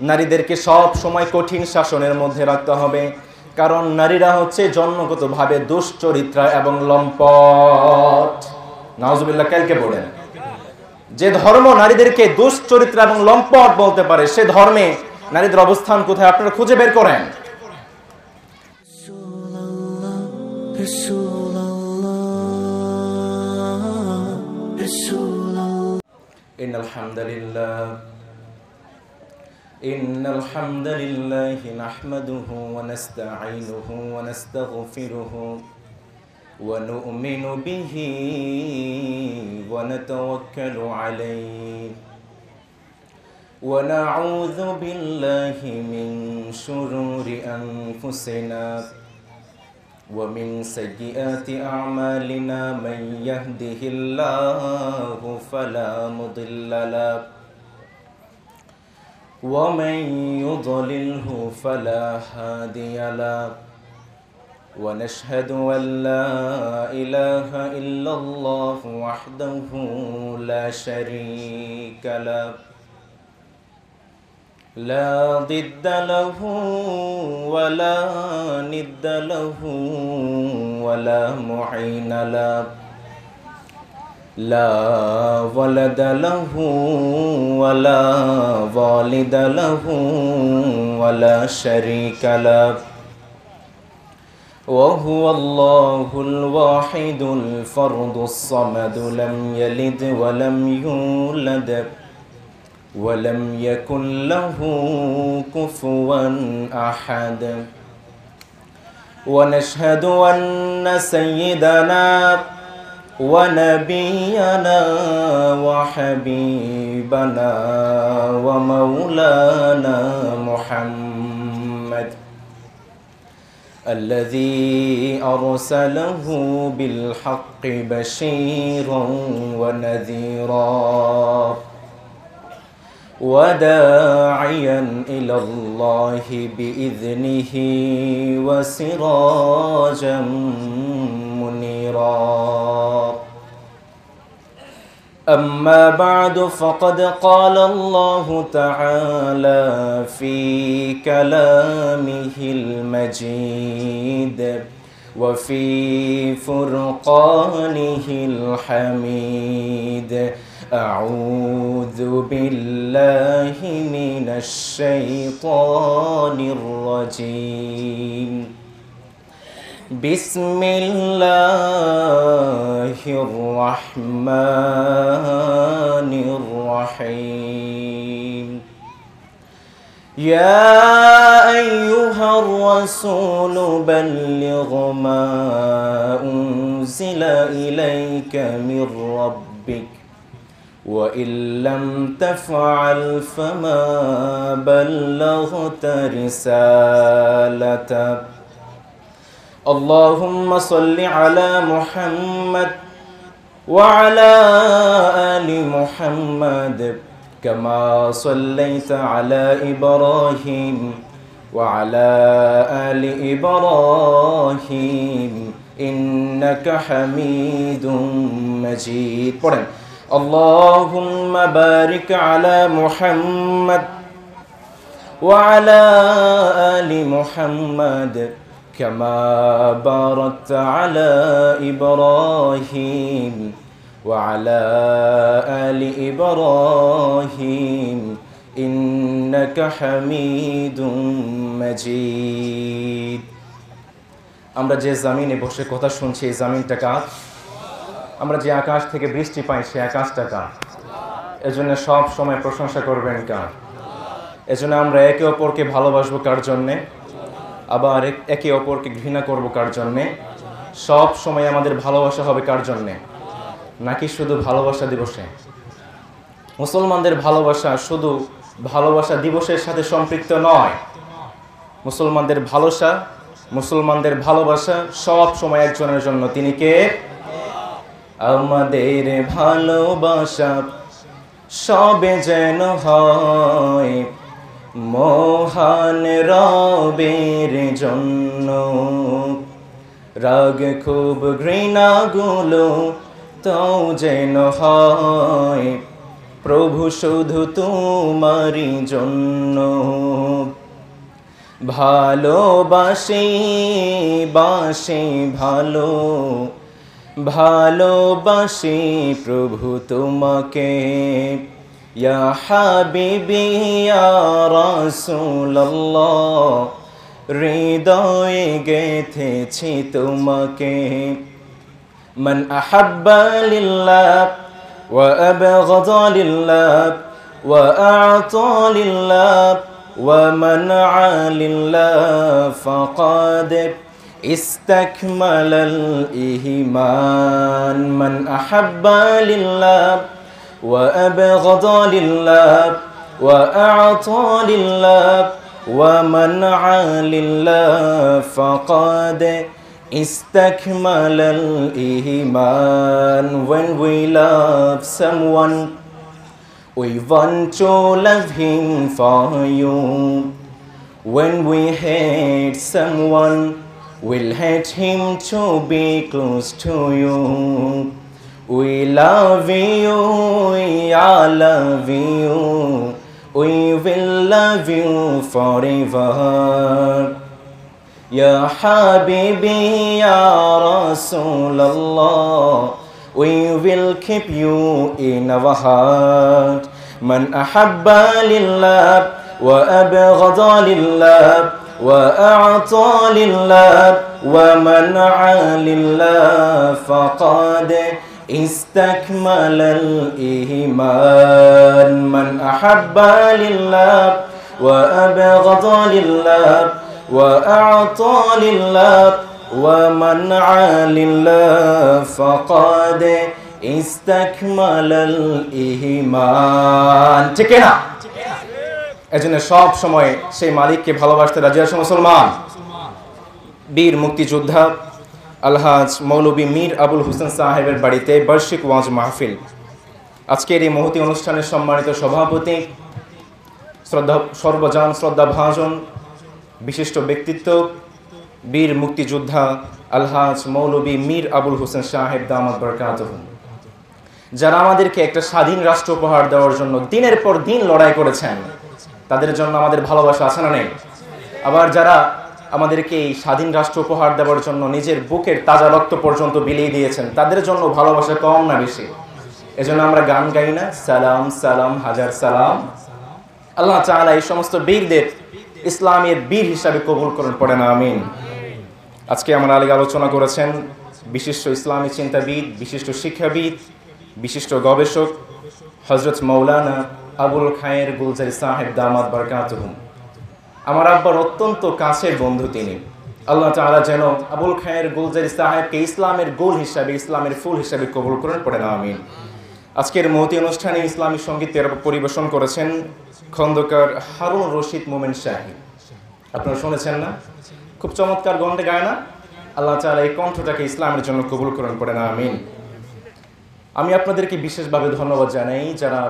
নারীদেরকে সব সময় কঠিন শাসনের মধ্যে রাখতে হবে, কারণ নারীরা হচ্ছে জন্মগতভাবে দুশ্চরিত্রা এবং লম্পট। নাউজুবিল্লাহ, কালকে বলেন যে ধর্ম নারীদেরকে দুশ্চরিত্রা এবং লম্পট বলতে পারে, সে ধর্মে নারীদের অবস্থান কোথায় আপনারা খুঁজে বের করেন। ইন্নাল হামদালিল্লাহি নাহমাদুহু ওয়া নাস্তাঈনুহু ওয়া নাস্তাগফিরুহু ওয়া নু'মিনু বিহি ওয়া নাতাওয়াক্কালু আলাইহি ওয়া নাউযু বিল্লাহি মিন শুরুরি আনফুসিনা ওয়া মিন সাইয়্যাতি আ'মালিনা মান ইয়াহদিহিল্লাহু ফালা মুদিল্লা লাহু ওয়া মান ইউদ্লিলহু ফালা হাদিয়া লাহু ওয়া নাশহাদু আল লা ইলাহা ইল্লাল্লাহু ওয়াহদাহু লা শারীকা লাহু লা দিদ্দা লাহু ওয়া লা নিদ্দা লাহু ওয়া লা মুঈনা লাহু লা ওয়ালাদা লাহু ওয়া লা ওয়ালিদা লাহু ওয়া লা শারীকা লাহু ওয়া হুয়াল্লাহুল ওয়াহিদুল ফারদুস সামাদ লাম ইয়ালিদ ওয়া লাম ইউলাদ ওয়া লাম ইয়াকুল লাহু কুফুওয়ান আহাদ ওয়া নাশহাদু আন্না সাইয়্যিদানা ونبينا وحبيبنا ومولانا محمد الذي أرسله بالحق بشيرا ونذيرا وداعيا إلى الله بإذنه وسراجا منيرا. أما بعد فقد قال الله تعالى في كلامه المجيد وفي فرقانه الحميد أعوذ بالله من الشيطان الرجيم بسم الله الرحمن الرحيم يا أيها الرسول بلغ ما أنزل إليك من ربك وإن لم تفعل فما بلغت رسالته اللهم صل على محمد وعلى آل محمد كما صليت على إبراهيم وعلى آل إبراهيم إنك حميد مجيد. اللهم بارك على محمد وعلى آل محمد كما باركت على إبراهيم وعلى آل إبراهيم إنك حميد مجيد. আমরা যে জমিনে বসে কথা শুনছি এই জমিনটা কার? আমরা যে আকাশ থেকে বৃষ্টি পাই সেই আকাশটা কার? এজন্য সব সময় প্রশংসা করবেন কার? এজন্য আমরা একে অপরকে ভালোবাসবো কার জন্যে? আবার একে অপরকে ঘৃণা করব কার জন্যে? সব সময় আমাদের ভালোবাসা হবে কার জন্যে? নাকি শুধু ভালোবাসা দিবসে? মুসলমানদের ভালোবাসা শুধু ভালোবাসা দিবসের সাথে সম্পৃক্ত নয়। মুসলমানদের ভালোবাসা সব সময় একজনের জন্য। তিনি কে? আমাদের ভালোবাসা সবে যেন হয় মহান রবের জন্য, রাগ খুব ঘৃণাগুলো তো যেন হয় প্রভু শুধু তোমারই জন্য ভালোবাসি বাসি ভালো ভালোবাসি প্রভু তোমাকে ইয়া হাবিবি ইয়া রাসূলুল্লাহ হৃদয়ে গেথেছি তোমাকে মান আহাব্বা লিল্লাহ ওয়া আবগাদা লিল্লাহ ওয়া আ'তা লিল্লাহ ওয়া মানআ লিল্লাহ ফাকাদ ইসতাকমালাল ঈমান মান আহাব্বা লিল্লাহ ওয়া আবগাদা লিল্লাহ ওয়া আ'তা লিল্লাহ ওয়া মানআ লিল্লাহ ফাকাদ istakmalal iman. When we love someone, we want to love him for you. When we hate someone, we'll hate him to be close to you. We love you, we all love you, we will love you forever. Ya Habibi, Ya Rasulallah, we will keep you in our heart. Man ahabba lillah wa abghada lillah wa a'ta lillah wa man'a lillah faqad istakmala al-iman. Man ahabba lillah wa abghada lillah وأعطى لله ومنع لله فقد استكمل الإيمان ঠিক না এজন্য সব সময় সেই মালিককে ভালোবাসতে রাজি আছে মুসলমান বীর মুক্তিযোদ্ধা আলহাজ মৌলভী মীর আবুল হোসেন সাহেবের বাড়িতে বার্ষিক ওয়াজ মাহফিল আজকের এই মহতী অনুষ্ঠানের সম্মানিত সভাপতি সর্বজন শ্রদ্ধাভাজন বিশিষ্ট ব্যক্তিত্ব বীর মুক্তিযোদ্ধা আলহাজ মৌলভী মীর আবুল হোসেন সাহেব দামাত বরকাতুহু যারা আমাদেরকে একটা স্বাধীন রাষ্ট্র উপহার দেওয়ার জন্য দিনের পর দিন লড়াই করেছেন তাদের জন্য আমাদের ভালোবাসা আছে না নেই আবার যারা আমাদেরকে এই স্বাধীন রাষ্ট্র উপহার দেওয়ার জন্য নিজের বুকের তাজা রক্ত পর্যন্ত বিলিয়ে দিয়েছেন তাদের জন্য ভালোবাসা কম না বেশি এজন্য আমরা গান গাই না সালাম সালাম হাজার সালাম আল্লাহ তাআলা এই সমস্ত বীরদের ইসলামের বীর হিসাবে কবুল করেন পড়েন আমিন আজকে আমরা আলোচনা করেছেন বিশিষ্ট ইসলামী চিন্তাবিদ বিশিষ্ট শিক্ষাবিদ বিশিষ্ট গবেষক হযরত মাওলানা আবুল খায়ের গুলজারি সাহেব দামাত বরকাতুহু আমার আব্বার অত্যন্ত কাছের বন্ধু তিনি আল্লাহ তাআলা যেন আবুল খায়ের গুলজারি সাহেবকে ইসলামের গোল হিসাবে ইসলামের ফুল হিসাবে কবুল করেন পড়েন আমিন আজকের মহতী অনুষ্ঠানে ইসলামী সঙ্গীত পরিবেশন করেছেন খন্দকার হারুন রশিদ মোমেন শাহী আপনারা শুনেছেন না খুব চমৎকার গন্ডে গায় না আল্লাহ তাআলা এই কণ্ঠটাকে ইসলামের জন্য কবুল করেন পড়েন আমিন আমি আপনাদেরকে বিশেষভাবে ধন্যবাদ জানাই যারা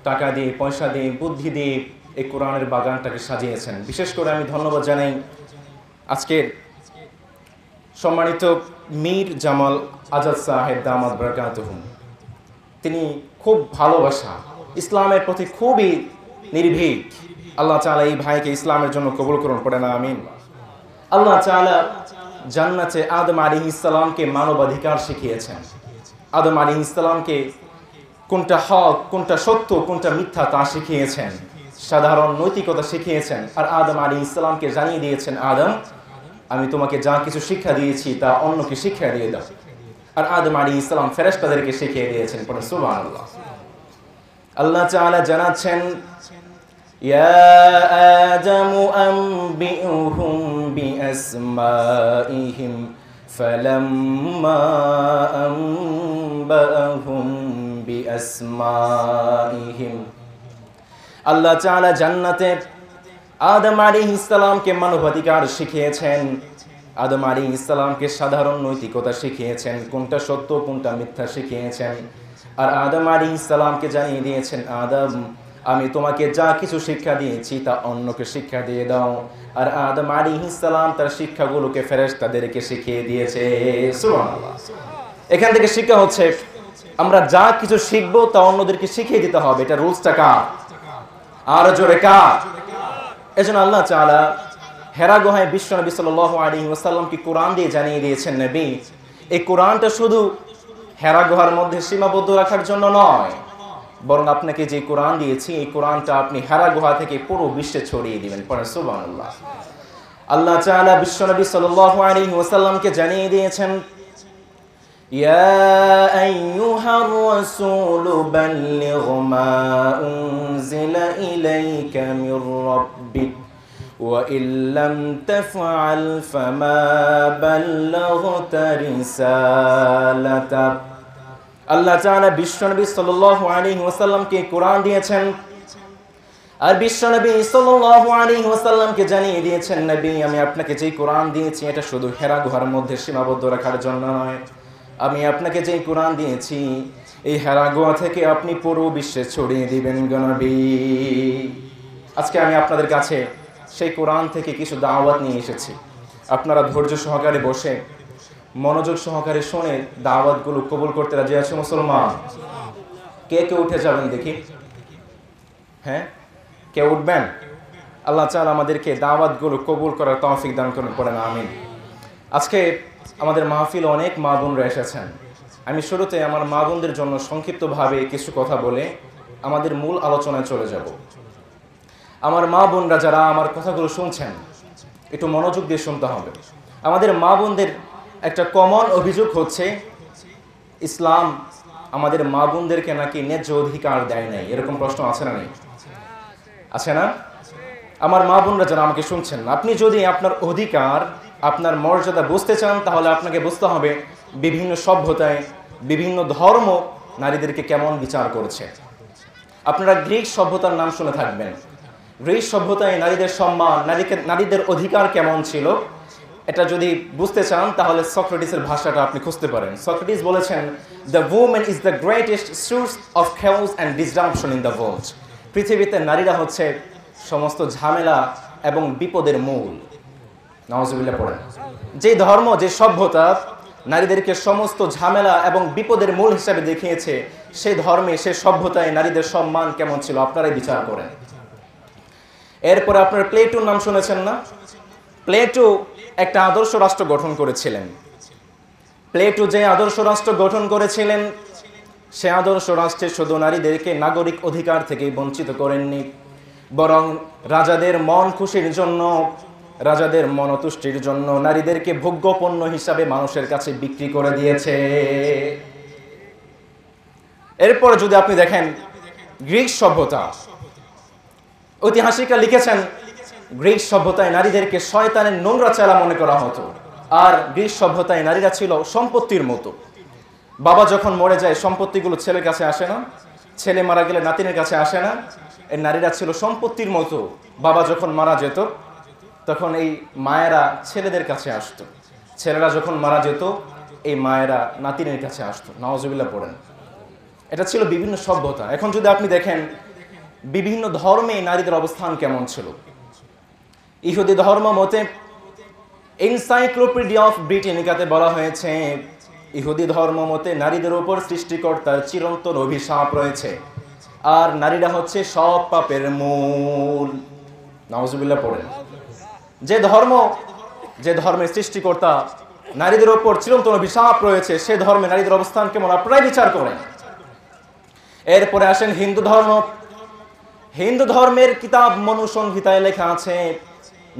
টাকা দিয়ে পয়সা দিয়ে বুদ্ধি দিয়ে এই কোরআনের বাগানটাকে সাজিয়েছেন বিশেষ করে আমি ধন্যবাদ জানাই আজকের সম্মানিত মীর জামাল আজাদ সাহেব দামাত বরকাতুহু তিনি খুব ভালোবাসা ইসলামের প্রতি খুবই নির্ভীক আল্লাহ তাআলা এই ভাইকে ইসলামের জন্য কবুল করুন পড়েন আমিন আল্লাহ তাআলা জান্নাতে আদম আলাইহিস সালামকে মানবাধিকার শিখিয়েছেন আদম আলাইহিস সালামকে কোনটা হক কোনটা সত্য কোনটা মিথ্যা তা শিখিয়েছেন সাধারণ নৈতিকতা শিখিয়েছেন আর আদম আলাইহিস সালামকে জানিয়ে দিয়েছেন আদম আমি তোমাকে যা কিছু শিক্ষা দিয়েছি তা অন্যকে শিক্ষা দিয়ে দাও আর আদম আলাইহিস সালাম ফেরেশতাদেরকে শিখিয়ে দিয়েছেন পড়েন সুবহানাল্লাহ আল্লাহ তাআলা জানাচ্ছেন ইয়া আদামু আনবিউহুম বিআসমাইহিম ফালাম্মা আনবাহুম বিআসমাইহিম আল্লাহ তাআলা জান্নাতে আদম আলাইহিস সালামকে মানবাধিকার শিখিয়েছেন আদম আলাইহিস সালামকে সাধারণ নৈতিকতা শিখিয়েছেন কোনটা সত্য কোনটা মিথ্যা শিখিয়েছেন আর আদম আলাইহিস সালামকে জানিয়ে দিয়েছেন আদম আমি তোমাকে যা কিছু শিক্ষা দিয়েছি তা অন্যকে শিক্ষা দিয়ে দাও আর আদম আলাইহিস সালাম তার শিক্ষাগুলোকে ফেরেশতাদেরকে শিখিয়ে দিয়েছে সুবহানাল্লাহ এখান থেকে শিক্ষা হচ্ছে আমরা যা কিছু শিখবো তা অন্যদেরকে শিখিয়ে দিতে হবে। এটা রুলসটা কার? আর জোরে কার? এজন্য আল্লাহ তাআলা হেরা গুহায় বিশ্বনবী সাল্লাল্লাহু আলাইহি ওয়াসাল্লামকে কোরআন দিয়ে জানিয়ে দিয়েছেন, নবী এই কোরআনটা শুধু হেরা গুহার মধ্যে সীমাবদ্ধ রাখার জন্য নয়, বরং আপনাকে যে কোরআন দিয়েছি এই কোরআনটা আপনি হেরা গুহা থেকে পুরো বিশ্বে ছড়িয়ে দিবেন। পড়েন সুবহানাল্লাহ। আল্লাহ তাআলা বিশ্বনবী সাল্লাল্লাহু আলাইহি ওয়াসাল্লামকে জানিয়ে দিয়েছেন, ইয়া আইয়ুহার রাসূলু বাল্লিগ মা উনজিলা ইলাইকা মির রাব্বিক ওয়া ইল্লাম তাফআল ফামা বাল্লাগতা রিসালাতাক। আল্লাহ তাআলা বিশ্বনবী সাল্লাল্লাহু আলাইহি ওয়াসাল্লামকে কোরআন দিয়েছেন, আর বিশ্বনবী সাল্লাল্লাহু আলাইহি ওয়াসাল্লামকে জানিয়ে দিয়েছেন, নবী আমি আপনাকে যে কোরআন দিয়েছি এটা শুধু হেরা গুহার মধ্যে সীমাবদ্ধ রাখার জন্য নয়, আমি আপনাকে যে কোরআন দিয়েছি এই হেরা গুহা থেকে আপনি পুরো বিশ্বে ছড়িয়ে দিবেন গো নবী। আজকে আমি আপনাদের কাছে সেই কোরআন থেকে কিছু দাওয়াত নিয়ে এসেছি। আপনারা ধৈর্য সহকারে বসে মনোযোগ সহকারে শুনে দাওয়াতগুলো কবুল করতে রাজি আছে মুসলমান? কে কে উঠে যাবেন দেখি? হ্যাঁ, কে উঠবেন? আল্লাহ তাআলা আমাদেরকে দাওয়াতগুলো কবুল করার তৌফিক দান করুন, পড়েন আমিন। আজকে আমাদের মাহফিলে অনেক মা বোনরা এসেছেন। আমি শুরুতে আমার মা বোনদের জন্য সংক্ষিপ্তভাবে কিছু কথা বলে আমাদের মূল আলোচনায় চলে যাব। আমার মা বোনরা যারা আমার কথাগুলো শুনছেন একটু মনোযোগ দিয়ে শুনতে হবে। আমাদের মা বোনদের একটা কমন অভিযোগ হচ্ছে ইসলাম আমাদের মা বোনদেরকে নাকি ন্যায্য অধিকার দেয় নাই। এরকম প্রশ্ন আছে না নেই? আছে না? আমার মা বোনরা যারা আমাকে শুনছেন, আপনি যদি আপনার অধিকার আপনার মর্যাদা বুঝতে চান তাহলে আপনাকে বুঝতে হবে বিভিন্ন সভ্যতায় বিভিন্ন ধর্ম নারীদেরকে কেমন বিচার করেছে। আপনারা গ্রিক সভ্যতার নাম শুনে থাকবেন। গ্রিক সভ্যতায় নারীদের সম্মান, নারীদের অধিকার কেমন ছিল এটা যদি বুঝতে চান তাহলে সক্রেটিসের ভাষাটা আপনি খুঁজতে পারেন। সক্রেটিস বলেছেন, the woman is the greatest source of chaos and disruption in the world. পৃথিবীতে নারীরা হচ্ছে সমস্ত ঝামেলা এবং বিপদের মূল। নাউজুবিল্লাহ পড়েন। যে ধর্ম যে সভ্যতা নারীদেরকে সমস্ত ঝামেলা এবং বিপদের মূল হিসাবে দেখিয়েছে সেই ধর্মে সে সভ্যতায় নারীদের সম্মান কেমন ছিল আপনারাই বিচার করেন। এরপরে আপনারা প্লেটোর নাম শুনেছেন না? প্লেটো একটা আদর্শ রাষ্ট্র গঠন করেছিলেন। প্লেটো যে আদর্শ রাষ্ট্র গঠন করেছিলেন সে আদর্শ রাষ্ট্রে শুধু নারীদেরকে নাগরিক অধিকার থেকে বঞ্চিত করেননি, বরং রাজাদের মন খুশির জন্য, রাজাদের মনতুষ্টির জন্য নারীদেরকে ভোগ্যপণ্য হিসাবে মানুষের কাছে বিক্রি করে দিয়েছে। এরপরে যদি আপনি দেখেন গ্রিক সভ্যতা, ঐতিহাসিকরা লিখেছেন গ্রিক সভ্যতায় নারীদেরকে শয়তানের নোংরা চেলা মনে করা হতো। আর গ্রিক সভ্যতায় নারীরা ছিল সম্পত্তির মতো। বাবা যখন মরে যায় সম্পত্তিগুলো ছেলের কাছে আসে না, ছেলে মারা গেলে নাতিনের কাছে আসে না। এই নারীরা ছিল সম্পত্তির মতো। বাবা যখন মারা যেত তখন এই মায়েরা ছেলেদের কাছে আসতো, ছেলেরা যখন মারা যেত এই মায়েরা নাতিনের কাছে আসতো। নাউজুবিল্লাহ পড়েন। এটা ছিল বিভিন্ন সভ্যতা। এখন যদি আপনি দেখেন বিভিন্ন ধর্মে নারীদের অবস্থান কেমন ছিল। ইহুদি ধর্ম মতে এনসাইক্লোপিডিয়া অফ ব্রিটানিকাতে বলা হয়েছে ইহুদি ধর্ম মতে নারীদের উপর সৃষ্টিকর্তার চিরন্তন অভিশাপ রয়েছে, আর নারীরা হচ্ছে সব পাপের মূল। নাউজুবিল্লাহ পড়েন। যে ধর্মের সৃষ্টিকর্তা নারীদের উপর চিরন্তন অভিশাপ রয়েছে সে ধর্মে নারীদের অবস্থান কেমন আপনারাই বিচার করেন। এরপরে আসেন হিন্দু ধর্ম। হিন্দু ধর্মের কিতাব মনুসংহিতায় লেখা আছে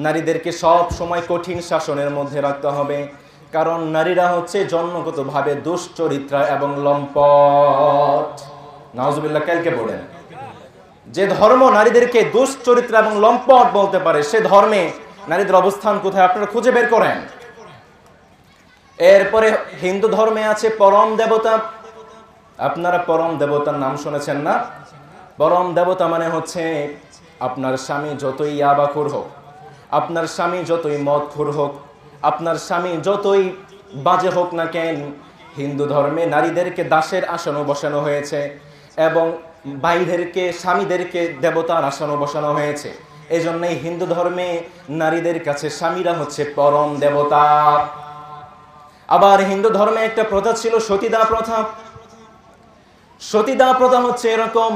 নারীদেরকে সব সময় কঠিন শাসনের মধ্যে রাখতে হবে, কারণ নারীরা হচ্ছে জন্মগতভাবে দুশ্চরিত্রা এবং লম্পট। নাউজুবিল্লাহ কালকে বলেন। যে ধর্ম নারীদেরকে দুশ্চরিত্রা এবং লম্পট বলতে পারে সে ধর্মে নারীদের অবস্থান কোথায় আপনারা খুঁজে বের করেন। এরপরে হিন্দু ধর্মে আছে পরম দেবতা। আপনারা পরম দেবতার নাম শুনেছেন না? পরম দেবতা মানে হচ্ছে আপনার স্বামী যতই ইয়াবাখোর হোক, আপনার স্বামী যতই মদখোর হোক, আপনার স্বামী যতই বাজে হোক না কেন, হিন্দু ধর্মে নারীদেরকে দাসের আসনে বসানো হয়েছে এবং ভাইদেরকে স্বামীদেরকে দেবতার আসনে বসানো হয়েছে। এই জন্যই হিন্দু ধর্মে নারীদের কাছে স্বামীরা হচ্ছে পরম দেবতা। আবার হিন্দু ধর্মে একটা প্রথা ছিল সতীদাহ প্রথা। সতীদাহ প্রথা হচ্ছে এরকম,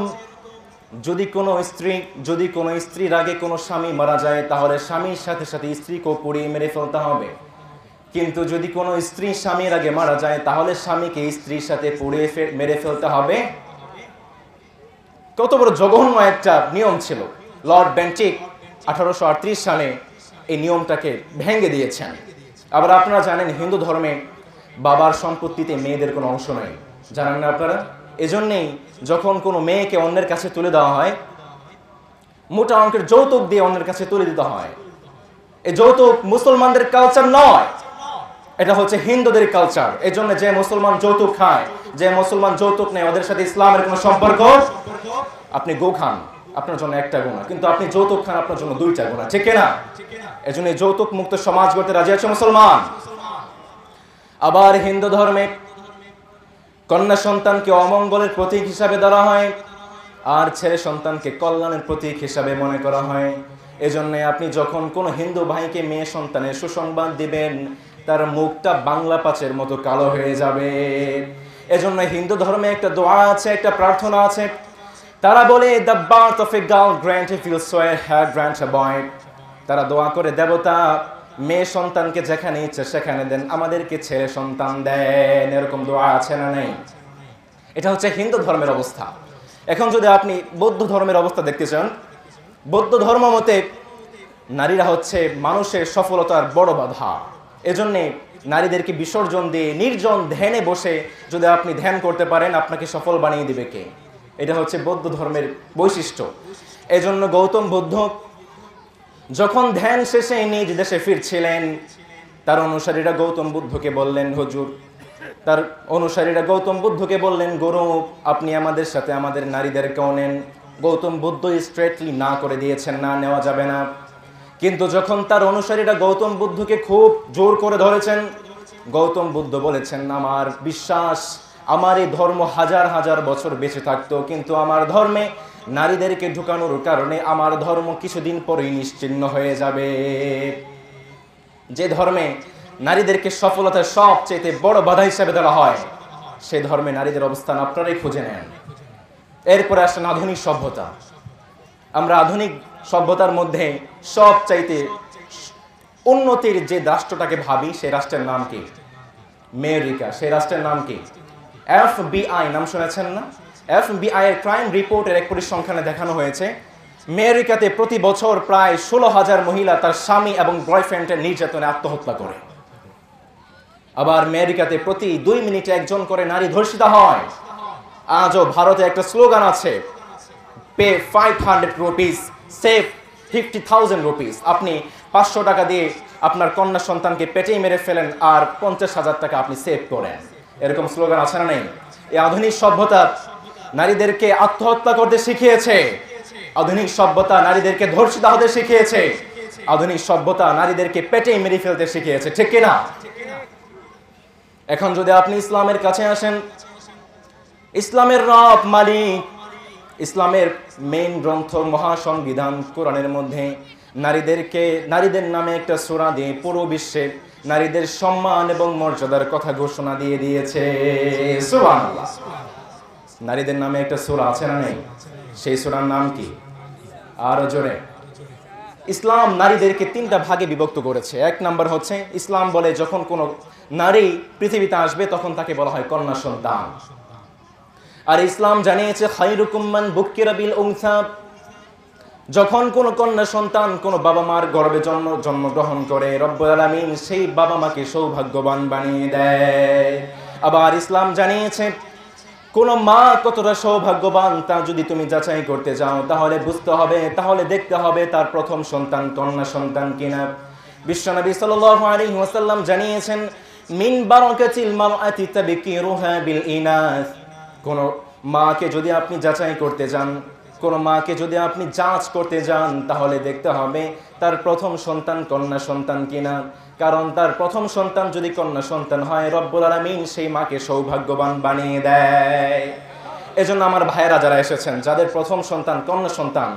যদি কোনো স্ত্রীর আগে কোনো স্বামী মারা যায় তাহলে স্বামীর সাথে সাথে স্ত্রীকেও পুড়িয়ে মেরে ফেলতে হবে। কিন্তু যদি কোনো স্ত্রী স্বামীর আগে মারা যায় তাহলে স্বামীকে স্ত্রীর সাথে পুড়িয়ে মেরে ফেলতে হবে। কত বড় জঘন্য একটা নিয়ম ছিল! লর্ড বেন্টিক 1838 সালে এই নিয়মটাকে ভেঙে দিয়েছেন। আবার আপনারা জানেন হিন্দু ধর্মে বাবার সম্পত্তিতে মেয়েদের কোনো অংশ নেই, জানেন না আপনারা? এজন্যই যখন কোনো মেয়েকে অন্যের কাছে তুলে দেওয়া হয়, মোটা অঙ্কের যৌতুক দিয়ে অন্যের কাছে তুলে দিতে হয়। এই যৌতুক মুসলমানদের কালচার নয়, এটা হচ্ছে হিন্দুদের কালচার। এই জন্য যে মুসলমান যৌতুক খায়, যে মুসলমান যৌতুক নেয়, ওদের সাথে ইসলামের কোনো সম্পর্ক। আপনি গো খান, আপনার জন্য একটা গুনাহ, কিন্তু আপনি যৌতুক খান, আপনার জন্য 2টা গুনাহ, ঠিক না? এই জন্য যৌতুক মুক্ত সমাজ গড়তে রাজি আছে মুসলমান। আবার হিন্দু ধর্মে কন্যা সন্তানকে অমঙ্গলের প্রতীক হিসাবে ধরা হয়, আর ছেলে সন্তানকে কল্যাণের প্রতীক হিসাবে মনে করা হয়। এজন্য আপনি যখন কোনো হিন্দু ভাইকে মেয়ে সন্তানের সুসংবাদ দিবেন, তার মুখটা বাংলা পাঁচের মতো কালো হয়ে যাবে। এজন্য হিন্দু ধর্মে একটা দোয়া আছে, একটা প্রার্থনা আছে। তারা বলে, the birth of a girl grant if you swear her grant আ বয়। তারা দোয়া করে, দেবতা মেয়ে সন্তানকে যেখানে ইচ্ছে সেখানে দেন, আমাদেরকে ছেলে সন্তান দেন। এরকম দোয়া আছে না নেই? এটা হচ্ছে হিন্দু ধর্মের অবস্থা। এখন যদি আপনি বৌদ্ধ ধর্মের অবস্থা দেখতে চান, বৌদ্ধ ধর্ম মতে নারীরা হচ্ছে মানুষের সফলতার বড় বাধা। এজন্যে নারীদেরকে বিসর্জন দিয়ে নির্জন ধ্যানে বসে যদি আপনি ধ্যান করতে পারেন, আপনাকে সফল বানিয়ে দিবে কে? এটা হচ্ছে বৌদ্ধ ধর্মের বৈশিষ্ট্য। এজন্য গৌতম বুদ্ধ যখন ধ্যান শেষে নিজ দেশে ফিরছিলেন, তার অনুসারীরা গৌতম বুদ্ধকে বললেন, হুজুর, তার অনুসারীরা গৌতম বুদ্ধকে বললেন, গুরু, আপনি আমাদের সাথে আমাদের নারীদেরকেও নেন। গৌতম বুদ্ধ স্ট্রেটলি না করে দিয়েছেন, না, নেওয়া যাবে না। কিন্তু যখন তার অনুসারীরা গৌতম বুদ্ধকে খুব জোর করে ধরেছেন, গৌতম বুদ্ধ বলেছেন, আমার বিশ্বাস আমার এই ধর্ম হাজার হাজার বছর বেঁচে থাকতো, কিন্তু আমার ধর্মে নারীদেরকে ঢুকানোর কারণে আমার ধর্ম কিছুদিন পরেই নিশ্চিহ্ন হয়ে যাবে। যে ধর্মে নারীদেরকে সফলতার সবচেয়ে বড় বাধা হিসেবে ধরা হয়, সেই ধর্মে নারীদের অবস্থান আপনারাই খুঁজে নেন। এরপরে আসেন আধুনিক সভ্যতা। আমরা আধুনিক সভ্যতার মধ্যে সবচাইতে উন্নতির যে রাষ্ট্রটাকে ভাবি, সেই রাষ্ট্রের নাম কি? আমেরিকা। সেই রাষ্ট্রের নাম কি? FBI। নাম শুনেছেন না? FBI এর ক্রাইম রিপোর্টের এক পরিসংখ্যানে দেখানো হয়েছে, আমেরিকাতে প্রতি বছর প্রায় 16,000 মহিলা তার স্বামী এবং বয়ফ্রেন্ডের নির্যাতনে আত্মহত্যা করে। আবার আমেরিকাতে প্রতি 2 মিনিটে একজন করে নারী ধর্ষিতা হয়। আজও ভারতে একটা স্লোগান আছে, পে 500 রুপিস সেভ 50,000 রুপিস। আপনি 500 টাকা দিয়ে আপনার কন্যা সন্তানকে পেটেই মেরে ফেলেন, আর 50,000 টাকা আপনি সেভ করেন। এরকম স্লোগান আছে না নেই? এই আধুনিক সভ্যতা নারীদেরকে আত্মহত্যা করতে শিখিয়েছে। আধুনিক সভ্যতা নারীদেরকে ধর্ষিতা হতে শিখিয়েছে। আধুনিক সভ্যতা নারীদেরকে পেটেই মেরে ফেলতে শিখিয়েছে, ঠিক কিনা? এখন যদি আপনি ইসলামের কাছে আসেন, ইসলামের রব মালিক, ইসলামের মেইন গ্রন্থ মহাসংবিধান কোরআনের মধ্যে নারীদের নামে একটা সূরা দিয়ে পুরো বিশ্বে নারীদের সম্মান এবং মর্যাদার কথা ঘোষণা দিয়ে দিয়েছে। সুবহানাল্লাহ। নারীদের নামে একটা সূরা আছে না নেই? সেই সূরার নাম কি? আরো জোরে। ইসলাম নারীদেরকে 3টা ভাগে বিভক্ত করেছে। 1 নাম্বার হচ্ছে, ইসলাম বলে যখন কোনো নারী পৃথিবীতে আসবে তখন তাকে বলা হয় কন্যা সন্তান। আর ইসলাম জানিয়েছে, খায়রুকুম মান বুক্কিরা বিল উনসা। যখন কোনো কন্যা সন্তান কোনো বাবা মার গর্ভে জন্মগ্রহণ করে, রব্বুল আলামিন সেই বাবা মাকে সৌভাগ্যবান বানিয়ে দেয়। আবার ইসলাম জানিয়েছে, কোনো মা কতটা সৌভাগ্যবান তা যদি তুমি যাচাই করতে যাও, তাহলে বুঝতে হবে, তাহলে দেখতে হবে তার প্রথম সন্তান কন্যা সন্তান কিনা। বিশ্বনবী সাল্লাল্লাহু আলাইহি ওয়াসাল্লাম জানিয়েছেন, মিন বারাকাতিল মারআতি তাবকিরুহা বিল ইনাস। কোনো মাকে যদি আপনি যাচাই করতে যান, কোনো মাকে যদি আপনি যাচ করতে যান, তাহলে দেখতে হবে তার প্রথম সন্তান কন্যা সন্তান কিনা। কারণ তার প্রথম সন্তান যদি কন্যা সন্তান হয়, রব্বুল আলামিন সেই মাকে সৌভাগ্যবান বানিয়ে দেয়। এজন্য আমার ভাইয়েরা যারা এসেছেন, যাদের প্রথম সন্তান কন্যা সন্তান,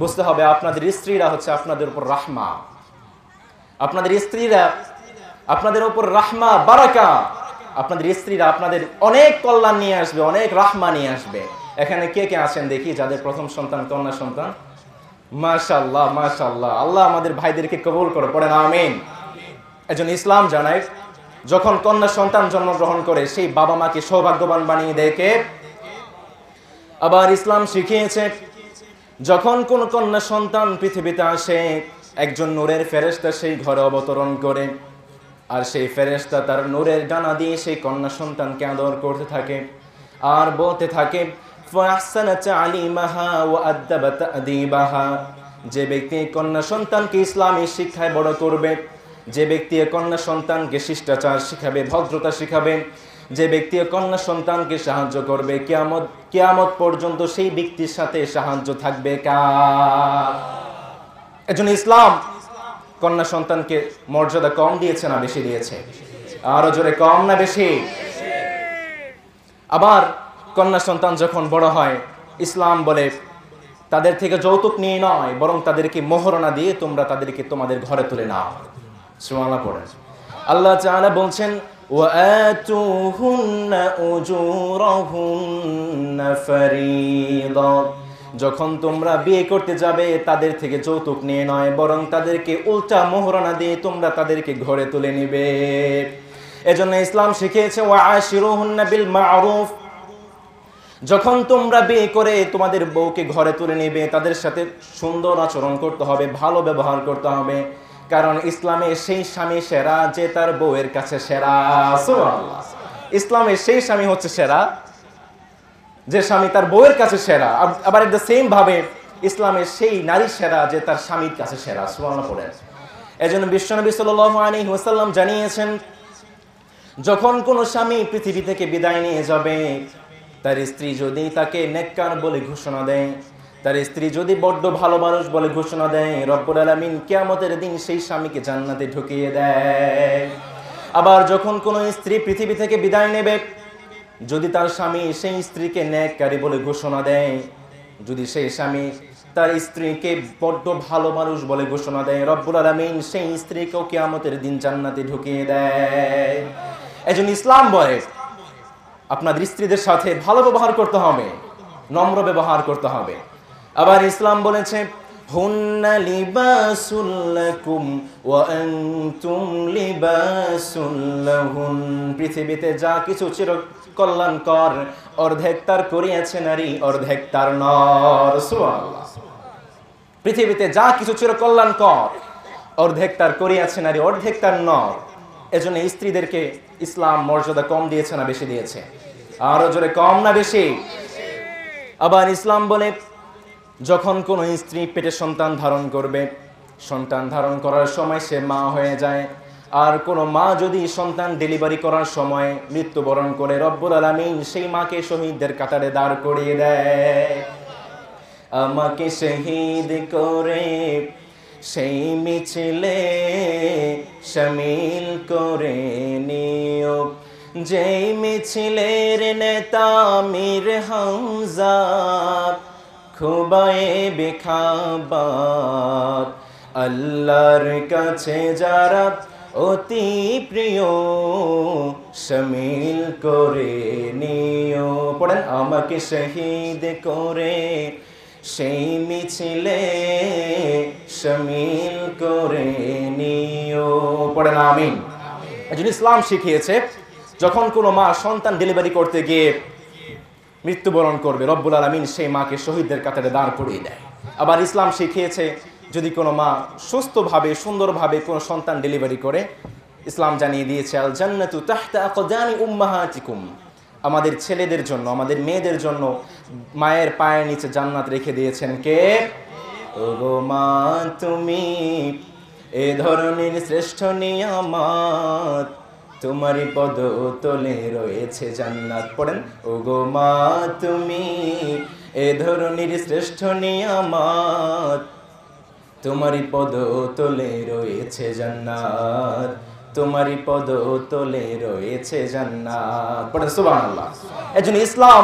বুঝতে হবে আপনাদের স্ত্রীরা হচ্ছে আপনাদের উপর রাহমা। আপনাদের স্ত্রীরা আপনাদের উপর রাহমা, বারাকা। আপনাদের স্ত্রীরা আপনাদের অনেক কল্যাণ নিয়ে আসবে, অনেক রাহমা নিয়ে আসবে। এখানে কে কে আছেন দেখি যাদের প্রথম সন্তান কন্যা সন্তান? মাশাআল্লাহ, মাশাআল্লাহ। আল্লাহ আমাদের ভাইদেরকে কবুল করে, পড়েন আমিন। এজন্য ইসলাম জানায় যখন কন্যা সন্তান জন্মগ্রহণ করে সেই বাবা মাকে সৌভাগ্যবান বানিয়ে দেয় কে? আবার ইসলাম শিখিয়েছে যখন কোন কন্যা সন্তান পৃথিবীতে আসে একজন নূরের ফেরেশতা সেই ঘরে অবতরণ করে, আর সেই ফেরেশতা তার নূরের ডানা দিয়ে সেই কন্যা সন্তানকে আদর করতে থাকে আর বলতে থাকে ফাহসানা তালিমাহা ওয়া আদাবা তাদিবাহা। যে ব্যক্তি কন্যা সন্তানকে ইসলামী শিক্ষায় বড় করবে, যে ব্যক্তি কন্যা সন্তানকে শিষ্টাচার শিখাবে, ভদ্রতা শিখাবে, যে ব্যক্তি কন্যা সন্তানকে সাহায্য করবে, কিয়ামত পর্যন্ত সেই ব্যক্তির সাথে সাহায্য থাকবে কার? এজন্য ইসলাম কন্যা সন্তানকে মর্যাদা কম দিয়েছে না বেশি দিয়েছে? আরো জোরে, কম না বেশি? আবার কন্যা সন্তান যখন বড় হয় ইসলাম বলে তাদের থেকে যৌতুক নিয়ে নয়, বরং তাদেরকে মোহরনা দিয়ে তোমরা তাদেরকে তোমাদের ঘরে তুলে নাও। সুবহানাল্লাহ পড়েন। আল্লাহ তাআলা বলছেন ওয়াআতুহুন্না উজুরাহুন্না ফারীদা। যখন তোমরা বিয়ে করতে যাবে তাদের থেকে যৌতুক নিয়ে নয়, বরং তাদেরকে উল্টা মোহরানা দিয়ে তোমরা তাদেরকে ঘরে তুলে নিবে। এজন্য ইসলাম শিখিয়েছে ওয়াআশিরুহুন্না বিল মা'রুফ। যখন তোমরা বিয়ে করে তোমাদের বউকে ঘরে তুলে নেবে তাদের সাথে সুন্দর আচরণ করতে হবে, ভালো ব্যবহার করতে হবে, কারণ ইসলামে সেই স্বামী সেরা যে তার বউয়ের কাছে সেরা। সুবহানাল্লাহ। ইসলামের সেই স্বামী হচ্ছে সেরা যে স্বামী তার বউয়ের কাছে সেরা। আবার এট দ্য সেম ভাবে ইসলামের সেই নারী সেরা যে তার স্বামীর কাছে সেরা। সুবহানাল্লাহ পড়েন। এজন্য বিশ্বনবী সাল্লাল্লাহু আলাইহি ওয়াসাল্লাম জানিয়েছেন যখন কোন স্বামী পৃথিবী থেকে বিদায় নিয়ে যাবে তার স্ত্রী যদি তাকে নেককার বলে ঘোষণা দেয়, তার স্ত্রী যদি বড্ড ভালো মানুষ বলে ঘোষণা দেয়, রব্বুল আলামিন কিয়ামতের দিন সেই স্বামীকে জান্নাতে ঢুকিয়ে দেয়। আবার যখন কোন স্ত্রী পৃথিবী থেকে বিদায় নেবে যদি তার স্বামী সেই স্ত্রীকে নেককারী বলে ঘোষণা দেয়, যদি সেই স্বামী তার স্ত্রীকে বড্ড ভালো মানুষ বলে ঘোষণা দেয়, রব্বুল আলামিন সেই স্ত্রীকেও কিয়ামতের দিন জান্নাতে ঢুকিয়ে দেয়। এজন্য ইসলাম বলে আপনাদের স্ত্রীদের সাথে ভালো ব্যবহার করতে হবে, নম্র ব্যবহার করতে হবে। আবার ইসলাম বলেছে হুন্না লিবাসুল লাকুম ওয়া আনতুম লিবাসুল লাহুন। পৃথিবীতে যা কিছু চির কল্যাণকর অর্ধেক তার করিয়াছে নারী, অর্ধেক তার নর। সুবহানাল্লাহ। পৃথিবীতে যা কিছু চির কল্যাণকর অর্ধেক তার করিয়াছে নারী, অর্ধেক তার নর। এজন্য স্ত্রীদেরকে ইসলাম মর্যাদা কম দিয়েছে না বেশি দিয়েছে? আরো জোরে, কম না বেশি? আবার ইসলাম বলে যখন কোন স্ত্রী পেটে সন্তান ধারণ করবে, সন্তান ধারণ করার সময় সে মা হয়ে যায়, আর কোন মা যদি সন্তান ডেলিভারি করার সময় মৃত্যুবরণ করে, রব্বুল আলামিন সেই মাকে শহীদদের কাতারে দাঁড় করিয়ে দেয়। আমাকে শহীদ করে সেই মিছিলে শামিল করে নিও, যেই মিছিলের নেতা মীর হামজা খুবায়ে বেখাবার। আল্লাহর কাছে যারা অতি প্রিয় শামিল করে নিও। পড়েন আমাকে শহীদ করে সেই মিছিলে শামিল করে নিও। পড়েন আমিন। এজন্য ইসলাম শিখিয়েছে যখন কোনো মা সন্তান ডেলিভারি করতে গিয়ে মৃত্যুবরণ করবে, রব্বুল আলামিন সেই মাকে শহীদদের কাতারে দাঁড় করিয়ে দেয়। আবার ইসলাম শিখিয়েছে যদি কোনো মা সুস্থভাবে সুন্দরভাবে কোনো সন্তান ডেলিভারি করে, ইসলাম জানিয়ে দিয়েছে আল জান্নাতু তাহতা আকদামি উম্মাহাতিকুম। আমাদের ছেলেদের জন্য, আমাদের মেয়েদের জন্য মায়ের পায়ের নিচে জান্নাত রেখে দিয়েছেন কে? ওগো মা তুমি এ ধরনের শ্রেষ্ঠ নিয়ামত, তোমারই পদ তলে রয়েছে জান্নাত। পড়েন ওগো মা তুমি এ ধরনের শ্রেষ্ঠ নিয়ামত, তোমারই পদ তলে রয়েছে জান্নাত, তোমারই পদ তলে রয়েছে জান্নাত। পড়েন সুবহানাল্লাহ। এজন্য ইসলাম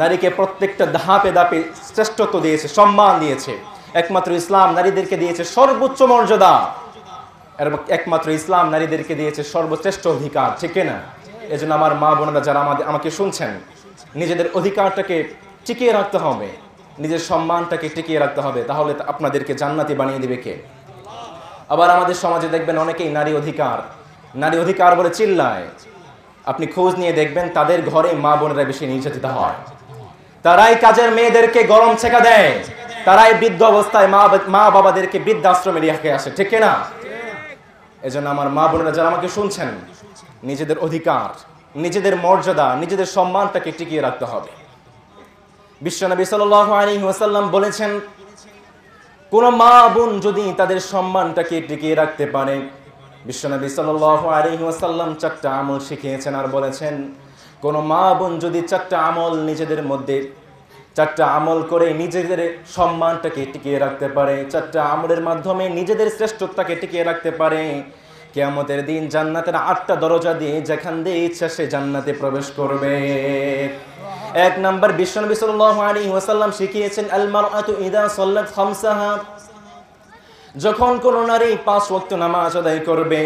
নারীকে প্রত্যেকটা ধাপে ধাপে শ্রেষ্ঠত্ব দিয়েছে, সম্মান দিয়েছে। একমাত্র ইসলাম নারীদেরকে দিয়েছে সর্বোচ্চ মর্যাদা, আর একমাত্র ইসলাম নারীদেরকে দিয়েছে সর্বশ্রেষ্ঠ অধিকার। ঠিক না? এজন্য আমার মা বোনেরা যারা আমাকে শুনছেন, নিজেদের অধিকারটাকে টিকিয়ে রাখতে হবে, নিজের সম্মানটাকে টিকিয়ে রাখতে হবে, তাহলে আপনাদেরকে জান্নাতি বানিয়ে দিবে কে? আবার আমাদের সমাজে দেখবেন অনেকেই নারী অধিকার বলে চিল্লায়। আপনি খোঁজ নিয়ে দেখবেন তাদের ঘরে মা বোনেরা বেশি নির্যাতিত হয়। তারাই কাজের মেয়েদেরকে গরম ছেঁকা দেয়, তারাই বৃদ্ধ অবস্থায় মা বাবাদেরকে বৃদ্ধাশ্রমে রেখে আসে, ঠিক কিনা? এজন্য আমার মা বোনেরা যারা আমাকে শুনছেন, নিজেদের অধিকার, নিজেদের মর্যাদা, নিজেদের সম্মানটাকে টিকিয়ে রাখতে হবে। বিশ্বনবী সাল্লাল্লাহু আলাইহি ওয়াসাল্লাম বলেছেন, কোন মা বোন যদি তাদের সম্মানটাকে টিকিয়ে রাখতে পারে, বিশ্বনবী সাল্লাল্লাহু আলাইহি ওয়াসাল্লাম 4টা আমল শিখিয়েছেন আর বলেছেন, কোন মা বোন যদি 4টা আমল নিজেদের মধ্যে 4টা আমল করে নিজেদের সম্মানটাকে টিকিয়ে রাখতে পারে, 4টা আমলের মাধ্যমে নিজেদের শ্রেষ্ঠত্বকে টিকিয়ে রাখতে পারে, কিয়ামতের দিন জান্নাতের 8টা দরজা দিয়ে যেখান দিয়ে ইচ্ছা সে জান্নাতে প্রবেশ করবে। 1 নাম্বার, বিশ্বনবী সাল্লাল্লাহু আলাইহি ওয়াসাল্লাম শিখিয়েছেন, আল মারআতু ইযা সাল্লাত খামসাহা, যখন কোন নারী 5 ওয়াক্ত নামাজ আদায় করবে।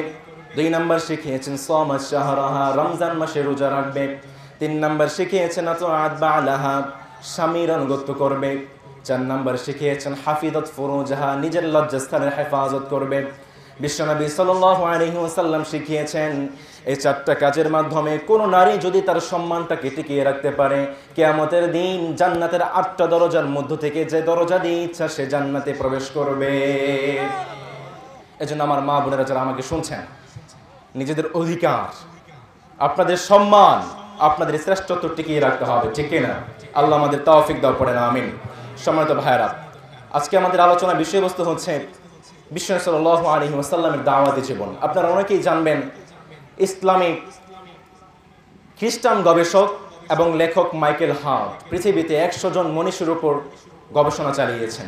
2 নাম্বার শিখিয়েছেন, সামাত শাহরাহা, রমজান মাসে রোজা রাখবে। 3 নাম্বার শিখিয়েছেন, আতাআত বালাহা, স্বামীর আনুগত্য করবে। 4 নাম্বার শিখিয়েছেন, হাফিজাত ফুরুজাহা, নিজের লজ্জাস্থানের হেফাজত করবে। বিশ্বনবী সাল্লাল্লাহু আলাইহি ওয়াসাল্লাম শিখিয়েছেন, এই 4টা কাজের মাধ্যমে কোন নারী যদি তার সম্মানটাকে টিকিয়ে রাখতে পারে, কিয়ামতের দিন জান্নাতের 8টা দরজার মধ্য থেকে যে দরজা দিয়ে ইচ্ছা সে জান্নাতে প্রবেশ করবে। এজন্য আমার মা বোনেরা যারা আমাকে শুনছেন, নিজেদের অধিকার, আপনাদের সম্মান, আপনাদের শ্রেষ্ঠত্ব টিকিয়ে রাখতে হবে, ঠিক কিনা? আল্লাহ আমাদের তৌফিক দাও, পড়েন আমিন। সম্মানিত ভাইয়েরা, আজকে আমাদের আলোচনার বিষয়বস্তু হচ্ছে বিশ্ব সাল্লাল্লাহু আলাইহি ওয়াসাল্লামের দাওয়াতি জীবন। আপনারা অনেকেই জানবেন, ইসলামিক খ্রিস্টান গবেষক এবং লেখক মাইকেল হার্ট পৃথিবীতে 100 জন মনীষীর উপর গবেষণা চালিয়েছেন।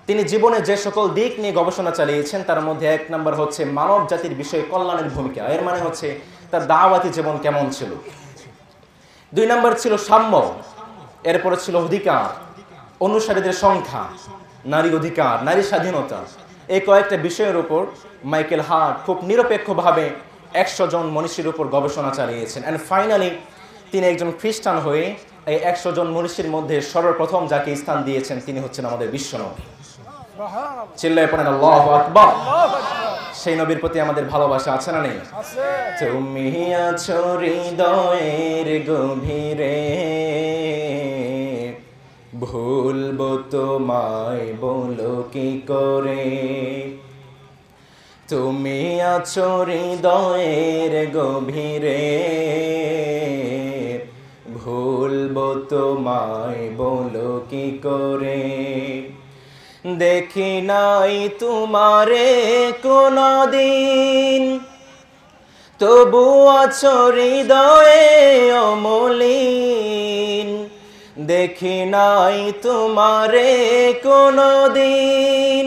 তিনি জীবনে যে সকল দিক নিয়ে গবেষণা চালিয়েছেন তার মধ্যে 1 নাম্বার হচ্ছে মানব জাতির বিষয়ে কল্যাণের ভূমিকা, এর মানে হচ্ছে তার দাওয়াতি জীবন কেমন ছিল। 2 নাম্বার ছিল সাম্য, এরপরে ছিল অধিকার, অনুসারীদের সংখ্যা, নারী অধিকার, নারী স্বাধীনতা। এই কয়েকটা বিষয়ের উপর মাইকেল হার্ট খুব নিরপেক্ষভাবে 100 জন মনীষীর উপর গবেষণা চালিয়েছেন। অ্যান্ড ফাইনালি তিনি একজন খ্রিস্টান হয়ে এই 100 জন মনীষীর মধ্যে সর্বপ্রথম যাকে স্থান দিয়েছেন তিনি হচ্ছেন আমাদের বিশ্বনবী। চিল্লায়ে পড়েন আল্লাহু আকবার। সেই নবীর প্রতি আমাদের ভালোবাসা আছে না নেই? তুমি আছো হৃদয়ের গভীরে, ভুলবো তোমায় বলো কি করে। তুমি আছো হৃদয়ের গভীরে, ভুলবো তোমায় বলো কি করে। দেখি নাই তোমারে কোনদিন, তবু আছো হৃদয়ে অমলিন। দেখি নাই তোমারে কোনদিন,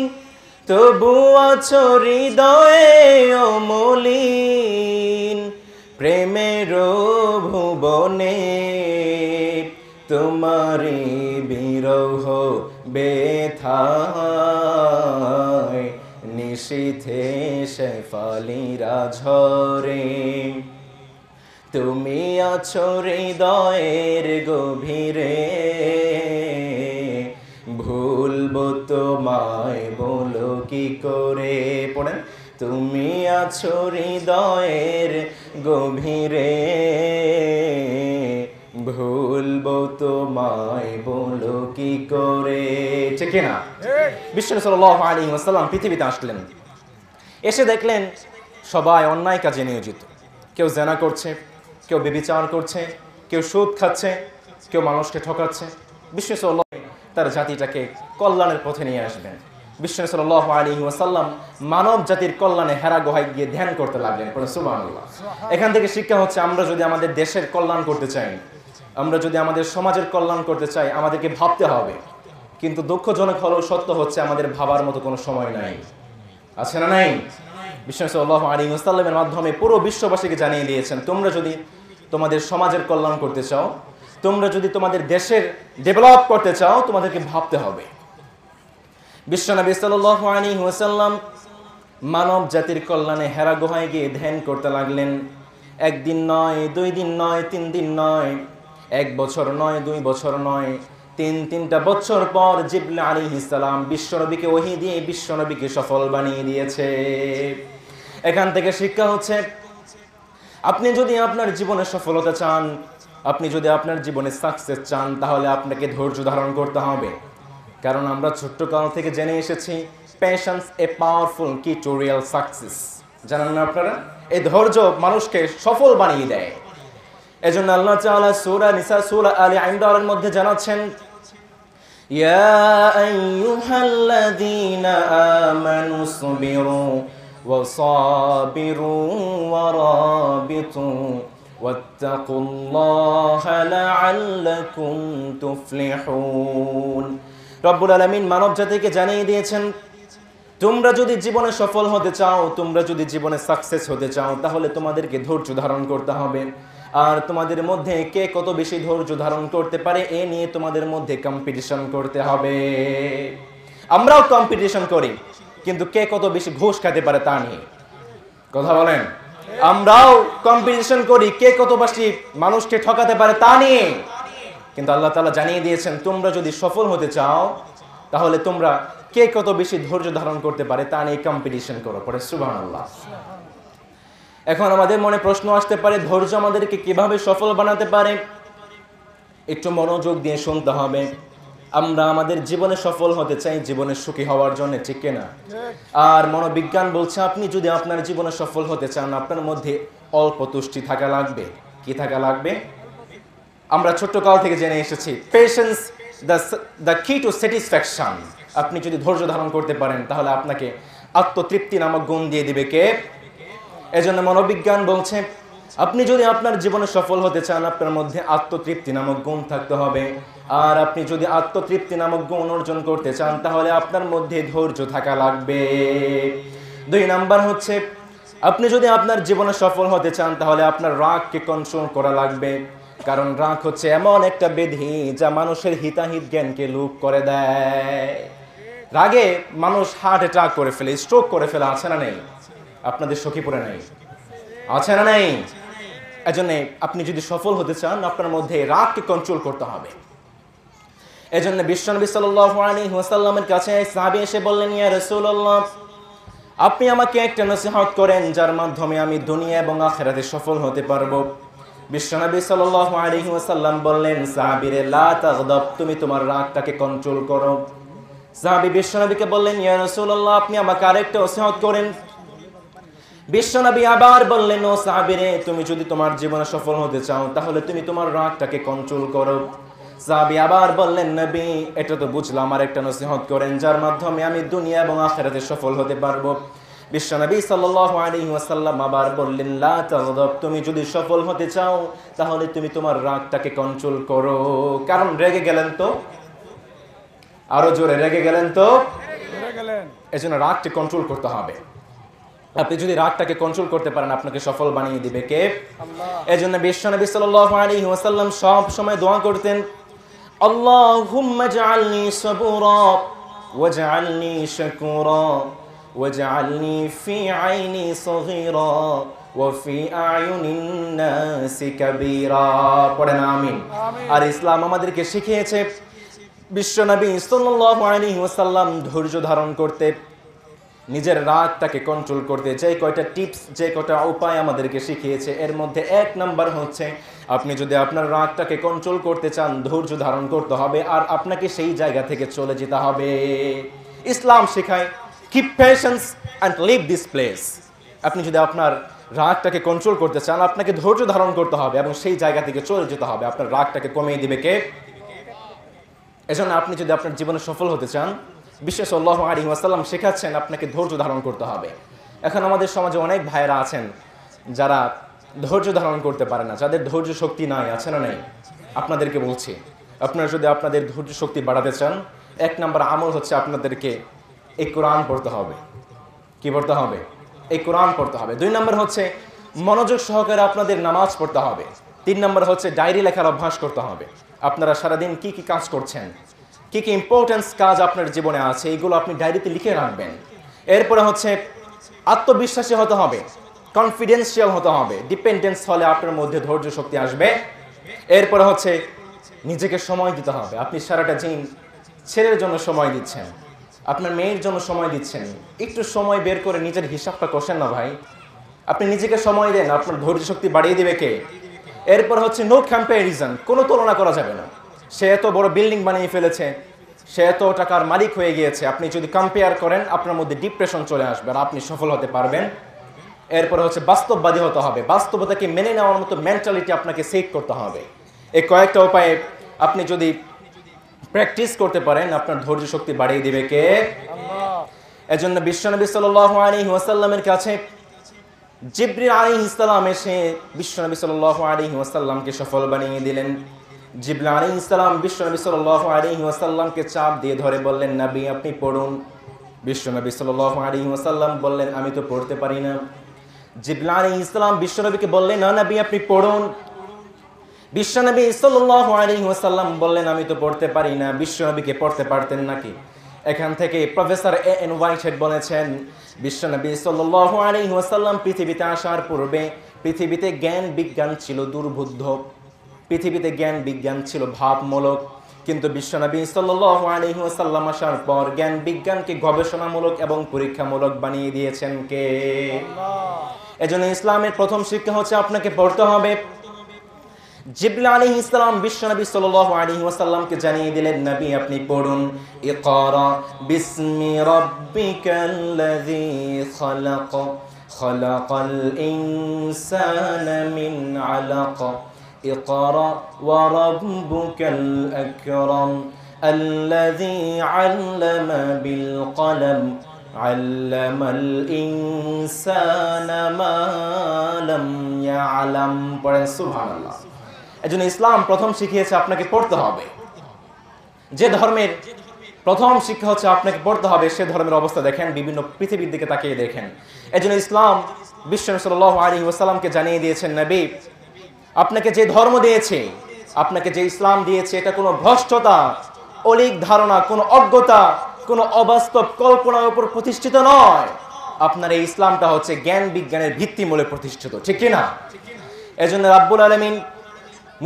তবু আছো হৃদয়ে অমলিন। প্রেমের ভুবনে তোমারি বিরহ বেথায়, নিশীথে শেফালিরা ঝরে। তুমি আছো হৃদয়ের গভীরে, ভুলবো তোমায় বলো কি করে। পড়েন, তুমি আছো হৃদয়ের গভীরে, ভুলবো তোমায় বলো কি করে। ঠিক না? বিশ্ব সাল্লাল্লাহু আলাইহি ওয়াসাল্লাম পৃথিবীতে আসলেন, এসে দেখলেন সবাই অন্যায় কাজে নিয়োজিত। কেউ জেনা করছে, কেউ ব্যভিচার করছে, কেউ সুদ খাচ্ছে, কেউ মানুষকে ঠকাচ্ছে। বিশ্ব সাল্লাল্লাহু তার জাতিটাকে কল্যাণের পথে নিয়ে আসবেন। বিশ্ব সাল্লাল্লাহু আলাইহি ওয়াসাল্লাম মানব জাতির কল্যাণে হেরা গুহায় গিয়ে ধ্যান করতে লাগলেন। সুবহানাল্লাহ। এখান থেকে শিক্ষা হচ্ছে, আমরা যদি আমাদের দেশের কল্যাণ করতে চাই, আমরা যদি আমাদের সমাজের কল্যাণ করতে চাই, আমাদেরকে ভাবতে হবে। কিন্তু দুঃখজনক হলেও সত্য হচ্ছে, আমাদের ভাবার মতো কোনো সময় নাই। আছে না নাই? বিশ্ব সাল্লাল্লাহু আলাইহি ওয়াসাল্লামের মাধ্যমে পুরো বিশ্ববাসীকে জানিয়ে দিয়েছেন, তোমরা যদি তোমাদের সমাজের কল্যাণ করতে চাও, তোমরা যদি তোমাদের দেশের ডেভেলপ করতে চাও, তোমাদেরকে ভাবতে হবে। বিশ্বনবী সাল্লাল্লাহু আলাইহি ওয়াসাল্লাম মানব জাতির কল্যাণে হেরা গুহায় গিয়ে ধ্যান করতে লাগলেন। একদিন নয়, 2 দিন নয়, 3 দিন নয়, 1 বছর নয়, 2 বছর নয়, 3টা বছর পর জিবরিল আলাইহিস সালাম বিশ্বনবীকে ওহী দিয়ে বিশ্বনবীকে সফল বানিয়ে দিয়েছে। এখান থেকে শিক্ষা হচ্ছে, আপনি যদি আপনার জীবনে সফলতা চান, আপনি যদি আপনার জীবনে সাকসেস চান, তাহলে আপনাকে ধৈর্য ধারণ করতে হবে। কারণ আমরা ছোট্টকাল থেকে জেনে এসেছি, পেশেন্স এ পাওয়ারফুল কি টু রিয়েল সাকসেস। জানেন না আপনারা? এই ধৈর্য মানুষকে সফল বানিয়ে দেয়। এজন্য আল্লাহ তাআলা সূরা নিসা, সূরা আলে ইমরানের মধ্যে জানাচ্ছেন, ইয়া আইয়ুহাল্লাযীনা আমানু সবিরু ওয়া সাবিরু ওয়া রাবিতু ওয়াত্তাকুল্লাহা লাআল্লাকুম তুফলিহুন। রব্বুল আলামিন মানব জাতিকে জানিয়ে দিয়েছেন, তোমরা যদি জীবনে সফল হতে চাও, তোমরা যদি জীবনে সাকসেস হতে চাও, তাহলে তোমাদেরকে ধৈর্য ধারণ করতে হবে। আর তোমাদের মধ্যে কে কত বেশি ধৈর্য ধারণ করতে পারে এ নিয়ে তোমাদের মধ্যে কম্পিটিশন করতে হবে। আমরাও কম্পিটিশন করি, কিন্তু কে কত বেশি ঘুষ খেতে পারে তা নিয়ে। কথা বলেন? আমরাও কম্পিটিশন করি কে কত বেশি মানুষকে ঠকাতে পারে তা নিয়ে। কিন্তু আল্লাহ তাআলা জানিয়ে দিয়েছেন, তোমরা যদি সফল হতে চাও, তাহলে তোমরা কে কত বেশি ধৈর্য ধারণ করতে পারে তা নিয়ে কম্পিটিশন করো। পরে সুবহানাল্লাহ। এখন আমাদের মনে প্রশ্ন আসতে পারে, ধৈর্য আমাদেরকে কিভাবে সফল বানাতে পারে? একটু মনোযোগ দিয়ে শুনতে হবে। আমরা আমাদের জীবনে সফল হতে চাই জীবনে সুখী হওয়ার জন্য, ঠিক কিনা? আর মনোবিজ্ঞান বলছে, আপনি যদি আপনার জীবনে সফল হতে চান, আপনার মধ্যে অল্প তুষ্টি থাকা লাগবে। কি থাকা লাগবে? আমরা ছোট্টকাল থেকে জেনে এসেছি, পেশেন্স দ্য কি টু স্যাটিসফ্যাকশন। আপনি যদি ধৈর্য ধারণ করতে পারেন, তাহলে আপনাকে আত্মতৃপ্তি নামক গুণ দিয়ে দিবে কে? এজন্য মনোবিজ্ঞান বলছে, আপনি যদি আপনার জীবনে সফল হতে চান, আপনার মধ্যে আত্মতৃপ্তি নামক গুণ থাকতে হবে। আর আপনি যদি আত্মতৃপ্তি নামক গুণ অর্জন করতে চান, তাহলে আপনার মধ্যে ধৈর্য থাকা লাগবে। 2 নাম্বার হচ্ছে, আপনি যদি আপনার জীবনে সফল হতে চান, তাহলে আপনার রাগকে কন্ট্রোল করা লাগবে। কারণ রাগ হচ্ছে এমন একটা ব্যাধি যা মানুষের হিতাহিত জ্ঞানকে লুপ করে দেয়। রাগে মানুষ হার্ট অ্যাটাক করে ফেলে, স্ট্রোক করে ফেলে, আছে না নেই? আপনাদের সখীপুরে নেই? আছে না নেই? এজন্য আপনি যদি সফল হতে চান, আপনার মধ্যে রাগকে কন্ট্রোল করতে হবে। এজন্য বিশ্বনবী সাল্লাল্লাহু আলাইহি ওয়াসাল্লামের কাছে সাহাবী এসে বললেন, ইয়া রাসূলুল্লাহ, আপনি আমাকে একটা নসিহত করেন যার মাধ্যমে আমি দুনিয়া এবং আখিরাতে সফল হতে পারবো। বিশ্বনবী সাল্লাল্লাহু আলাইহি ওয়াসাল্লাম বললেন, সাহাবীরে লা তাগদাব, তুমি তোমার রাগটাকে কন্ট্রোল করো। সাহাবী বিশ্বনবীকে বললেন, ইয়া রাসূলুল্লাহ, আপনি আমাকে আরেকটা নসিহত করেন। বিশ্বনবী আবার বললেন, ও সাহাবীরে, তুমি যদি তোমার জীবনে সফল হতে চাও, তাহলে তুমি তোমার রাগটাকে কন্ট্রোল করো। সাহাবী আবার বললেন, নবী, এটা তো বুঝলাম, আর একটা নসিহত করেন যার মাধ্যমে আমি দুনিয়া এবং আখিরাতে সফল হতে পারবো। বিশ্বনবী সাল্লাল্লাহু আলাইহি ওয়াসাল্লাম আবার বললেন, লা তাগদাব, তুমি যদি সফল হতে চাও, তাহলে তুমি তোমার রাগটাকে কন্ট্রোল করো। কারণ রেগে গেলেন তো, আরো জোরে রেগে গেলেন তো, এজন্য রাগকে কন্ট্রোল করতে হবে। আপনি যদি রাগটাকে কন্ট্রোল করতে পারেন, আপনাকে সফল বানিয়ে দিবে কে? আল্লাহ। এজন্য বিশ্বনবী সাল্লাল্লাহু আলাইহি ওয়াসাল্লাম সব সময় দোয়া করতেন, আল্লাহুম্মা জাআলনি সাবুরা ওয়াজআলনি শাকুরা ওয়াজআলনি ফি আইনি সগীরা ওয়া ফি আয়ুনিন নাসি কাবীরা। পড়েন আমিন। আর ইসলাম আমাদেরকে শিখিয়েছে, বিশ্বনবী সাল্লাল্লাহু আলাইহি ওয়াসাল্লাম ধৈর্য ধারণ করতে, নিজের রাগটাকে কন্ট্রোল করতে যে কয়টা টিপস, যে কয়টা উপায় আমাদেরকে শিখিয়েছে, এর মধ্যে 1 নাম্বার হচ্ছে, আপনি যদি আপনার রাগটাকে কন্ট্রোল করতে চান, ধৈর্য ধারণ করতে হবে, আর আপনাকে সেই জায়গা থেকে চলে যেতে হবে। ইসলাম শেখায়, keep patience and leave this place. আপনি যদি আপনার রাগটাকে কন্ট্রোল করতে চান, আপনাকে ধৈর্য ধারণ করতে হবে এবং সেই জায়গা থেকে চলে যেতে হবে। আপনার রাগটাকে কমিয়ে দিবে কে? এজন্য আপনি যদি আপনার জীবনে সফল হতে চান, বিশ্ব সাল্লাল্লাহু আলাইহি ওয়াসাল্লাম শেখাচ্ছেন আপনাকে ধৈর্য ধারণ করতে হবে। এখন আমাদের সমাজে অনেক ভাইয়েরা আছেন যারা ধৈর্য ধারণ করতে পারে না, যাদের ধৈর্য শক্তি নাই, আছে না নাই? আপনাদেরকে বলছি, আপনারা যদি আপনাদের ধৈর্য শক্তি বাড়াতে চান, 1 নাম্বার আমল হচ্ছে আপনাদেরকে এই কোরআন পড়তে হবে। কি পড়তে হবে? এই কোরআন পড়তে হবে। 2 নাম্বার হচ্ছে মনোযোগ সহকারে আপনাদের নামাজ পড়তে হবে। 3 নাম্বার হচ্ছে ডায়েরি লেখার অভ্যাস করতে হবে। আপনারা সারাদিন কি কি কাজ করছেন, কি কি ইম্পর্টেন্স কাজ আপনার জীবনে আছে, এইগুলো আপনি ডায়েরিতে লিখে রাখবেন। এরপরে হচ্ছে আত্মবিশ্বাসী হতে হবে। কনফিডেন্সিয়াল হতে হবে। ডিপেন্ডেন্স হলে আপনার মধ্যে ধৈর্য শক্তি আসবে। এরপরে হচ্ছে নিজেকে সময় দিতে হবে। আপনি সারাটা দিন ছেলের জন্য সময় দিচ্ছেন, আপনার মেয়ের জন্য সময় দিচ্ছেন, একটু সময় বের করে নিজের হিসাবটা কষেন না ভাই। আপনি নিজেকে সময় দেন, আপনার ধৈর্য শক্তি বাড়িয়ে দিবে কে? এরপর হচ্ছে নো কম্প্যারিজন, কোনো তুলনা করা যাবে না। সে এত বড় বিল্ডিং বানিয়ে ফেলেছে, সে এত টাকার মালিক হয়ে গিয়েছে, আপনি যদি কম্পেয়ার করেন আপনার মধ্যে ডিপ্রেশন চলে আসবে আর আপনি সফল হতে পারবেন। এরপরে হচ্ছে বাস্তববাদী হতে হবে, বাস্তবতাকে মেনে নেওয়ার মতো মেন্টালিটি আপনাকে সেট করতে হবে। এই কয়েকটা উপায়ে আপনি যদি প্র্যাকটিস করতে পারেন আপনার ধৈর্য শক্তি বাড়িয়ে দিবে কে? এজন্য বিশ্বনবী সাল্লাল্লাহু আলাইহি ওয়াসাল্লামের কাছে জিবরিল আলাইহিস সালাম এসে বিশ্বনবী সাল্লাল্লাহু আলাইহি ওয়াসাল্লামকে সফল বানিয়ে দিলেন। জিবরিল আলাইহিস সালাম বিশ্বনবী সাল্লাল্লাহু আলাইহি ওয়াসাল্লামকে চাপ দিয়ে ধরে বললেন, নবী আপনি পড়ুন। বিশ্বনবী সাল্লাল্লাহু আলাইহি ওয়াসাল্লাম বললেন, আমি তো পড়তে পারি না। জিবরিল আলাইহিস সালাম বিশ্বনবীকে বললেন, না নবী আপনি পড়ুন। বিশ্বনবী সাল্লাল্লাহু আলাইহি ওয়াসাল্লাম বললেন, আমি তো পড়তে পারি না। বিশ্বনবীকে পড়তে পারতেন নাকি? এখান থেকে প্রফেসর এ.এন. হোয়াইটহেড বলেছেন, বিশ্বনবী সাল্লাল্লাহু আলাইহি ওয়াসাল্লাম পৃথিবীতে আসার পূর্বে পৃথিবীতে জ্ঞান বিজ্ঞান ছিল দুর্বোধ্য, পৃথিবীতে জ্ঞান বিজ্ঞান ছিল ভাবমূলক। কিন্তু বিশ্বনবী সাল্লাল্লাহু আলাইহি ওয়াসাল্লাম আসার পর জ্ঞান বিজ্ঞানকে গবেষণামূলক এবং পরীক্ষামূলক বানিয়ে দিয়েছেন কে? এজন্য ইসলামের প্রথম শিক্ষা হচ্ছে আপনাকে পড়তে হবে। জিবরিল আলাইহিস সালাম বিশ্বনবী সাল্লাল্লাহু আলাইহি ওয়াসাল্লামকে জানিয়ে দিলেন, নবী আপনি পড়ুন, ইকরা বিসমি রাব্বিকাল্লাযী খালাক খালাকাল ইনসানা মিন আলাক ইকরা ওয়া রাব্বুকাল আকরাম আল্লাযী আল্লামা বিল কলম আল্লামাল ইনসানা মা লাম ইয়ালাম। পড়েন সুবহানাল্লাহ। এজন্য ইসলাম প্রথম শিখিয়েছে আপনাকে পড়তে হবে। যে ধর্মের প্রথম শিক্ষা হচ্ছে আপনাকে পড়তে হবে, সে ধর্মের অবস্থা দেখেন, বিভিন্ন পৃথিবীর দিকে তাকিয়ে দেখেন। এজন্য ইসলাম বিশ্বনবী সাল্লাল্লাহু আলাইহি ওয়াসাল্লামকে জানিয়ে দিয়েছেন, নবী আপনাকে যে ধর্ম দিয়েছে, আপনাকে যে ইসলাম দিয়েছে, এটা কোনো ভ্রষ্টতা, অলীক ধারণা, কোনো অজ্ঞতা, কোনো অবাস্তব কল্পনার উপর প্রতিষ্ঠিত নয়। আপনার এই ইসলামটা হচ্ছে জ্ঞান বিজ্ঞানের ভিত্তিমূলে প্রতিষ্ঠিত, ঠিক কিনা? এজন্য রাব্বুল আলামিন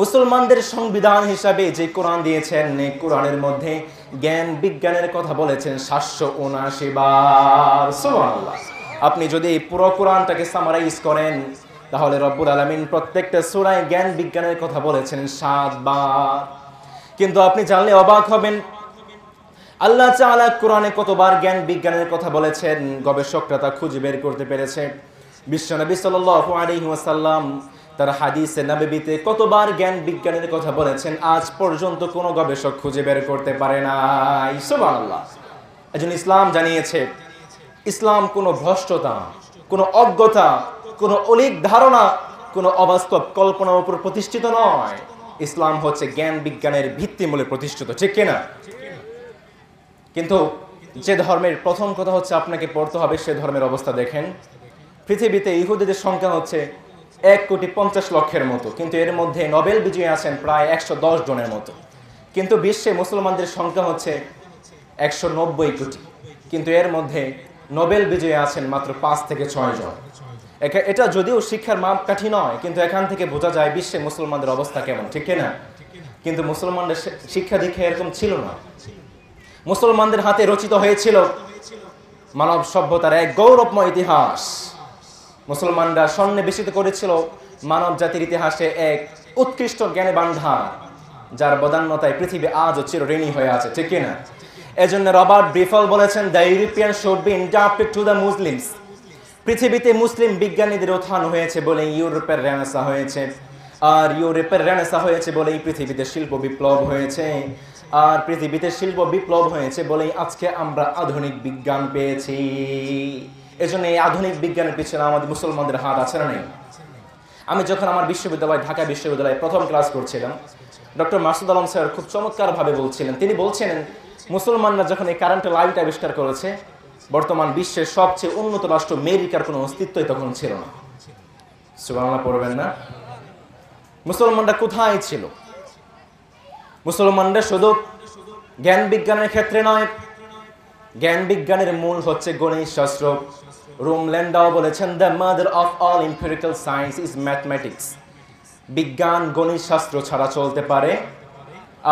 মুসলমানদের সংবিধান হিসাবে যে কোরআন দিয়েছেন, এই কোরআনের মধ্যে জ্ঞান বিজ্ঞানের কথা বলেছেন 779 বার। সুবহানাল্লাহ। আপনি যদি পুরো কোরআনটাকে সামারাইজ করেন তাহলে রব্বুল আলামিন প্রত্যেকটা সূরায় জ্ঞান বিজ্ঞানের কথা বলেছেন 7 বার। কিন্তু আপনি জানলে অবাক হবেন, আল্লাহ তাআলা কোরআনে কতবার জ্ঞান বিজ্ঞানের কথা বলেছেন গবেষকরা তা খুঁজে বের করতে পেরেছে। বিশ্বনবী সাল্লাল্লাহু আলাইহি ওয়াসাল্লাম তার হাদিসে নববীতে কতবার জ্ঞান বিজ্ঞানের কথা বলেছেন আজ পর্যন্ত কোনো গবেষক খুঁজে বের করতে পারে নাই। সুবহানাল্লাহ। এজন্য ইসলাম জানিয়েছে, ইসলাম কোনো ভ্রষ্টতা, কোনো অজ্ঞতা, কোনো অলীক ধারণা, কোনো অবাস্তব কল্পনার উপর প্রতিষ্ঠিত নয়। ইসলাম হচ্ছে জ্ঞান বিজ্ঞানের ভিত্তিমূলে প্রতিষ্ঠিত, ঠিক কিনা? কিন্তু যে ধর্মের প্রথম কথা হচ্ছে আপনাকে পড়তে হবে, সে ধর্মের অবস্থা দেখেন। পৃথিবীতে ইহুদিদের সংখ্যা হচ্ছে 1,50,00,000 মতো, কিন্তু এর মধ্যে নোবেল বিজয়ী আছেন প্রায় 110 জনের মতো। কিন্তু বিশ্বে মুসলমানদের সংখ্যা হচ্ছে 190 কোটি, কিন্তু এর মধ্যে নোবেল বিজয়ী আছেন মাত্র 5 থেকে 6 জন। এটা যদিও শিক্ষার মাপকাঠি নয়, কিন্তু এখান থেকে বোঝা যায় বিশ্বে মুসলমানদের অবস্থা কেমন, ঠিক কিনা? কিন্তু মুসলমানদের শিক্ষা দীক্ষা এরকম ছিল না। মুসলমানদের হাতে রচিত হয়েছিল মানব সভ্যতার এক গৌরবময় ইতিহাস। মুসলমানরা সন্নিবেশিত করেছিল মানব জাতির ইতিহাসে এক উৎকৃষ্ট জ্ঞানে ভান্ডার, যার বদান্যতায় পৃথিবী আজও চিরঋণী হয়ে আছে, ঠিক কিনা? এজন্য রবার্ট ব্রিফল বলেছেন, the European should be interpret to the Muslims. পৃথিবীতে মুসলিম বিজ্ঞানীদের উত্থান হয়েছে বলেই ইউরোপের রেনেসাঁ হয়েছে, আর ইউরোপের রেনেসাঁ হয়েছে বলেই পৃথিবীতে শিল্প বিপ্লব হয়েছে, আর পৃথিবীতে শিল্প বিপ্লব হয়েছে বলেই আজকে আমরা আধুনিক বিজ্ঞান পেয়েছি। এজন্য এই আধুনিক বিজ্ঞানের পিছনে আমাদের মুসলমানদের হাত আছে না নেই? আমি যখন আমার বিশ্ববিদ্যালয়, ঢাকা বিশ্ববিদ্যালয়ে প্রথম ক্লাস করছিলাম, ডক্টর মাসুদ আলম স্যার খুব চমৎকারভাবে বলছিলেন। তিনি বলছিলেন, মুসলমানরা যখন এই কারেন্ট লাইট আবিষ্কার করেছে, বর্তমান বিশ্বের সবচেয়ে উন্নত রাষ্ট্র আমেরিকার কোনো অস্তিত্বই তখন ছিল না। সুবহানাল্লাহ পড়বেন না? মুসলমানরা কোথায় ছিল? মুসলমানরা শুধু জ্ঞান বিজ্ঞানের ক্ষেত্রে নয়, জ্ঞান বিজ্ঞানের মূল হচ্ছে গণিত শাস্ত্র। রুম ল্যান্ডাও বলেছেন, the mother of all empirical science is mathematics. বিজ্ঞান গণিত শাস্ত্র ছাড়া চলতে পারে।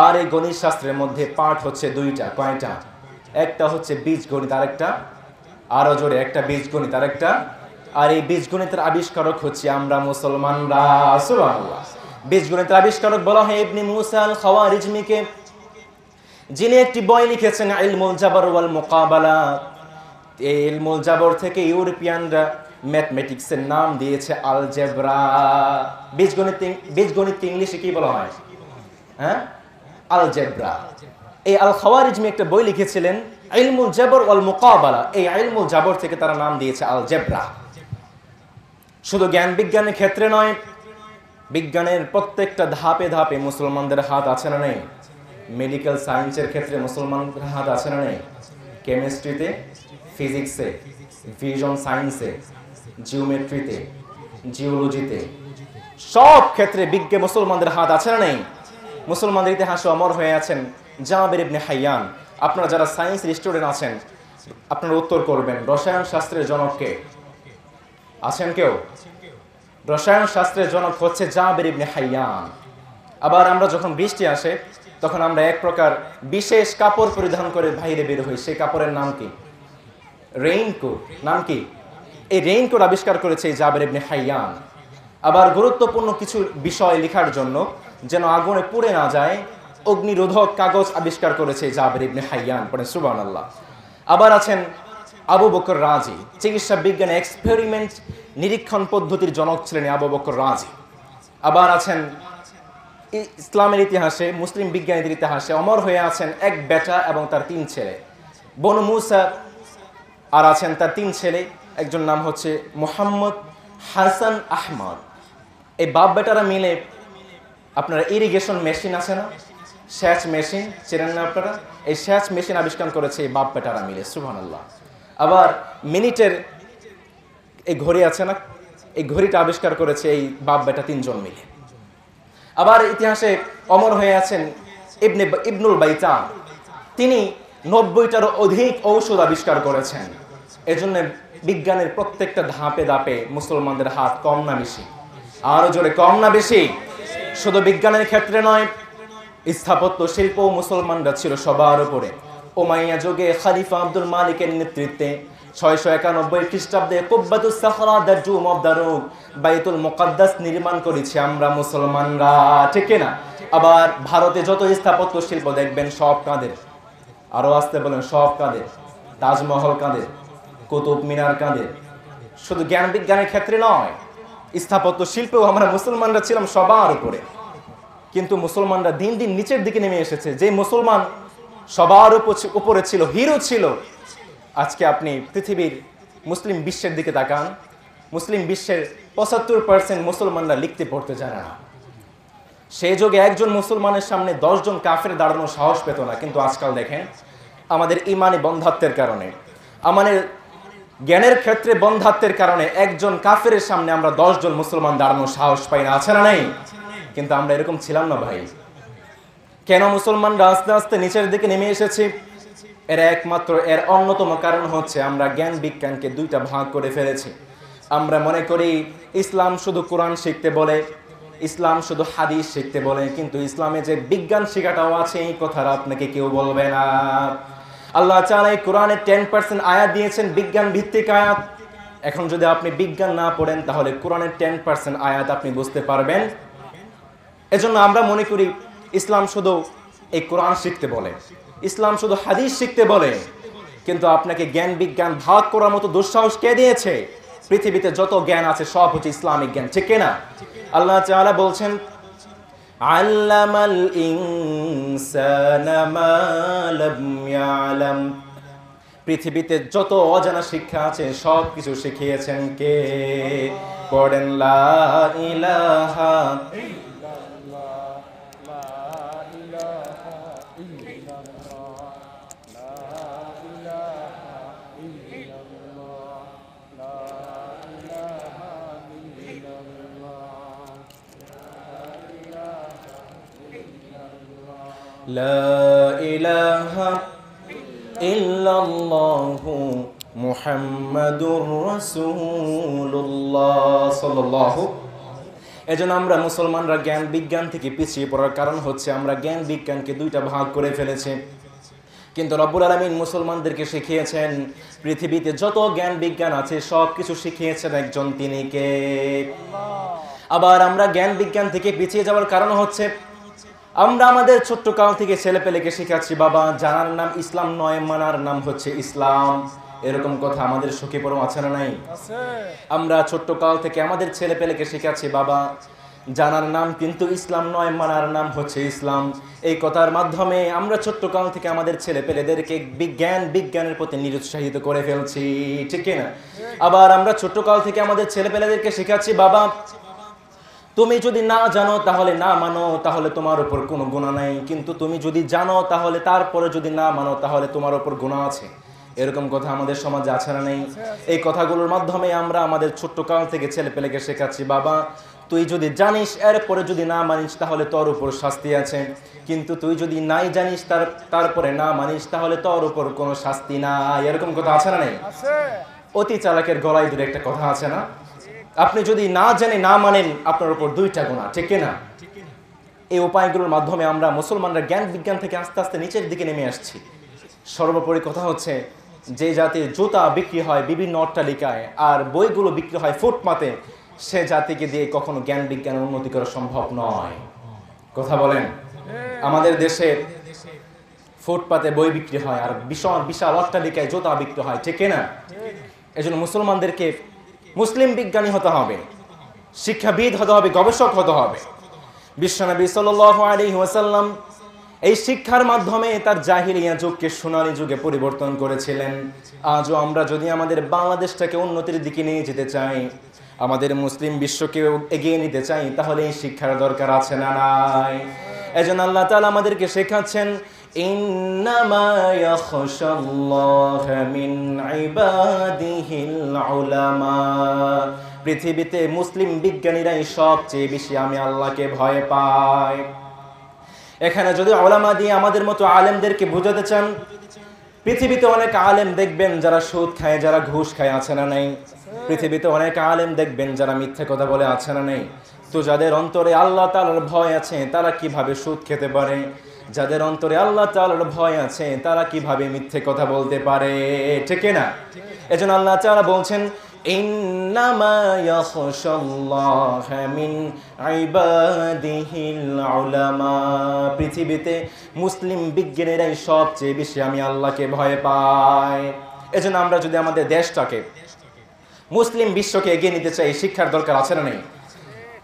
আর এই গণিত শাস্ত্রের মধ্যে পার্ট হচ্ছে দুইটা। কয়টা? একটা হচ্ছে বীজগণিত, আরেকটা আরো জোরে, একটা বীজগণিত আরেকটা। আর এই বীজগণিতের আবিষ্কারক হচ্ছে আমরা মুসলমানরা। সুবহানাল্লাহ। বীজগণিতের আবিষ্কারক বলা হয় ইবনে মুসা আল খাওয়ারিজমিকে, যিনি একটি বই লিখেছেন ইলমুল জাবর ওয়াল মুকাবালা। এই ইলমুল জাবর থেকে ইউরোপিয়ানরা ম্যাথমেটিক্সের নাম দিয়েছে আলজেব্রা। বীজগণিত ইংলিশে কি বলা হয়? হ্যাঁ, আলজেব্রা। এই আল খাওয়ারিজমি একটা বই লিখেছিলেন ইলমুল জাবর ওয়াল মুকাবালা। এই ইলমুল জাবর থেকে তারা নাম দিয়েছে আলজেব্রা। শুধু জ্ঞান বিজ্ঞানের ক্ষেত্রে নয়, বিজ্ঞানের প্রত্যেকটা ধাপে ধাপে মুসলমানদের হাত আছে না নেই? মেডিকেল সায়েন্সের ক্ষেত্রে মুসলমানদের হাত আছে না নেই? কেমিস্ট্রিতে, ফিজিক্সে, ভিশন সায়েন্সে, জিওমেট্রিতে, জিওলজিতে, সব ক্ষেত্রে বিজ্ঞে মুসলমানদের হাত আছে না নেই? মুসলমানদের ইতিহাসে অমর হয়ে আছেন জাবের ইবনে হাইয়ান। আপনারা যারা সায়েন্সের স্টুডেন্ট আছেন, আপনারা উত্তর করবেন, রসায়ন শাস্ত্রের জনককে আছেন কেউ? রসায়ন শাস্ত্রের জনক হচ্ছে জাবের ইবনে হাইয়ান। আবার আমরা যখন বৃষ্টি আসে তখন আমরা এক প্রকার বিশেষ কাপড় পরিধান করে বাইরে বের হই, সেই কাপড়ের নাম কি? রেইনকোট। নাম কি? এই রেইনকোট আবিষ্কার করেছে এই জাবের ইবনে হাইয়ান। আবার গুরুত্বপূর্ণ কিছু বিষয় লেখার জন্য যেন আগুনে পুড়ে না যায়, অগ্নিরোধক কাগজ আবিষ্কার করেছে জাবের ইবনে হাইয়ান। পড়েন সুবহানাল্লাহ। আবার আছেন আবু বকর রাজি, চিকিৎসা বিজ্ঞানে এক্সপেরিমেন্ট নিরীক্ষণ পদ্ধতির জনক ছিলেন আবু বকর রাজি। আবার আছেন ইসলামের ইতিহাসে, মুসলিম বিজ্ঞানীদের ইতিহাসে অমর হয়ে আছেন এক বেটা এবং তার 3 ছেলে, বনু মুসা। আর আছেন তার 3 ছেলে, একজন নাম হচ্ছে মুহাম্মদ, হাসান, আহমদ। এই বাপ বেটারা মিলে আপনারা ইরিগেশন মেশিন আছে না, সেচ মেশিন চেনেন না আপনারা? এই সেচ মেশিন আবিষ্কার করেছে এই বাপ বেটারা মিলে। সুবহানাল্লাহ। আবার মিনিটের এই ঘড়ি আছে না, এই ঘড়িটা আবিষ্কার করেছে এই বাপ বেটা 3 জন মিলে। আবার ইতিহাসে অমর হয়ে আছেন ইবনুল বাইতান। তিনি 90টারও অধিক ঔষধ আবিষ্কার করেছেন। এজন্য বিজ্ঞানের প্রত্যেকটা ধাপে ধাপে মুসলমানদের হাত কম না বেশি? আরো জোরে, কম না বেশি? শুধু বিজ্ঞানের ক্ষেত্রে নয়, স্থাপত্য শিল্প মুসলমানরা ছিল সবার উপরে। উমাইয়া যুগে খলিফা আব্দুল মালিকের নেতৃত্বে 691 খ্রিস্টাব্দে কুব্বাতুস সাখরা দ্য ডুম অফ দ্য রোক, বাইতুল মুকাদ্দাস নির্মাণ করেছি আমরা মুসলমানরা, ঠিক না? আবার ভারতে যত স্থাপত্য শিল্প দেখবেন সব কাদের? আরো আসতে বলেন, সব কাদের? তাজমহল কাদের? কুতুব মিনার কাদের? শুধু জ্ঞান বিজ্ঞানের ক্ষেত্রে নয়, স্থাপত্য শিল্পেও আমরা মুসলমানরা ছিলাম সবার উপরে। কিন্তু মুসলমানরা দিন দিন নিচের দিকে নেমে এসেছে। যে মুসলমান সবার উপরে ছিল, হিরো ছিল, আজকে আপনি পৃথিবীর মুসলিম বিশ্বের দিকে তাকান, মুসলিম বিশ্বের 75% মুসলমানরা লিখতে পড়তে জানে না। সেই যুগে একজন মুসলমানের সামনে 10 জন কাফের দাঁড়ানোর সাহস পেত না। কিন্তু আজকাল দেখেন, আমাদের ইমানি বন্ধাত্বের কারণে, আমাদের জ্ঞানের ক্ষেত্রে বন্ধাত্বের কারণে একজন কাফের সামনে আমরা 10 জন মুসলমান দাঁড়ানোর সাহস পাই না, আছে না নাই? কিন্তু আমরা এরকম ছিলাম না ভাই। কেন মুসলমানরা আস্তে আস্তে নিচের দিকে নেমে এসেছি? এর অন্যতম কারণ হচ্ছে আমরা জ্ঞান বিজ্ঞানকে 2টা ভাগ করে ফেলেছি। আমরা মনে করি ইসলাম শুধু কোরআন শিখতে বলে, ইসলাম শুধু হাদিস শিখতে বলে, কিন্তু ইসলামে যে বিজ্ঞান শেখাটাও আছে এই কথাটা আপনাকে কেউ বলবে না। আল্লাহ তাআলা এই কোরআনে 10% আয়াত দিয়েছেন বিজ্ঞান ভিত্তিক আয়াত। এখন যদি আপনি বিজ্ঞান না পড়েন তাহলে কোরআনের 10% আয়াত আপনি বুঝতে পারবেন? এজন্য আমরা মনে করি ইসলাম শুধু এই কোরআন শিখতে বলে, ইসলাম শুধু হাদিস শিখতে বলে। কিন্তু আপনাকে জ্ঞান বিজ্ঞান ভাগ করার মতো দুঃসাহস কে দিয়েছে? পৃথিবীতে যত জ্ঞান আছে সব হচ্ছে ইসলামিক জ্ঞান, ঠিক না? আল্লাহ তাআলা বলছেন, আল্লামাল ইনসানা মা লাম ইয়ালাম। পৃথিবীতে যত অজানা শিক্ষা আছে সব কিছু শিখিয়েছেন কে? পড়েন লা ইলাহা লা ইলাহা ইল্লাল্লাহু মুহাম্মাদুর রাসূলুল্লাহ সাল্লাল্লাহু। এজন্য আমরা মুসলমানরা জ্ঞান বিজ্ঞান থেকে পিছিয়ে পড়ার কারণ হচ্ছে আমরা জ্ঞান বিজ্ঞানকে দুইটা ভাগ করে ফেলেছি। কিন্তু রব্বুল আলামিন মুসলমানদেরকে শিখিয়েছেন পৃথিবীতে যত জ্ঞান বিজ্ঞান আছে সব কিছু শিখিয়েছেন একজন, তিনি কে? আবার আমরা জ্ঞান বিজ্ঞান থেকে পিছিয়ে যাওয়ার কারণ হচ্ছে আমরা আমাদের ছোট্ট কাল থেকে ছেলেপেলেকে শেখাচ্ছি বাবা জানার নাম ইসলাম নয়, মানার নাম হচ্ছে ইসলাম। এরকম কথা আমাদের সখী পরম আছে না নাই? আমরা ছোট্ট কাল থেকে আমাদের ছেলেপেলেকে শেখাচ্ছি বাবা জানার নাম কিন্তু ইসলাম নয়, মানার নাম হচ্ছে ইসলাম। এই কথার মাধ্যমে আমরা ছোট্ট কাল থেকে আমাদের ছেলেপেলেদেরকে বিজ্ঞানের প্রতি নিরুৎসাহিত করে ফেলছি, ঠিক কিনা? আবার আমরা ছোট্ট কাল থেকে আমাদের ছেলেপেলেদেরকে শেখাচ্ছি বাবা তুমি যদি না জানো তাহলে না মানো, তাহলে তোমার উপর কোনো গুনাহ নাই, কিন্তু তুমি যদি জানো তাহলে তারপরে যদি না মানো তাহলে তোমার উপর গুনাহ আছে। এরকম কথা আমাদের সমাজে আছে না নেই? এই কথাগুলোর মাধ্যমে আমরা আমাদের ছোট্ট কাল থেকে ছেলেপেলেকে শেখাচ্ছি বাবা তুই যদি জানিস এরপরে যদি না মানিস তাহলে তোর উপর শাস্তি আছে, কিন্তু তুই যদি নাই জানিস তারপরে না মানিস তাহলে তোর উপর কোনো শাস্তি নাই। এরকম কথা আছে না নেই? অতি চালাকের গলায় ধরে একটা কথা আছে না, আপনি যদি না জেনে না মানেন আপনার উপর দুইটা গুনাহ, ঠিক কিনা? এই উপায়গুলোর মাধ্যমে আমরা মুসলমানরা জ্ঞান বিজ্ঞান থেকে আস্তে আস্তে নিচের দিকে নেমে আসছি। সর্বোপরি কথা হচ্ছে যে জাতির জুতা বিক্রি হয় বিভিন্ন অট্টালিকায় আর বইগুলো বিক্রি হয় ফুটপাতে, সে জাতিকে দিয়ে কখনো জ্ঞান বিজ্ঞান উন্নতি করা সম্ভব নয়। কথা বলেন? আমাদের দেশে ফুটপাতে বই বিক্রি হয় আর বিশাল বিশাল অট্টালিকায় জুতা বিক্রি হয়, ঠিক কিনা? এজন্য মুসলমানদেরকে মুসলিম বিজ্ঞানী হতে হবে, শিক্ষাবিদ হতে হবে, গবেষক হতে হবে। বিশ্বনবী সাল্লাল্লাহু আলাইহি ওয়াসাল্লাম এই শিক্ষার মাধ্যমে তার জাহিলিয়া যুগকে সোনালী যুগে পরিবর্তন করেছিলেন। আজও আমরা যদি আমাদের বাংলাদেশটাকে উন্নতির দিকে নিয়ে যেতে চাই, আমাদের মুসলিম বিশ্বকে এগিয়ে নিতে চাই, তাহলে এই শিক্ষার দরকার আছে না নাই? এজন্য আল্লাহ তাআলা আমাদেরকে শেখাচ্ছেন ইন্নামা ইয়াখশাল্লাহা মিন ইবাদিহিল উলামা। পৃথিবীতে মুসলিম বিজ্ঞানীরাই সবচেয়ে বেশি আমি আল্লাহকে ভয় পাই। এখানে যদি উলামা দিয়ে আমাদের মতো আলেমদেরকে বোঝাতে চান, পৃথিবীতে অনেক আলেম দেখবেন যারা সুদ খায়, যারা ঘুষ খায়, আছে না নাই? পৃথিবীতে অনেক আলেম দেখবেন যারা মিথ্যে কথা বলে, আছে না নাই? তো যাদের অন্তরে আল্লাহ তাআলার ভয় আছে তারা কিভাবে সুদ খেতে পারে? যাদের অন্তরে আল্লাহ তাআলার ভয় আছে তারা কিভাবে মিথ্যে কথা বলতে পারে, ঠিক না? এজন্য আল্লাহ তাআলা বলছেন ইন্নামা ইয়াখশাল্লাহা মিন ইবাদিহিল উলামা। পৃথিবীতে মুসলিম বিজ্ঞানীরাই সবচেয়ে বেশি আমি আল্লাহকে ভয় পাই। এজন্য আমরা যদি আমাদের দেশটাকে মুসলিম বিশ্বকে এগিয়ে নিতে চাই, শিক্ষার দরকার আছে না নেই?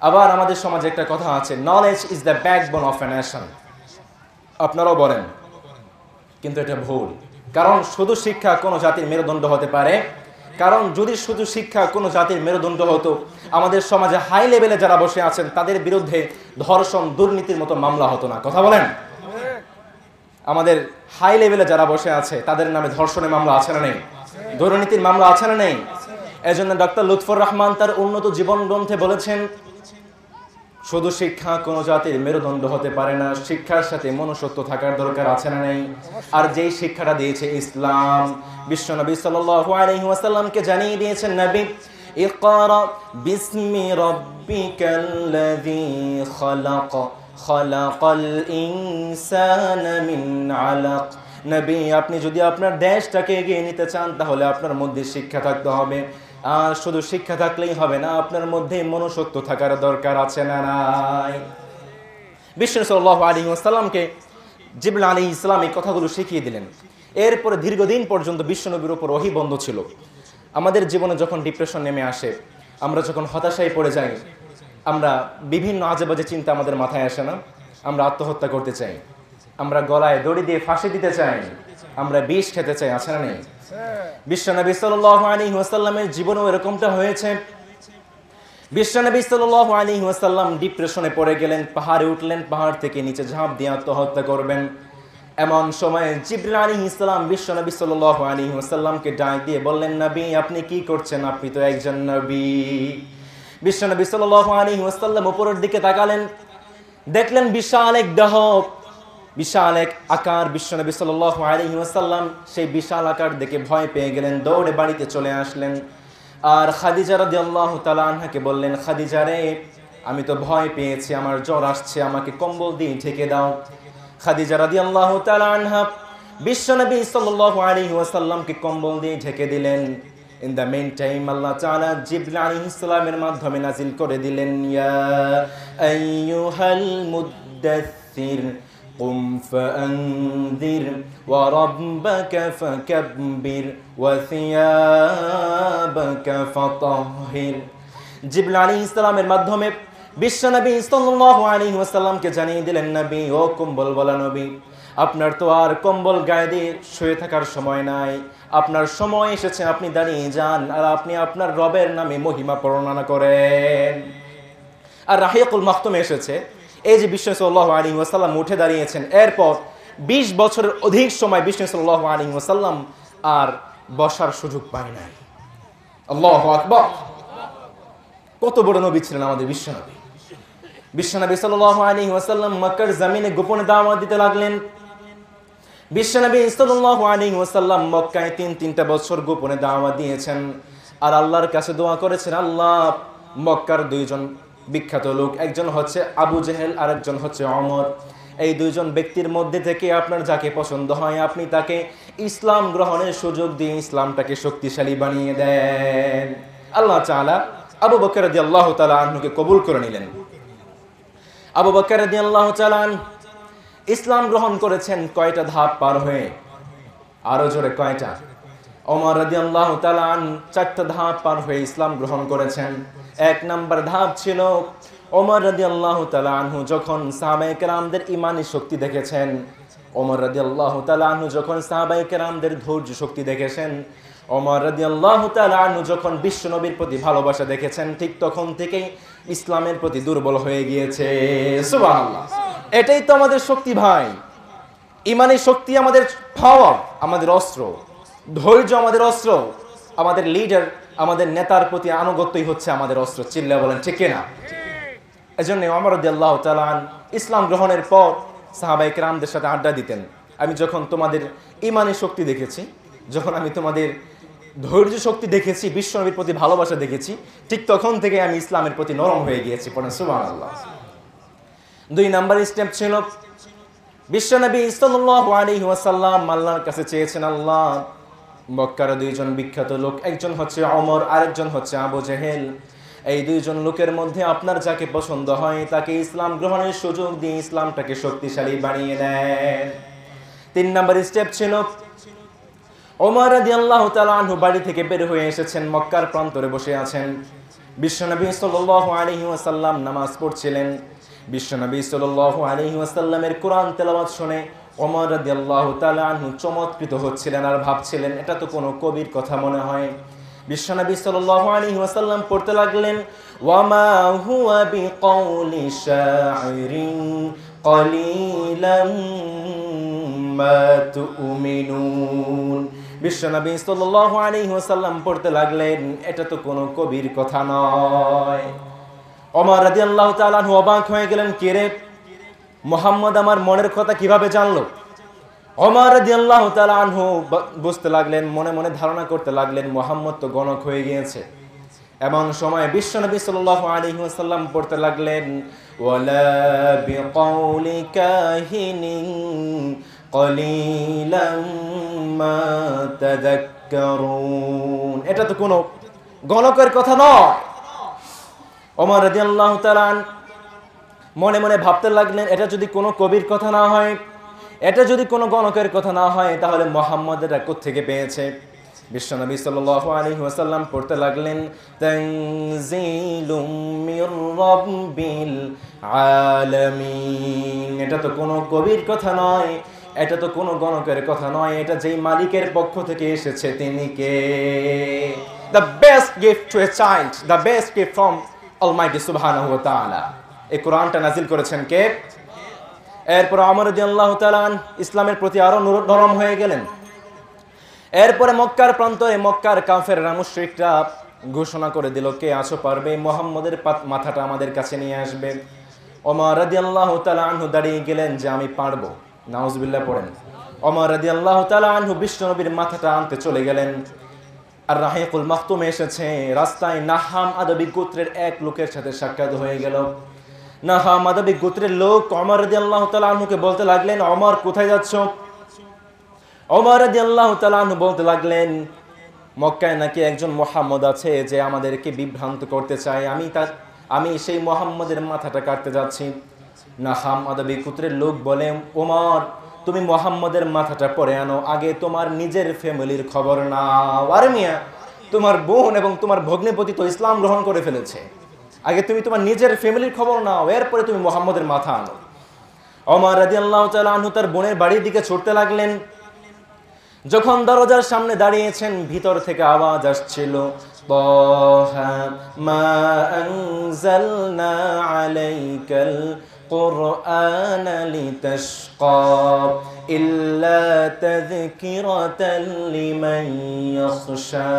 আবার আমাদের সমাজে একটা কথা আছে, knowledge is the backbone of a nation. আপনারাও বলেন, কিন্তু এটা ভুল। কারণ শুধু শিক্ষা কোনো জাতির মেরুদণ্ড হতে পারে, কারণ যদি শুধু শিক্ষা কোনো জাতির মেরুদণ্ড হতো, আমাদের সমাজে হাই লেভেলে যারা বসে আছেন তাদের বিরুদ্ধে ধর্ষণ দুর্নীতির মতো মামলা হতো না। কথা বলেন? আমাদের হাই লেভেলে যারা বসে আছে তাদের নামে ধর্ষণের মামলা আছে না নেই? দুর্নীতির মামলা আছে না নেই? এজন্য ডক্টর লুৎফর রহমান তার উন্নত জীবন গ্রন্থে বলেছেন শুধু শিক্ষা কোনো জাতির মেরুদণ্ড হতে পারে না, শিক্ষার সাথে মনুষ্যত্ব থাকার দরকার আছে না নেই? আর যেই শিক্ষাটা দিয়েছে ইসলাম, বিশ্বনবী সাল্লাল্লাহু আলাইহি ওয়াসাল্লামকে জানিয়ে দিয়েছেন নবী ইকরা বিসমি রাব্বিকাল্লাযী খালাক খালাকাল ইনসানা মিন আলাক। নবী আপনি যদি আপনার দেশটাকে এগিয়ে নিতে চান তাহলে আপনার মধ্যে শিক্ষা থাকতে হবে। আর শুধু শিক্ষা থাকলেই হবে না, আপনার মধ্যে মনুষ্যত্ব থাকার দরকার আছে না নাই? বিশ্ব সাল্লাল্লাহু আলাইহি ওয়াসাল্লামকে জিবরিল আলাইহিস সালাম এই কথাগুলো শিখিয়ে দিলেন। এরপরে দীর্ঘদিন পর্যন্ত বিশ্বনবীর উপর ওহী বন্ধ ছিল। আমাদের জীবনে যখন ডিপ্রেশন নেমে আসে, আমরা যখন হতাশায় পড়ে যাই, আমরা বিভিন্ন আজেবাজে চিন্তা আমাদের মাথায় আসে না? আমরা আত্মহত্যা করতে চাই, আমরা গলায় দড়ি দিয়ে ফাঁসি দিতে চাই, আমরা বিষ খেতে চাই, আছে না নেই? বিশ্বনবী সাল্লাল্লাহু আলাইহি ওয়াসাল্লামের জীবনেও এরকমটা হয়েছে। বিশ্বনবী সাল্লাল্লাহু আলাইহি ওয়াসাল্লাম ডিপ্রেশনে পড়ে গেলেন, পাহাড়ে উঠলেন, পাহাড় থেকে নিচে ঝাঁপ দিয়ে আত্মহত্যা করবেন। এমন সময় জিবরিল আলাইহিস সালাম বিশ্বনবী সাল্লাল্লাহু আলাইহি ওয়াসাল্লামকে ডাক দিয়ে বললেন, নবী আপনি কি করছেন? আপনি তো একজন নবী। বিশ্বনবী সাল্লাল্লাহু আলাইহি ওয়াসাল্লাম উপরের দিকে তাকালেন, দেখলেন বিশাল এক দেহ, বিশাল এক আকার বিশ্বনবী সাল্লাল্লাহু আলাইহি ওয়াসাল্লাম সেই বিশাল আকার দেখে ভয় পেয়ে গেলেন, দৌড়ে বাড়িতে চলে আসলেন। আর খাদিজা রাদিয়াল্লাহু তাআলা আনহাকে বললেন, খাদিজা রে, আমি তো ভয় পেয়েছি, আমার জ্বর আসছে, আমাকে কম্বল দিয়ে ঢেকে দাও। খাদিজা রাদিয়াল্লাহু তাআলা আনহা বিশ্বনবী সাল্লাল্লাহু আলাইহি ওয়াসাল্লামকে কম্বল দিয়ে ঢেকে দিলেন। ইন দ্য মেইন টাইম আল্লাহ তাআলা জিবরিল আলাইহিস সালামের মাধ্যমে নাজিল করে দিলেন, ইয়া আইয়ুহাল মুদ্দাসসির قم فأنذر وربك فكبر وثيابك فطهر। জিবরিল আলাইহিস সালামের মাধ্যমে বিশ্বনবী সাল্লাল্লাহু আলাইহি ওয়াসাল্লামকে জানিয়ে দিলেন, নবী ও কম্বল বলা নবী, আপনার তো আর কম্বল গায়ে দিয়ে শুয়ে থাকার সময় নাই, আপনার সময় এসেছে, আপনি দাঁড়িয়ে যান আর আপনি আপনার রবের নামে মহিমা বর্ণনা করেন। আর রাহিকুল মাখতুমে এসেছে এই যে বিষ্ণু সাল্লাল্লাহু আলাইহি ওয়াসাল্লাম উঠে দাঁড়িয়েছেন, এরপর 20 বছরের অধিক সময় বিষ্ণু সাল্লাল্লাহু আলাইহি ওয়াসাল্লাম আর বসার সুযোগ পায় নাই। আল্লাহু আকবার! কত বড় নবী ছিলেন আমাদের বিশ্বনবী। বিশ্বনবী সাল্লাল্লাহু আলাইহি ওয়াসাল্লাম মক্কার জমিনে গোপনে দাওয়াত দিতে লাগলেন। বিশ্বনবী সাল্লাল্লাহু আলাইহি ওয়াসাল্লাম মক্কায় 3টা বছর গোপনে দাওয়াত দিয়েছেন আর আল্লাহর কাছে দোয়া করেছেন, আল্লাহ মক্কার 2 জন বিখ্যাত লোক, একজন হচ্ছে আবু জেহেল আর একজন হচ্ছে ওমর, এই 2 জন ব্যক্তির মধ্যে থেকে আপনার যাকে পছন্দ হয় আপনি তাকে ইসলাম গ্রহণের সুযোগ দিয়ে ইসলামটাকে শক্তিশালী বানিয়ে দেন। আল্লাহ তাআলা আবু বকর রাদিয়াল্লাহু তাআলা আনহুকে কবুল করে নিলেন। আবু বকর রাদিয়াল্লাহু তাআলা ইসলাম গ্রহণ করেছেন কয়টা ধাপ পার হয়ে? আরো জোরে কয়টা? ওমর রাদিয়াল্লাহু তাআলা 4টা ধাপ পার হয়ে ইসলাম গ্রহণ করেছেন। 1 নাম্বার ধাপ ছিল ওমর রাদিয়াল্লাহু তাআলা আনহু যখন সাহাবায়ে কেরামদের ঈমানি শক্তি দেখেছেন, ওমর রাদিয়াল্লাহু তাআলা আনহু যখন সাহাবায়ে কেরামদের ধৈর্য শক্তি দেখেছেন, ওমর রাদিয়াল্লাহু তাআলা আনহু যখন বিশ্বনবীর প্রতি ভালোবাসা দেখেছেন, ঠিক তখন থেকেই ইসলামের প্রতি দুর্বল হয়ে গিয়েছে। সুবহানাল্লাহ! এটাই তো আমাদের শক্তি ভাই, ঈমানি শক্তি আমাদের পাওয়ার, আমাদের অস্ত্র, ধৈর্য আমাদের অস্ত্র, আমাদের লিডার, আমাদের নেতার প্রতি আনুগত্যই হচ্ছে আমাদের অস্ত্র। চিল্লায়ে বলেন ঠিক কিনা? এজন্য ওমর রাদিয়াল্লাহু তাআলা ইসলাম গ্রহণের পর সাহাবায়ে কেরামদের সাথে আড্ডা দিতেন। আমি যখন তোমাদের ঈমানি শক্তি দেখেছি, যখন আমি তোমাদের ধৈর্য শক্তি দেখেছি, বিশ্বনবীর প্রতি ভালোবাসা দেখেছি, ঠিক তখন থেকে আমি ইসলামের প্রতি নরম হয়ে গিয়েছি। পড়েন সুবহানাল্লাহ। 2 নাম্বার স্টেপ ছিল বিশ্বনবী সাল্লাল্লাহু আলাইহি ওয়াসাল্লাম আল্লাহর কাছে চেয়েছেন, আল্লাহ মক্কার 2 জন বিখ্যাত লোক, একজন হচ্ছে ওমর আরেকজন হচ্ছে আবু জেহেল, এই 2 জন লোকের মধ্যে আপনার যাকে পছন্দ হয় তাকে ইসলাম গ্রহণের সুযোগ দিয়ে ইসলামটাকে শক্তিশালী বানিয়ে দেন। 3 নাম্বার স্টেপ ছিল ওমর রাদিয়াল্লাহু তাআলা আনহু বাড়ি থেকে বের হয়ে এসেছেন, মক্কার প্রান্তরে বসে আছেন। বিশ্বনবী সাল্লাল্লাহু আলাইহি ওয়াসাল্লাম নামাজ পড়ছিলেন। বিশ্বনবী সাল্লাল্লাহু আলাইহি ওয়াসাল্লামের কোরআন তেলাওয়াত শুনে ওমর রাদিয়াল্লাহু তাআলা আনহু চমৎকৃত হচ্ছিলেন আর ভাবছিলেন এটা তো কোনো কবির কথা মনে হয়। বিশ্বনবী সাল্লাল্লাহু আলাইহি ওয়াসাল্লাম পড়তে লাগলেন, ওয়া মা হুয়া বিকাউলি শাইরিন কলিলাম মা তুমিনুন। বিশ্বনবী সাল্লাল্লাহু আলাইহি ওয়াসাল্লাম পড়তে লাগলেন, এটা তো কোনো কবির কথা নয়। ওমর রাদিয়াল্লাহু তাআলা আনহু অবাক হয়ে গেলেন, কে রে, মুহাম্মদ আমার মনের কথা কিভাবে জানলো? ওমর রাদিয়াল্লাহু তাআলা আনহু বুঝতে লাগলেন, মনে মনে ধারণা করতে লাগলেন মুহাম্মদ তো গণক হয়ে গিয়েছে। এমন সময় বিশ্বনবী সাল্লাল্লাহু আলাইহি ওয়াসাল্লাম পড়তে লাগলেন, ওয়ালা বিকাউলি কাহিনিন কলিলাম মা তাযাক্কারুন। এটা তো কোনো গণকের কথা নয়। ওমর রাদিয়াল্লাহু তাআলা মনে মনে ভাবতে লাগলেন, এটা যদি কোনো কবির কথা না হয়, এটা যদি কোনো গণকের কথা না হয়, তাহলে মুহাম্মদের কোত্থেকে পেয়েছে? বিশ্বনবী সাল্লাল্লাহু আলাইহি ওয়াসাল্লাম পড়তে লাগলেন, তানজিলুম মির রাব্বিল আলামিন। এটা তো কোনো কবির কথা নয়, এটা তো কোনো গণকের কথা নয়, এটা যেই মালিকের পক্ষ থেকে এসেছে তিনি কে? The best gift to a child, the best gift from Almighty subhanahu wa ta'ala. এই কোরআনটা নাজিল করেছেন কে? এরপর ওমর রাদিয়াল্লাহু তাআলা ইসলামের প্রতি আরো নরম হয়ে গেলেন। এরপরে মক্কার প্রান্তরে মক্কার কাফেররা মুশরিকরা ঘোষণা করে দিল, কে আছো পারবে মুহাম্মদের মাথাটা আমাদের কাছে নিয়ে আসবে? ওমর রাদিয়াল্লাহু তাআলা আনহু দাঁড়িয়ে গেলেন যে আমি পারবো। নাউজুবিল্লাহ পড়েন। ওমর রাদিয়াল্লাহু তাআলা আনহু বিশ্বনবীর মাথাটা আনতে চলে গেলেন। আর রাহিকুল মাখতুমে এসেছে, রাস্তায় নাহাম আদবি গোত্রের এক লোকের সাথে সাক্ষাৎ হয়ে গেল। নাহাম আদবি গোত্রের লোক ওমর রাদিয়াল্লাহু তাআলা আনহুকে বলতে লাগলেন, ওমর কোথায় যাচ্ছ? ওমর রাদিয়াল্লাহু তাআলা আনহু বলতে লাগলেন, মক্কায় নাকি একজন মুহাম্মদ আছে যে আমাদেরকে বিভ্রান্ত করতে চায়, আমি সেই মুহাম্মদের মাথাটা কাটতে যাচ্ছি। নাহাম আদবি গোত্রের লোক বলে, ওমর তুমি মুহাম্মদের মাথাটা পরে আনো, আগে তোমার নিজের ফ্যামিলির খবর নাও। আরে মিয়া, তোমার বোন এবং তোমার ভগ্নিপতি তো ইসলাম গ্রহণ করে ফেলেছে, আগে তুমি তোমার নিজের ফ্যামিলির খবর নাও, এরপরে তুমি মুহাম্মদের মাথা আনো। ওমর রাদিয়াল্লাহু তাআলা আনহু তার বোনের বাড়ির দিকে ছুটতে লাগলেন। যখন দরজার সামনে দাঁড়িয়েছেন, ভিতর থেকে আওয়াজ আসছিল, তাহা মা আনজালনা আলাইকাল কুরআন লিতাশকা ইল্লা তাযকিরাতাল লিমান ইয়াখশা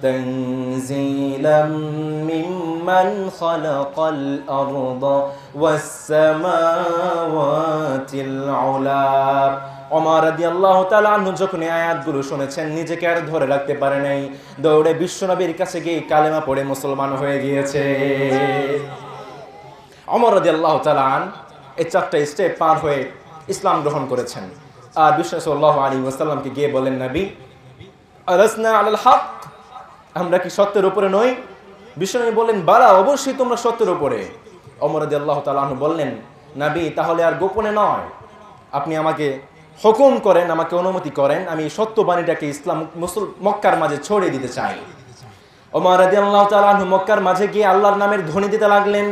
তানজিলাম মিম্মান খালাকাল আরদা ওয়াস সামাওয়াতিল উলা। ওমর রাদিয়াল্লাহু তাআলা আনহু যখন এই আয়াতগুলো শুনেছেন, নিজেকে আর ধরে রাখতে পারে নাই, দৌড়ে বিশ্বনবীর কাছে গিয়ে কালেমা পড়ে মুসলমান হয়ে গিয়েছে। ওমর রাদিয়াল্লাহু তাআলা এই 4টা স্টেপ পার হয়ে ইসলাম গ্রহণ করেছেন। আর বিশ্ব সাল্লাল্লাহু আলাইহি ওয়াসাল্লামকে গিয়ে বলেন, নবী আলাসনা আলাল হক, আমরা কি সত্যের উপরে নই? বিশ্বনবী বললেন, বালা, অবশ্যই তোমরা সত্যের উপরে। ওমর রাদিয়াল্লাহু তাআলা আনহু বললেন, নবী তাহলে আর গোপনে নয়, আপনি আমাকে হুকুম করেন, আমাকে অনুমতি করেন, আমি সত্য বাণীটাকে মক্কার মাঝে ছড়িয়ে দিতে চাই। ওমর রাদিয়াল্লাহু তাআলা আনহু মক্কার মাঝে গিয়ে আল্লাহর নামের ধ্বনি দিতে লাগলেন।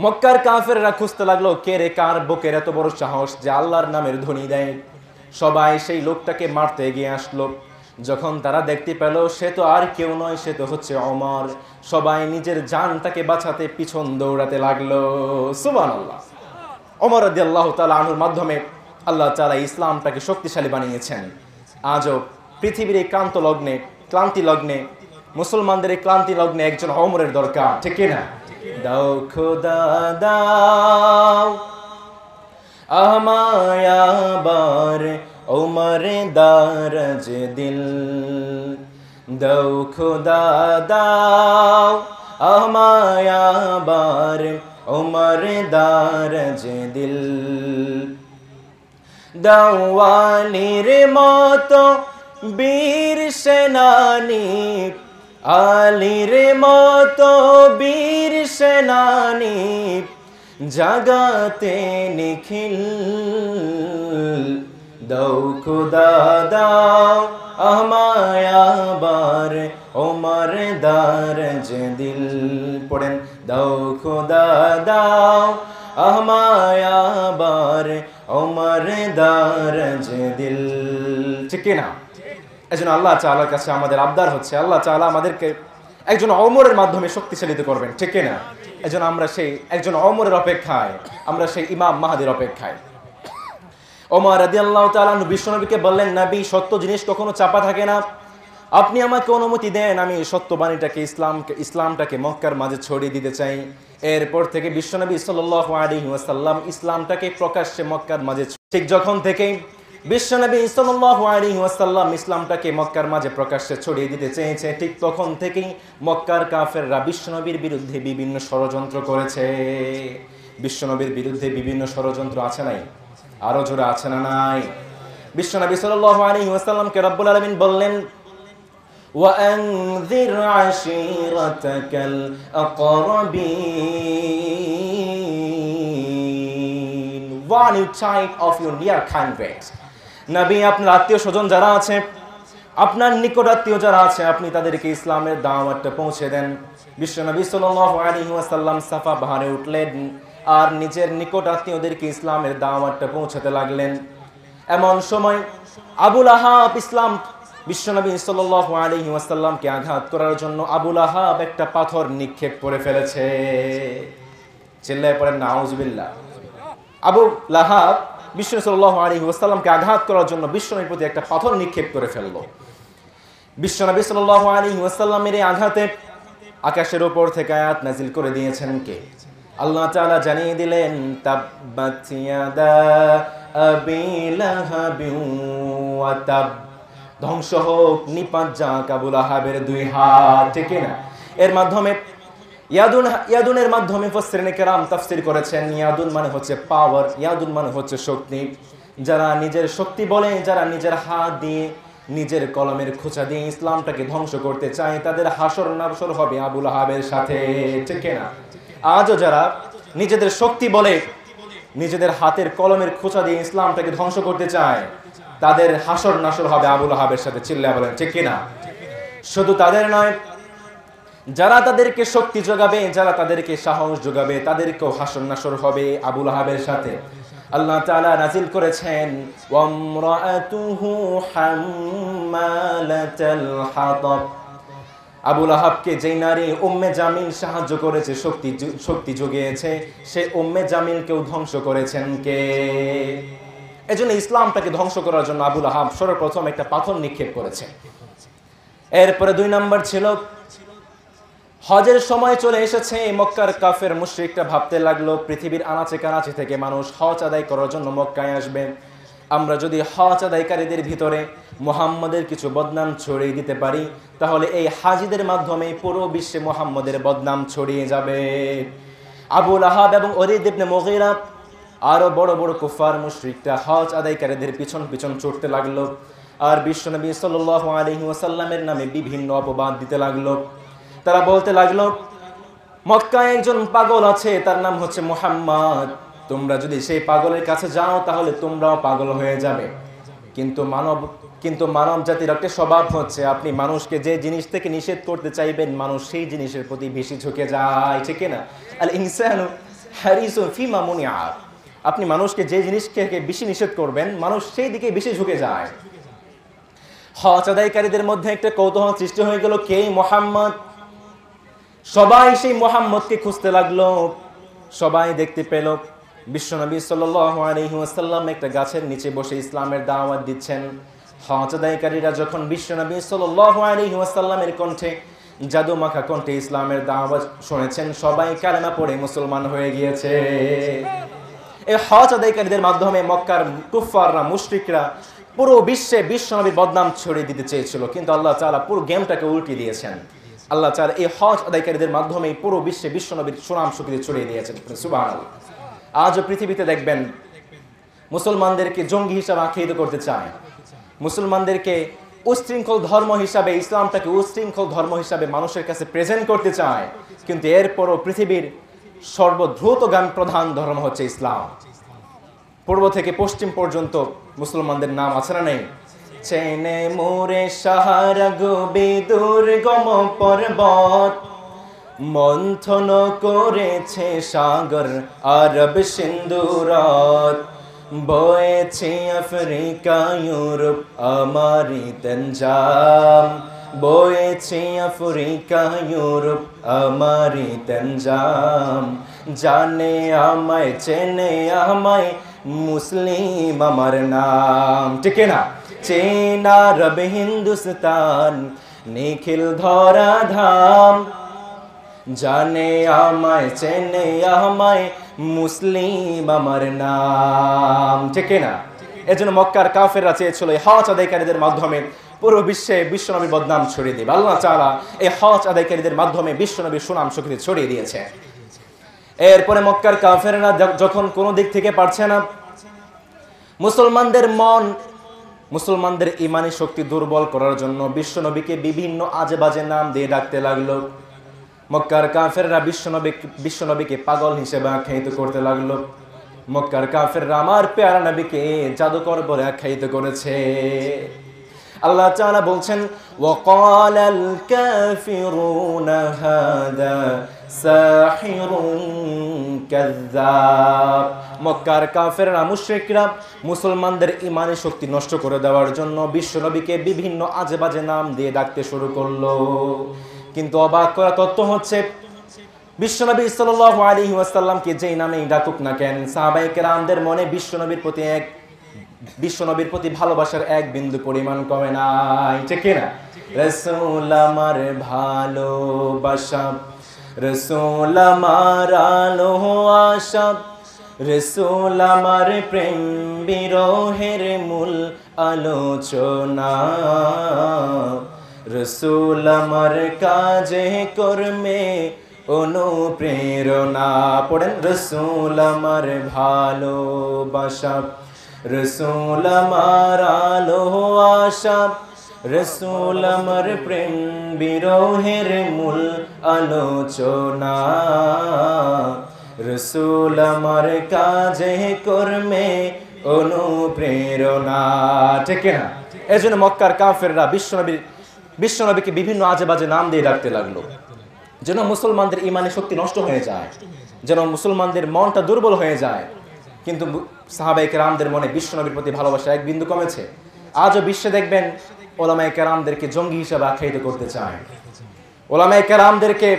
মক্কার কাফেররা খুঁজতে লাগলো, কে রে, কার বুকের এত বড় সাহস যে আল্লাহর নামের ধ্বনি দেয়। সবাই সেই লোকটাকে মারতে এগিয়ে আসলো। যখন তারা দেখতে পেল সে তো আর কেউ নয়, সে তো হচ্ছে ওমর, সবাই নিজের জানটাকে বাঁচাতে পিছন দৌড়াতে লাগলো। সুবহানাল্লাহ। ওমর রাদিয়াল্লাহু তাআলা আনহুর মাধ্যমে আল্লাহ তাআলা ইসলামটাকে শক্তিশালী বানিয়েছেন। আজও পৃথিবীর এই ক্লান্তি লগ্নে মুসলমানদের এই ক্লান্তি লগ্নে একজন ওমরের দরকার, ঠিক না? দাও খোদা দাও আমায় আবার ওমর দারাজ দিল, দাও খোদা দাও আমায় আবার ওমর দারাজ দিল। দাওয়ালির মতো বীর সেনানী, আলীর মতো বীর সেনানী, জাগাতে নিখিল, দাও খোদা দাও আমায় আবার ওমর দারাজ দিল। পড়েন, দাও খোদা দাও আমায় আবার ওমর দারাজ দিল, ঠিক না? এজন্য আল্লাহ তাআলার কাছে আমাদের আবদার হচ্ছে, আল্লাহ তাআলা আমাদেরকে একজন ওমরের মাধ্যমে শক্তিশালী করবেন, ঠিক না? এজন্য আমরা সেই একজন ওমরের অপেক্ষায়, আমরা সেই ইমাম মাহদির অপেক্ষায়। ওমর রাদিয়াল্লাহু তাআলা বিশ্বনবীকে বললেন, নবী সত্য জিনিস কখনো চাপা থাকে না, আপনি আমাকে অনুমতি দেন, আমি সত্য বাণীটাকে ইসলামটাকে মক্কার মাঝে ছড়িয়ে দিতে চাই। এরপর থেকে বিশ্বনবী সাল্লাল্লাহু আলাইহি ওয়াসাল্লাম ইসলামটাকে প্রকাশ্যে মক্কার মাঝে, ঠিক যখন থেকেই বিশ্বনবী সাল্লাল্লাহু আলাইহি ওয়াসাল্লাম ইসলামটাকে মক্কার মাঝে প্রকাশ্যে ছড়িয়ে দিতে চেয়েছে, ঠিক তখন থেকেই মক্কার কাফেররা বিশ্বনবীর বিরুদ্ধে বিভিন্ন ষড়যন্ত্র করেছে। বিশ্বনবীর বিরুদ্ধে বিভিন্ন ষড়যন্ত্র আছে নাই? আরো জোরে আছে না নাই? বিশ্বনবী সাল্লাল্লাহু আলাইহি ওয়াসাল্লামকে রব্বুল আলামিন বললেন, وأنذر عشيرتك الأقربين, warn your child of your near kindred. নবী আপনার আত্মীয় স্বজন যারা আছে, আপনার নিকট আত্মীয় যারা আছে, আপনি তাদেরকে ইসলামের দাওয়াতটা পৌঁছে দেন। বিশ্বনবী সাল্লাল্লাহু আলাইহি ওয়াসাল্লাম সাফা পাহাড়ে উঠলেন আর নিজের নিকট আত্মীয়দেরকে ইসলামের দাওয়াতটা পৌঁছাতে লাগলেন। এমন সময় আবু লাহাব বিশ্বনবী সাল্লাল্লাহু আলাইহি ওয়াসাল্লামকে আঘাত করার জন্য আবু লাহাব একটা পাথর নিক্ষেপ করে ফেলেছে। চিল্লায়ে পড়েন নাউজুবিল্লাহ। আবু লাহাব বিশ্বনবী সাল্লাল্লাহু আলাইহি ওয়াসাল্লামকে আঘাত করার জন্য বিশ্বনবীর প্রতি একটা পাথর নিক্ষেপ করে ফেলল। বিশ্বনবী সাল্লাল্লাহু আলাইহি ওয়াসাল্লামের এই আঘাতে আকাশের উপর থেকে আয়াত নাজিল করে দিয়েছেন কে? আল্লাহ তাআলা জানিয়ে দিলেন, তাব্বাত ইয়াদা আবি লাহাবিন ওয়া তাব। ধ্বংস হোক, নিপাত যাক আবু লাহাবের দুই হাত, ঠিক না? এর মাধ্যমে ইয়াদুনের মাধ্যমে মুফাসসিরিনে কেরাম তাফসীর করেছেন, ইয়াদুন মানে হচ্ছে পাওয়ার, ইয়াদুন মানে হচ্ছে শক্তি। যারা নিজের শক্তি বলে, যারা নিজের হাত দিয়ে, নিজের কলমের খোঁচা দিয়ে ইসলামটাকে ধ্বংস করতে চায়, তাদের হাসর নাসর হবে আবু লাহাবের সাথে, ঠিক না? আজও যারা নিজেদের শক্তি বলে, নিজেদের হাতের কলমের খোঁচা দিয়ে ইসলামটাকে ধ্বংস করতে চায়, তাদের হাসর নাসর হবে আবু লাহাবের সাথে। চিল্লায়া বলেন ঠিক কিনা? শুধু তাদের নয়, যারা তাদেরকে শক্তি যোগাবে, যারা তাদেরকে সাহস যোগাবে, তাদেরকেও হাসর নাসর হবে আবু লাহাবের সাথে। আল্লাহ তাআলা নাজিল করেছেন, ওয়ামরাআতুহু হাম্মালাতাল হাতাব। আবু লাহাবকে যেই নারী উম্মে জামিল সাহায্য করেছে, শক্তি জুগিয়েছে, সে উম্মে জামিলকেও ধ্বংস করেছেন কে? এজন্য ইসলামটাকে ধ্বংস করার জন্য আবু লাহাব সর্বপ্রথম একটা পাথর নিক্ষেপ করেছে। এরপরে 2 নাম্বার ছিল, হজের সময় চলে এসেছে। মক্কার কাফের মুশরিকরা ভাবতে লাগলো, পৃথিবীর আনাচে কানাচে থেকে মানুষ হজ আদায় করার জন্য মক্কায় আসবে। আমরা যদি হজ আদায়কারীদের ভিতরে মুহাম্মাদের কিছু বদনাম ছড়িয়ে দিতে পারি, তাহলে এই হাজিদের মাধ্যমে পুরো বিশ্বে মুহাম্মাদের বদনাম ছড়িয়ে যাবে। আবু লাহাব এবং ওলীদ ইবনে মুগীরা আরো বড় বড় কুফার মুশরিকরা হজ আদায়কারীদের পিছন পিছন ছুটতে লাগলো, আর বিশ্বনবী সাল্লাল্লাহু আলাইহি ওয়াসাল্লামের নামে বিভিন্ন অপবাদ দিতে লাগলো। তারা বলতে লাগলো, মক্কায় একজন পাগল আছে, তার নাম হচ্ছে মুহাম্মদ। তোমরা যদি সেই পাগলের কাছে যাও, তাহলে তোমরাও পাগল হয়ে যাবে। কিন্তু মানব জাতির একটা স্বভাব হচ্ছে, আপনি মানুষকে যে জিনিস থেকে নিষেধ করতে চাইবেন, মানুষ সেই জিনিসের প্রতি বেশি ঝুঁকে যায়, ঠিক না? আল ইনসানু হারিসুন ফিমা মুনিআ। আপনি মানুষকে যে জিনিসকে বেশি নিষেধ করবেন, মানুষ সেই দিকে বেশি ঝুঁকে যায়। হজ আদায়কারীদের মধ্যে একটা কৌতূহল সৃষ্টি হয়ে গেল, কে মুহাম্মদ? সবাই সেই মুহাম্মদকে খুঁজতে লাগলো। সবাই দেখতে পেল বিশ্বনবী সাল্লাল্লাহু আলাইহি ওয়াসাল্লাম একটা গাছের নিচে বসে ইসলামের দাওয়াত দিচ্ছেন। হজ আদায়কারীরা যখন বিশ্বনবী সাল্লাল্লাহু আলাইহি ওয়াসাল্লামের কণ্ঠে, জাদু মাখা কণ্ঠে ইসলামের দাওয়াত শুনেছেন, সবাই কালেমা পড়ে মুসলমান হয়ে গিয়েছে। এই হজ আদায়কারীদের মাধ্যমে মক্কার কুফফাররা, মুশরিকরা পুরো বিশ্বে বিশ্বনবীর বদনাম ছড়িয়ে দিতে চেয়েছিল, কিন্তু আল্লাহ তাআলা পুরো গেমটাকে উল্টে দিয়েছেন। আল্লাহ তাআলা এই হজ আদায়কারীদের মাধ্যমে পুরো বিশ্বে বিশ্বনবীর সুনাম সুখ্যাতি ছড়িয়ে দিয়েছেন। সুবহানাল্লাহ। আজও পৃথিবীতে দেখবেন মুসলমানদেরকে জঙ্গি হিসাবে আখ্যায়িত করতে চায়, মুসলমানদেরকে উশৃঙ্খল ধর্ম হিসাবে, ইসলামটাকে উশৃঙ্খল ধর্ম হিসাবে মানুষের কাছে প্রেজেন্ট করতে চায়, কিন্তু এরপরও পৃথিবীর সর্বদ্রুতগামী প্রধান ধর্ম হচ্ছে ইসলাম। পূর্ব থেকে পশ্চিম পর্যন্ত মুসলমানদের নাম আছে না নেই? চেনে মোরে সাহারা গো বিদুর্গম পর্বত, মন্থন করেছে সাগর আরব সিন্ধুরাত, বয়েছে আফ্রিকা ইউরোপ আমারি তঞ্জাম, বয়েছে আফ্রিকা ইউরোপ আমারি তঞ্জাম, জানে আমায় চেনে আমায় মুসলিম আমার নাম, ঠিক না? চীন আরব হিন্দুস্তান নিখিল ধরা ধাম, জানে আমায় চেনে আমায় মুসলিম আমার নাম, ঠিক না? এজন্য মক্কার কাফেররা চেয়েছিল এই হজ আদায়কারীদের মাধ্যমে পুরো বিশ্বে বিশ্বনবীর বদনাম ছড়িয়ে দিবে। আল্লাহ তাআলা এই হজ আদায়কারীদের মাধ্যমে বিশ্বনবীর সুনাম সুখ্যাতি ছড়িয়ে দিয়েছে। এরপরে মক্কার কাফেররা যখন কোনো দিক থেকে পারছে না, মুসলমানদের ইমানি শক্তি দুর্বল করার জন্য বিশ্বনবীকে বিভিন্ন আজে বাজে নাম দিয়ে ডাকতে লাগলো। মক্কার কাফেররা বিশ্বনবীকে পাগল হিসেবে আখ্যায়িত করতে লাগলো। মক্কার কাফেররা আমার পেয়ারা নবীকে জাদুকর বলে আখ্যায়িত করেছে। আল্লাহ তাআলা বলছেন, ওয়াকালাল কাফিরুনা হাদা সাহিরুন কাযযাব। মক্কার কাফেররা, মুশরিকরা মুসলমানদের ঈমানের শক্তি নষ্ট করে দেওয়ার জন্য বিশ্বনবীকে বিভিন্ন আজে বাজে নাম দিয়ে ডাকতে শুরু করলো। কিন্তু অবাক করা তথ্য হচ্ছে, বিশ্বনবী সাল্লাল্লাহু আলাইহি ওয়াসাল্লামকে যেই নামেই ডাকুক না কেন, সাহাবায়ে কেরামদের মনে বিশ্বনবীর প্রতি ভালোবাসার এক বিন্দু পরিমাণ কমে নাই, ঠিক না? রাসূল আমার ভালোবাসা, রাসূল আমার আলো আশা, রসূল আমার প্রেম বিরহের মূল আলোচনা, রসূল আমার কাজে কর্মে অনুপ্রেরণা। পড়েন, রসূল আমার ভালোবাসা, রসূল আমার আলো আশা, রসূল আমার প্রেম বিরহের মূল আলোচনা, রসূল আমার কাজে কর্মে অনুপ্রেরণা। ঠিক না? এই জন্য মক্কার কাফেররা বিশ্বনবীকে বিভিন্ন আজে বাজে নাম দিয়ে ডাকতে লাগলো, যেন মুসলমানদের ইমানের শক্তি নষ্ট হয়ে যায়, যেন মুসলমানদের মনটা দুর্বল হয়ে যায়। কিন্তু সাহাবায়ে কেরামদের মনে বিশ্বনবীর প্রতি ভালোবাসা এক বিন্দু কমেছে। আজও বিশ্বে দেখবেন ওলামায়ে কেরামদেরকে জঙ্গি হিসাবে আখ্যায়িত করতে চায়, ওলামায়ে কেরামদেরকে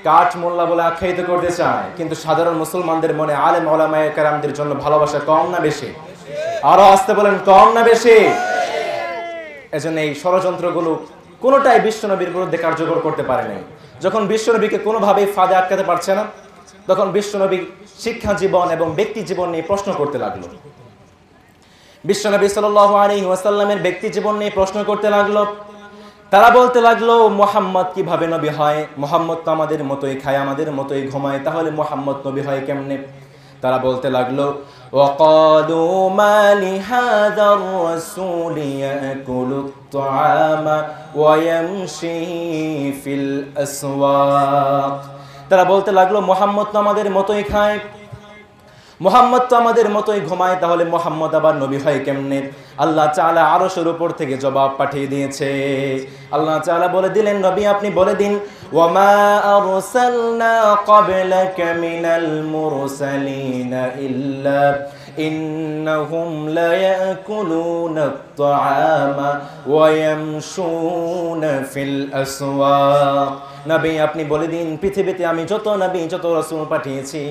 কাঠ মোল্লা বলে আখ্যায়িত করতে চায়, কিন্তু সাধারণ মুসলমানদের মনে আলেম ওলামায়ে কেরামদের জন্য ভালোবাসা কম না বেশি? আরো আসতে বলেন, কম না বেশি? এজন্য এই ষড়যন্ত্রগুলো কোনোটাই বিশ্বনবীর বিরুদ্ধে কার্যকর করতে পারে নাই। যখন বিশ্বনবীকে কোনোভাবেই ফাঁদে আটকাতে পারছে না, তখন বিশ্বনবী শিক্ষা জীবন এবং ব্যক্তি জীবন নিয়ে প্রশ্ন করতে লাগলো। বিশ্বনবী সাল্লাল্লাহু আলাইহি ওয়াসাল্লামের ব্যক্তি জীবন নিয়ে প্রশ্ন করতে লাগলো। তারা বলতে লাগলো, মুহাম্মদ কিভাবে নবী হয়? মুহাম্মদ তো আমাদের মতোই খায়, আমাদের মতোই ঘুমায়, তাহলে মুহাম্মদ নবী হয় কেমনে? তারা বলতে লাগলো, ওয়াকালু মা লিহাযার রাসূল ইয়াকুলুত তাআমা ওয়া ইয়ামশি ফিল আসওয়াক। তারা বলতে লাগলো, মুহাম্মদ তো আমাদের মতোই খায়, মুহাম্মদ তো আমাদের মতোই ঘুমায়, তাহলে মুহাম্মদ আবার নবী হয় কেমনে? আল্লাহ তাআলা আরশের উপর থেকে জবাব পাঠিয়ে দিয়েছে। আল্লাহ তাআলা বলে দিলেন, নবী আপনি বলে দিন, ওয়ামা আরসালনা ক্বাবলাকা মিনাল মুরসালিনা ইল্লা ইন্নাহুম লায়াকুলুনাত তাআমা ওয়া ইয়ামশুনা ফিল আসওয়াক। নবী আপনি বলে দিন, পৃথিবীতে আমি যত নবী যত রাসূল পাঠিয়েছি,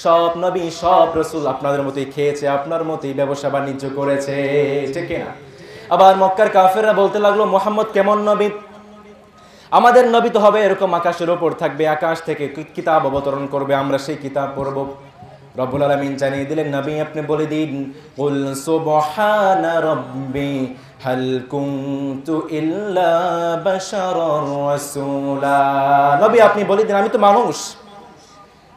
সব নবী সব রাসূল আপনাদের মতোই খেয়েছে, আপনার মতোই ব্যবসা বাণিজ্য করেছে। ঠিক না? আবার মক্কার কাফেররা বলতে লাগলো, মুহাম্মদ কেমন নবী? আমাদের নবী তো হবে এরকম আকাশের উপর থাকবে, আকাশ থেকে কিতাব অবতরণ করবে, আমরা সেই কিতাব পড়ব। রব্বুল আলামিন জানিয়ে দিলেন, নবী আপনি বলে দিন, কুল সুবহানা রাব্বি হাল কুনতু ইল্লা বাশারার রাসূলা। নবী আপনি বলে দিন, আমি তো মানুষ,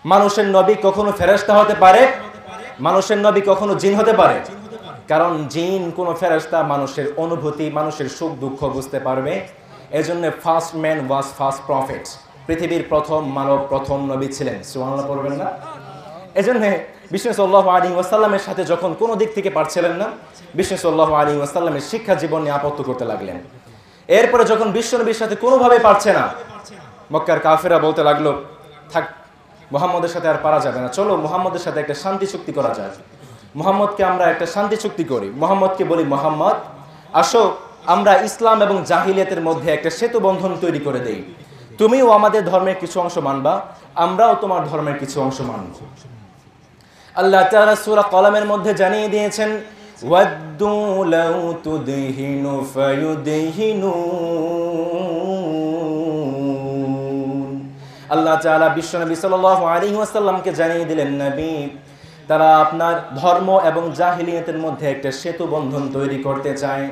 মানুষের নবী কখনো ফেরেশতা হতে পারে? মানুষের নবী কখনো জিন হতে পারে? কারণ জিন কোন ফেরেশতা মানুষের অনুভূতি, মানুষের সুখ দুঃখ বুঝতে পারবে। এজন্য first man was first prophet, পৃথিবীর প্রথম মানব প্রথম নবী ছিলেন। সুবহানাল্লাহ পড়বেন না? এজন্য বিষ্ণু সাল্লাল্লাহু আলাইহি ওয়াসাল্লামের সাথে যখন কোনো দিক থেকে পারছিলেন না, বিষ্ণু সাল্লাল্লাহু আলাইহি ওয়াসাল্লামের শিক্ষা জীবন নিয়ে আপত্তি করতে লাগলেন। এরপরে যখন বিশ্বনবীর সাথে কোনোভাবে পারছে না, মক্কার কাফেররা বলতে লাগলো, থাক মুহাম্মদের সাথে আর পারা যাবে না, চলো মুহাম্মদের সাথে একটা শান্তি চুক্তি করা যায়, মুহাম্মদকে আমরা একটা শান্তি চুক্তি করি। মুহাম্মদকে বলি, মুহাম্মদ আসো আমরা ইসলাম এবং জাহিলিয়াতের মধ্যে একটা সেতু বন্ধন তৈরি করে দেই, তুমিও আমাদের ধর্মের কিছু অংশ মানবা, আমরাও তোমার ধর্মের কিছু অংশ মানব। আল্লাহ তাআলা সূরা কলমের মধ্যে জানিয়ে দিয়েছেন, ওয়াদ্দু লাউ তুদহিনু ফায়ুদহিনুন। আল্লাহ তাআলা বিশ্বনবী সাল্লাল্লাহু আলাইহি ওয়াসাল্লামকে জানিয়ে দিলেন, নবী তারা আপনার ধর্ম এবং জাহিলিয়াতের মধ্যে একটা সেতু বন্ধন তৈরি করতে চায়,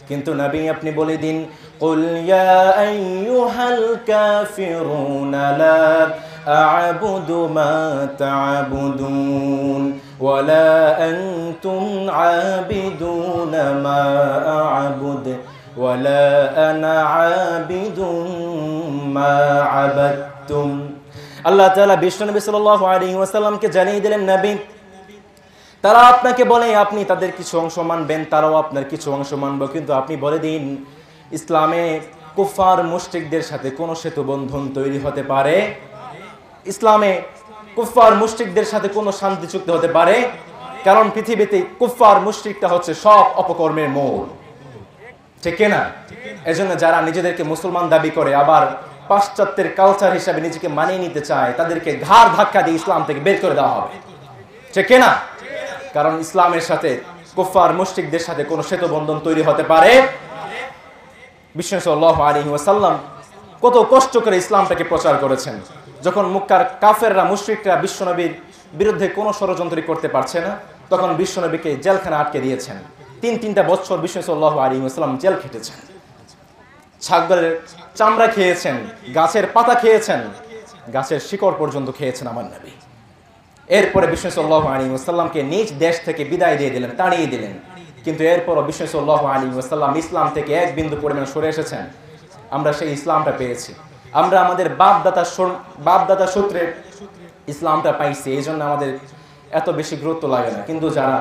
কিন্তু নবী আপনি বলে দিন, কুল ইয়া আইয়ুহাল কাফিরুনা লা আ'বুদু মা তা'বুদুন ওয়ালা আনতুম আবিদুনা মা আ'বুদ ওয়ালা আনা আবিদুম মা আবাদতুম। আল্লাহ তাআলা বিশ্বনবী সাল্লাল্লাহু আলাইহি ওয়াসাল্লামকে জানিয়ে দিলেন, নবী তারা আপনাকে বলে আপনি তাদের কিছু অংশ মানবেন, তারাও আপনার কিছু অংশ মানবে, কিন্তু আপনি বলে দিন ইসলামে কুফার মুশরিকদের সাথে কোনো সেতু বন্ধন তৈরি হতে পারে? ইসলামে কুফার মুশরিকদের সাথে কোনো শান্তি চুক্তি হতে পারে? কারণ পৃথিবীতে কুফার মুশরিকটা হচ্ছে সব অপকর্মের মূল। ঠিক না? এজন্য যারা নিজেদেরকে মুসলমান দাবি করে আবার পাশ্চাত্যের কালচার হিসাবে নিজেকে মানিয়ে নিতে চায়, তাদেরকে ঘাড় ধাক্কা দিয়ে ইসলাম থেকে বের করে দেওয়া হবে। ঠিক না? কারণ ইসলামের সাথে কুফার মুশরিকদের সাথে কোনো সেতু বন্ধন তৈরি হতে পারে? বিষ্ণু সাল্লাল্লাহু আলাইহি ওয়াসাল্লাম কত কষ্ট করে ইসলামটাকে প্রচার করেছেন। যখন মক্কার কাফেররা মুশরিকরা বিশ্বনবীর বিরুদ্ধে কোনো ষড়যন্ত্রই করতে পারছে না, তখন বিশ্বনবীকে জেলখানা আটকে দিয়েছেন। তিনটা বছর বিশ্ব সাল্লাল্লাহু আলাইহি ওয়াসাল্লাম জেল খেটেছেন, ছাগলের চামড়া খেয়েছেন, গাছের পাতা খেয়েছেন, গাছের শিকড় পর্যন্ত খেয়েছেন আমার নবী। এরপরে বিশ্ব সাল্লাল্লাহু আলাইহি ওয়াসাল্লামকে নিজ দেশ থেকে বিদায় দিয়ে দিলেন, তাড়িয়ে দিলেন। কিন্তু এরপরও বিশ্ব সাল্লাল্লাহু আলাইহি ওয়াসাল্লাম ইসলাম থেকে এক বিন্দু পরিমাণ সরে এসেছেন। আমরা সেই ইসলামটা পেয়েছি, আমরা আমাদের বাপদাদা সূত্রে ইসলামটা পাইছি, এই জন্য আমাদের এত বেশি গুরুত্ব লাগে না। কিন্তু যারা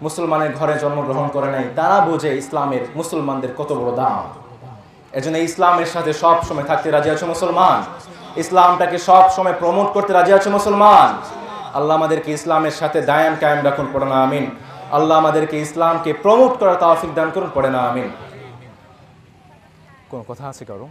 মুসলমানের ঘরে জন্মগ্রহণ করে নাই তারা বোঝে ইসলামের, মুসলমানদের কত বড় দাম। এজন্য ইসলামের সাথে সব সময় থাকতে রাজি আছে মুসলমান, ইসলামটাকে সব সময় প্রমোট করতে রাজি আছে মুসলমান। আল্লাহ আমাদেরকে ইসলামের সাথে দায়াম কায়েম রাখুন, পড়ে না আমিন। আল্লাহ আমাদেরকে ইসলামকে প্রমোট করার তৌফিক দান করুন, পড়ে না আমিন। কোন কথা আছে কারো?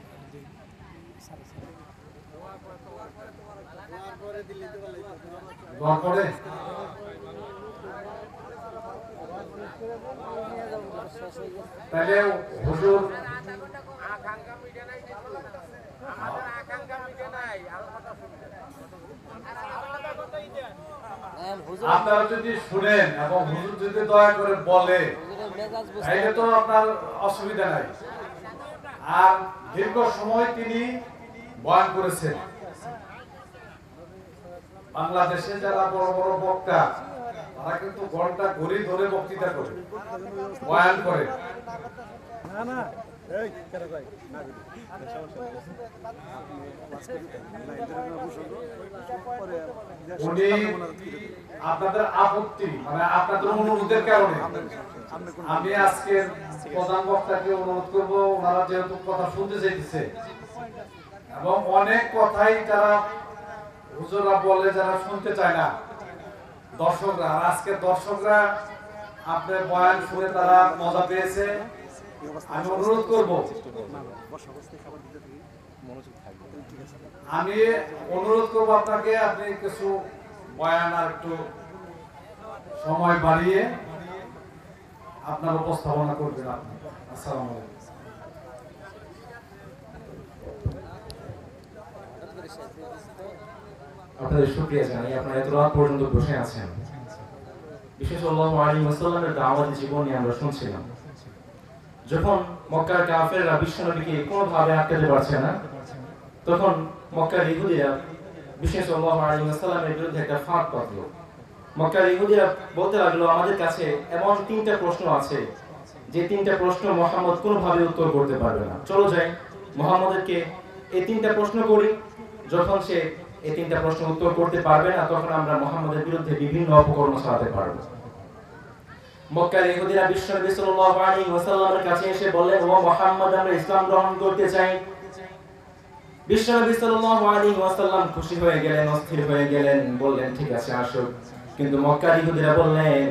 তাহলে হুজুর আপনারা যদি শুনেন এবং হুজুর যদি দয়া করে বলে তাহলে তো আপনার অসুবিধা নাই। আর দীর্ঘ সময় তিনি বয়ান করেছেন। বাংলাদেশে যারা বড় বড় বক্তা তারা কিন্তু ঘন্টা ঘড়ি ধরে বক্তৃতা করে, বয়ান করে। উনি আপনাদের আপত্তি মানে আপনাদের অনুরোধের কারণে আমি আজকে প্রধান বক্তাকে অনুরোধ করব, ওনারা যেহেতু কথা শুনতে চাইতেছে এবং অনেক কথাই যারা হুজুররা বলে যারা শুনতে চায় না দর্শকরা, আর আজকে দর্শকরা আপনার বয়ান শুনে তারা মজা পেয়েছে। আমি অনুরোধ করব, আপনাকে আপনি কিছু বয়ান আর একটু সময় বাড়িয়ে আপনার উপস্থাপনা করবেন আপনি। আসসালামু আলাইকুম। আপনাদের শুকরিয়া জানাই, আপনারা এত রাত পর্যন্ত বসে আছেন। বিশেষ সাল্লাল্লাহু আলাইহি ওয়াসাল্লামের দাওয়াত জীবনী আমরা শুনছিলাম। যখন মক্কার কাফেররা বিশ্বনবীকে কোনোভাবে আটকাতে পারছে না, তখন মক্কার ইহুদিরা বিশেষ সাল্লাল্লাহু আলাইহি ওয়াসাল্লামের বিরুদ্ধে একটা ফাঁদ পাতলো। মক্কার ইহুদিরা বলতে লাগলো, আমাদের কাছে এমন 3টা প্রশ্ন আছে যে 3টা প্রশ্ন মুহাম্মদ কোনোভাবে উত্তর করতে পারবে না। চলো যাই মুহাম্মদকে এই 3টা প্রশ্ন করি, যখন সে এই 3টা প্রশ্ন উত্তর করতে পারবে না তখন আমরা মুহাম্মদের বিরুদ্ধে বিভিন্ন অপকর্ম চালাতে পারবো। মক্কার ইহুদিরা বিশ্বনবী সাল্লাল্লাহু আলাইহি ওয়াসাল্লামের কাছে এসে বললেন, ও মুহাম্মদ, আমরা ইসলাম গ্রহণ করতে চাই। বিশ্বনবী সাল্লাল্লাহু আলাইহি ওয়াসাল্লাম খুশি হয়ে গেলেন, অস্থির হয়ে গেলেন, বললেন ঠিক আছে আসো। কিন্তু মক্কার ইহুদিরা বললেন,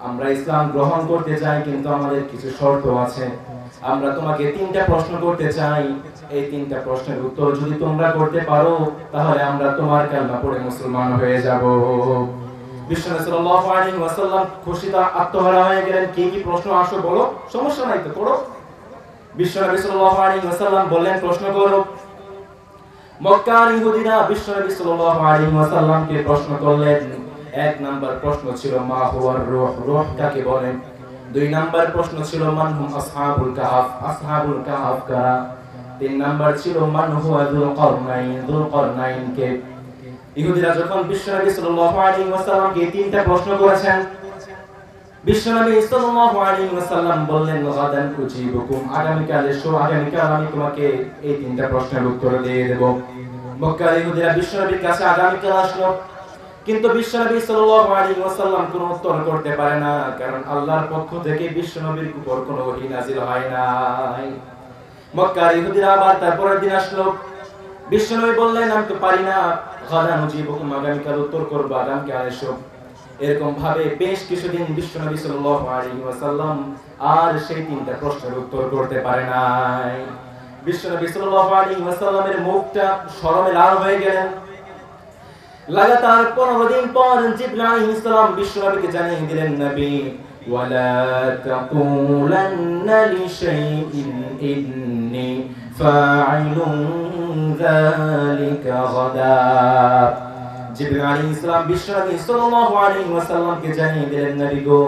আমরা ইসলাম গ্রহণ করতে চাই কিন্তু আমাদের কিছু শর্ত আছে। আমরা তোমাকে 3টা প্রশ্ন করতে চাই, এই 3টা প্রশ্নের উত্তর যদি তোমরা করতে পারো তাহলে আমরা তোমার কালেমা পড়ে মুসলমান হয়ে যাব। বিশ্বনবী সাল্লাল্লাহু আলাইহি ওয়াসাল্লাম খুশিতে আত্মহারা হয়ে গেলেন, কি কি প্রশ্ন আসো বলো, সমস্যা নাই তো পড়ো। বিশ্বনবী সাল্লাল্লাহু আলাইহি ওয়াসাল্লাম বললেন, প্রশ্ন করো। মক্কার ইহুদিরা বিশ্বনবী সাল্লাল্লাহু আলাইহি ওয়াসাল্লামকে প্রশ্ন করলেন। 1 নাম্বার প্রশ্ন ছিল মা হুয়ার রূহ, রূহ কাকে বলে। 2 নাম্বার প্রশ্ন ছিল মান হুম আসহাবুল কাহাফ, আসহাবুল কাহাফ কারা। 3 নাম্বার ছিল মান হুয়া যুল করনাইন, যুল করনাইন কে। ইহুদিরা যখন বিশ্বনবী সাল্লাল্লাহু আলাইহি ওয়াসাল্লামকে এই 3টা প্রশ্ন করেছেন, বিশ্বনবী সাল্লাল্লাহু আলাইহি ওয়াসাল্লাম বললেন, গাদান উজিবুকুম, আগামীকাল এসো, আগামীকাল আমি তোমাকে এই 3টা প্রশ্নের উত্তর দিয়ে দেব। মক্কার ইহুদিরা বিশ্বনবীর কাছে আগামীকাল আসলো, কিন্তু বিশ্বনবী সাল্লাল্লাহু আলাইহি ওয়াসাল্লাম কোনো উত্তর করতে পারে না, কারণ আল্লাহর পক্ষ থেকে বিশ্বনবীর উপর কোনো ওহী নাযিল হয় নাই। মক্কার ইহুদিরা আবার তারপরের দিন আসলো, বিশ্বনবী বললেন, আমি তো পারি না, গাদান উজিবুকুম, আগামীকাল উত্তর করব, আগামীকাল এসো। এরকম ভাবে বেশ কিছুদিন বিশ্বনবী সাল্লাল্লাহু আলাইহি ওয়াসাল্লাম আর সেই 3টা প্রশ্নের উত্তর করতে পারে নাই। বিশ্বনবী সাল্লাল্লাহু আলাইহি ওয়াসাল্লামের মুখটা শরমে লাল হয়ে গেলেন। লাগাতার 15 দিন পর জিবরাইল আলাইহিস সালাম বিশ্বনবীকে জানিয়ে দিলেন, নবী ওয়ালা তাকুলান্না লিশাইইন ইন্নী ফাইলুন যালিকা গাদা। জিবরিল আলাইহিস সালাম বিশ্বনবী সাল্লাল্লাহু আলাইহি ওয়াসাল্লামকে জানিয়ে দিলেন, নবী গো,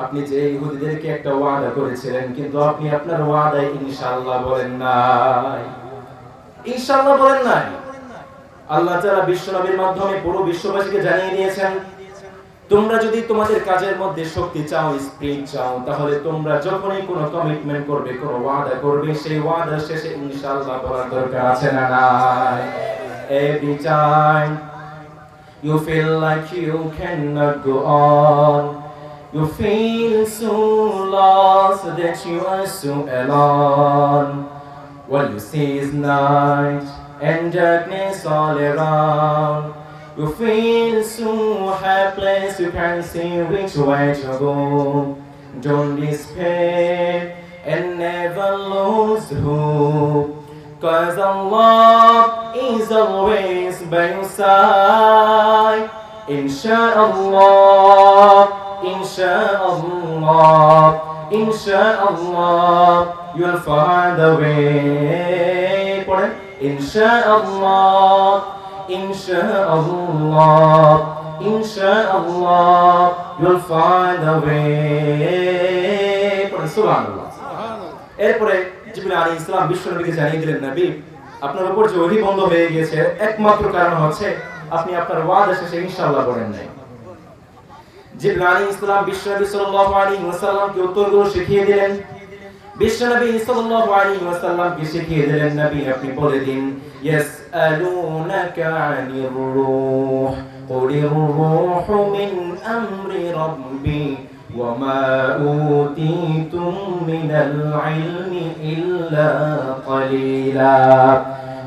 আপনি যে ইহুদিদেরকে একটা ওয়াদা করেছিলেন, কিন্তু আপনি আপনার ওয়াদায় ইনশাআল্লাহ বলেন নাই। ইনশাআল্লাহ বলেন নাই। আল্লাহ তাআলা বিশ্বনবীর মাধ্যমে পুরো বিশ্ববাসীকে জানিয়ে দিয়েছেন, তোমরা যদি তোমাদের কাজের মধ্যে শক্তি চাও, স্পিরিট চাও, তাহলে তোমরা যখনই কোনো কমিটমেন্ট করবে, কোনো ওয়াদা করবে, সেই ওয়াদা শেষে ইনশাআল্লাহ বলার দরকার আছে না নাই? Every time you feel like you cannot go on, you feel so lost that you are so alone. What you see is night and darkness all around. You feel so helpless, you can't see which way to go. Don't despair and never lose hope, 'cause Allah is always by your side. Insha'Allah, Insha'Allah, Insha'Allah, you'll find a way. Insha'Allah, Insha'Allah, Insha'Allah, you'll find a way. Subhanallah. এরপরে জিবরিল আলাইহিস সালাম বিশ্বনবীকে জানিয়ে দিলেন, নবী, আপনার উপর যে ওহী বন্ধ হয়ে গিয়েছে, একমাত্র কারণ হচ্ছে আপনি আপনার ওয়াদা শেষে ইনশাআল্লাহ বলেন নাই। জিবরিল আলাইহিস সালাম বিশ্বনবী সাল্লাল্লাহু আলাইহি ওয়াসাল্লামকে উত্তরগুলো শিখিয়ে দিলেন। বিশ্বনবী সাল্লাল্লাহু আলাইহি ওয়াসাল্লামকে শিখিয়ে দিলেন, নবী আপনি বলে দিন, ইয়াসআলুনাকা আনির রূহ কুলির রূহু মিন আমরি রাব্বি ওয়া মা উতীতুম মিনাল ইলমি ইল্লা কলিলা।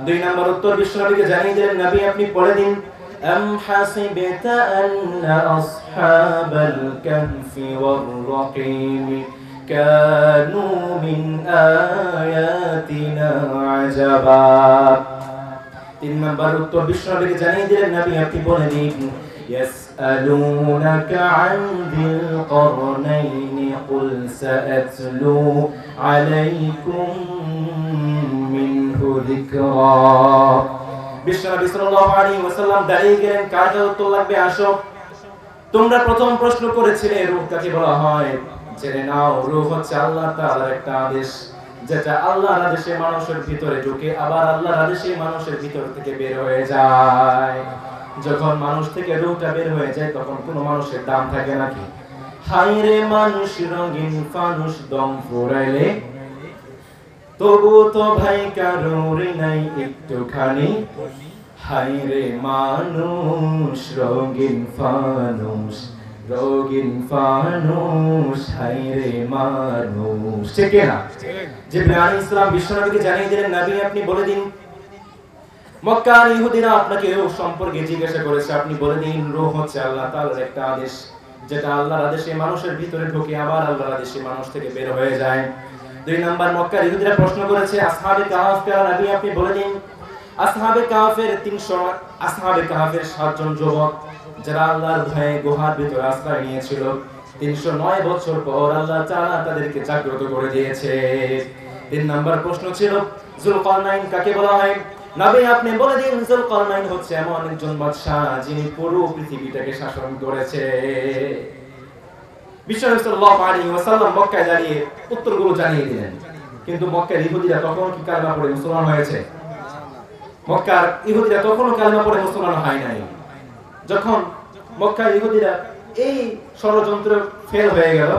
দুই নম্বর উত্তর বিশ্বনবীকে জানিয়ে দিলেন, নবী আপনি বলে দিন, أم حسبت أن أصحاب الكهف والرقيم كانوا من آياتنا عجبا। তিন নম্বর উত্তর বিশ্বনবীকে জানিয়ে দিলেন, নবী আপনি বলে দিন, يسألونك عن ذي القرنين قل سأتلو عليكم منه ذكرا। বিশ্বনবী সাল্লাল্লাহু আলাইহি ওয়াসাল্লাম দাঁড়িয়ে গেলেন, কার উত্তর লাগবে? আসো, তোমরা প্রথম প্রশ্ন করেছিলে রূহ কাকে বলা হয়, জেনে নাও, রূহ হচ্ছে আল্লাহ তাআলার একটা আদেশ, যেটা আল্লাহর আদেশে মানুষের ভিতরে ঢোকে, আবার আল্লাহর আদেশে মানুষের ভিতর থেকে বের হয়ে যায়। যখন মানুষ থেকে রূহটা বের হয়ে যায়, তখন কোনো মানুষের দাম থাকে নাকি? হায়রে মানুষ রঙিন ফানুস, দম ফুরাইলে তবু তো ভাই কারোর নাই একটুখানি। হায়রে মানুষ রঙিন ফানুস, রঙিন ফানুস, হায়রে মানুষ। ঠিক না? জিবরিল আলাইহিস সালাম বিশ্বনবীকে জানিয়ে দিলেন, নবী আপনি বলে দিন, মক্কার ইহুদিরা আপনাকে রূহ সম্পর্কে জিজ্ঞাসা করেছে, আপনি বলে দিন, রূহ হচ্ছে আল্লাহ তাআলার একটা আদেশ, যেটা আল্লাহর আদেশে মানুষের ভিতরে ঢোকে, আবার আল্লাহর আদেশে মানুষ থেকে বের হয়ে যায়। দুই নাম্বার, মক্কার ইহুদিরা প্রশ্ন করেছে, আসহাবে কাহফ কারা, নবী আপনি বলে দিন, আসহাবে কাহফের 7 জন যুবক, যারা আল্লাহর ভয়ে গুহার ভিতরে আশ্রয় নিয়েছিল, 309 বছর পর আল্লাহ তাআলা তাদেরকে জাগ্রত করে দিয়েছে। তিন নাম্বার প্রশ্ন ছিল, যুলকারনাইন কাকে বলা হয়, নবী আপনি বলে দিন, যুলকারনাইন হচ্ছে এমন একজন বাদশা, যিনি পুরো পৃথিবীটাকে শাসন করেছে। বিশ্বনবী সাল্লাল্লাহু আলাইহি ওয়াসাল্লাম মক্কায় দাঁড়িয়ে উত্তরগুলো জানিয়ে দিলেন, কিন্তু মক্কার ইহুদিরা তখন কি কালেমা পড়ে মুসলমান হয়েছে? মক্কার ইহুদিরা তখনও কালেমা পড়ে মুসলমান হয় নাই। যখন মক্কার ইহুদিরা এই ষড়যন্ত্র ফেল হয়ে গেল,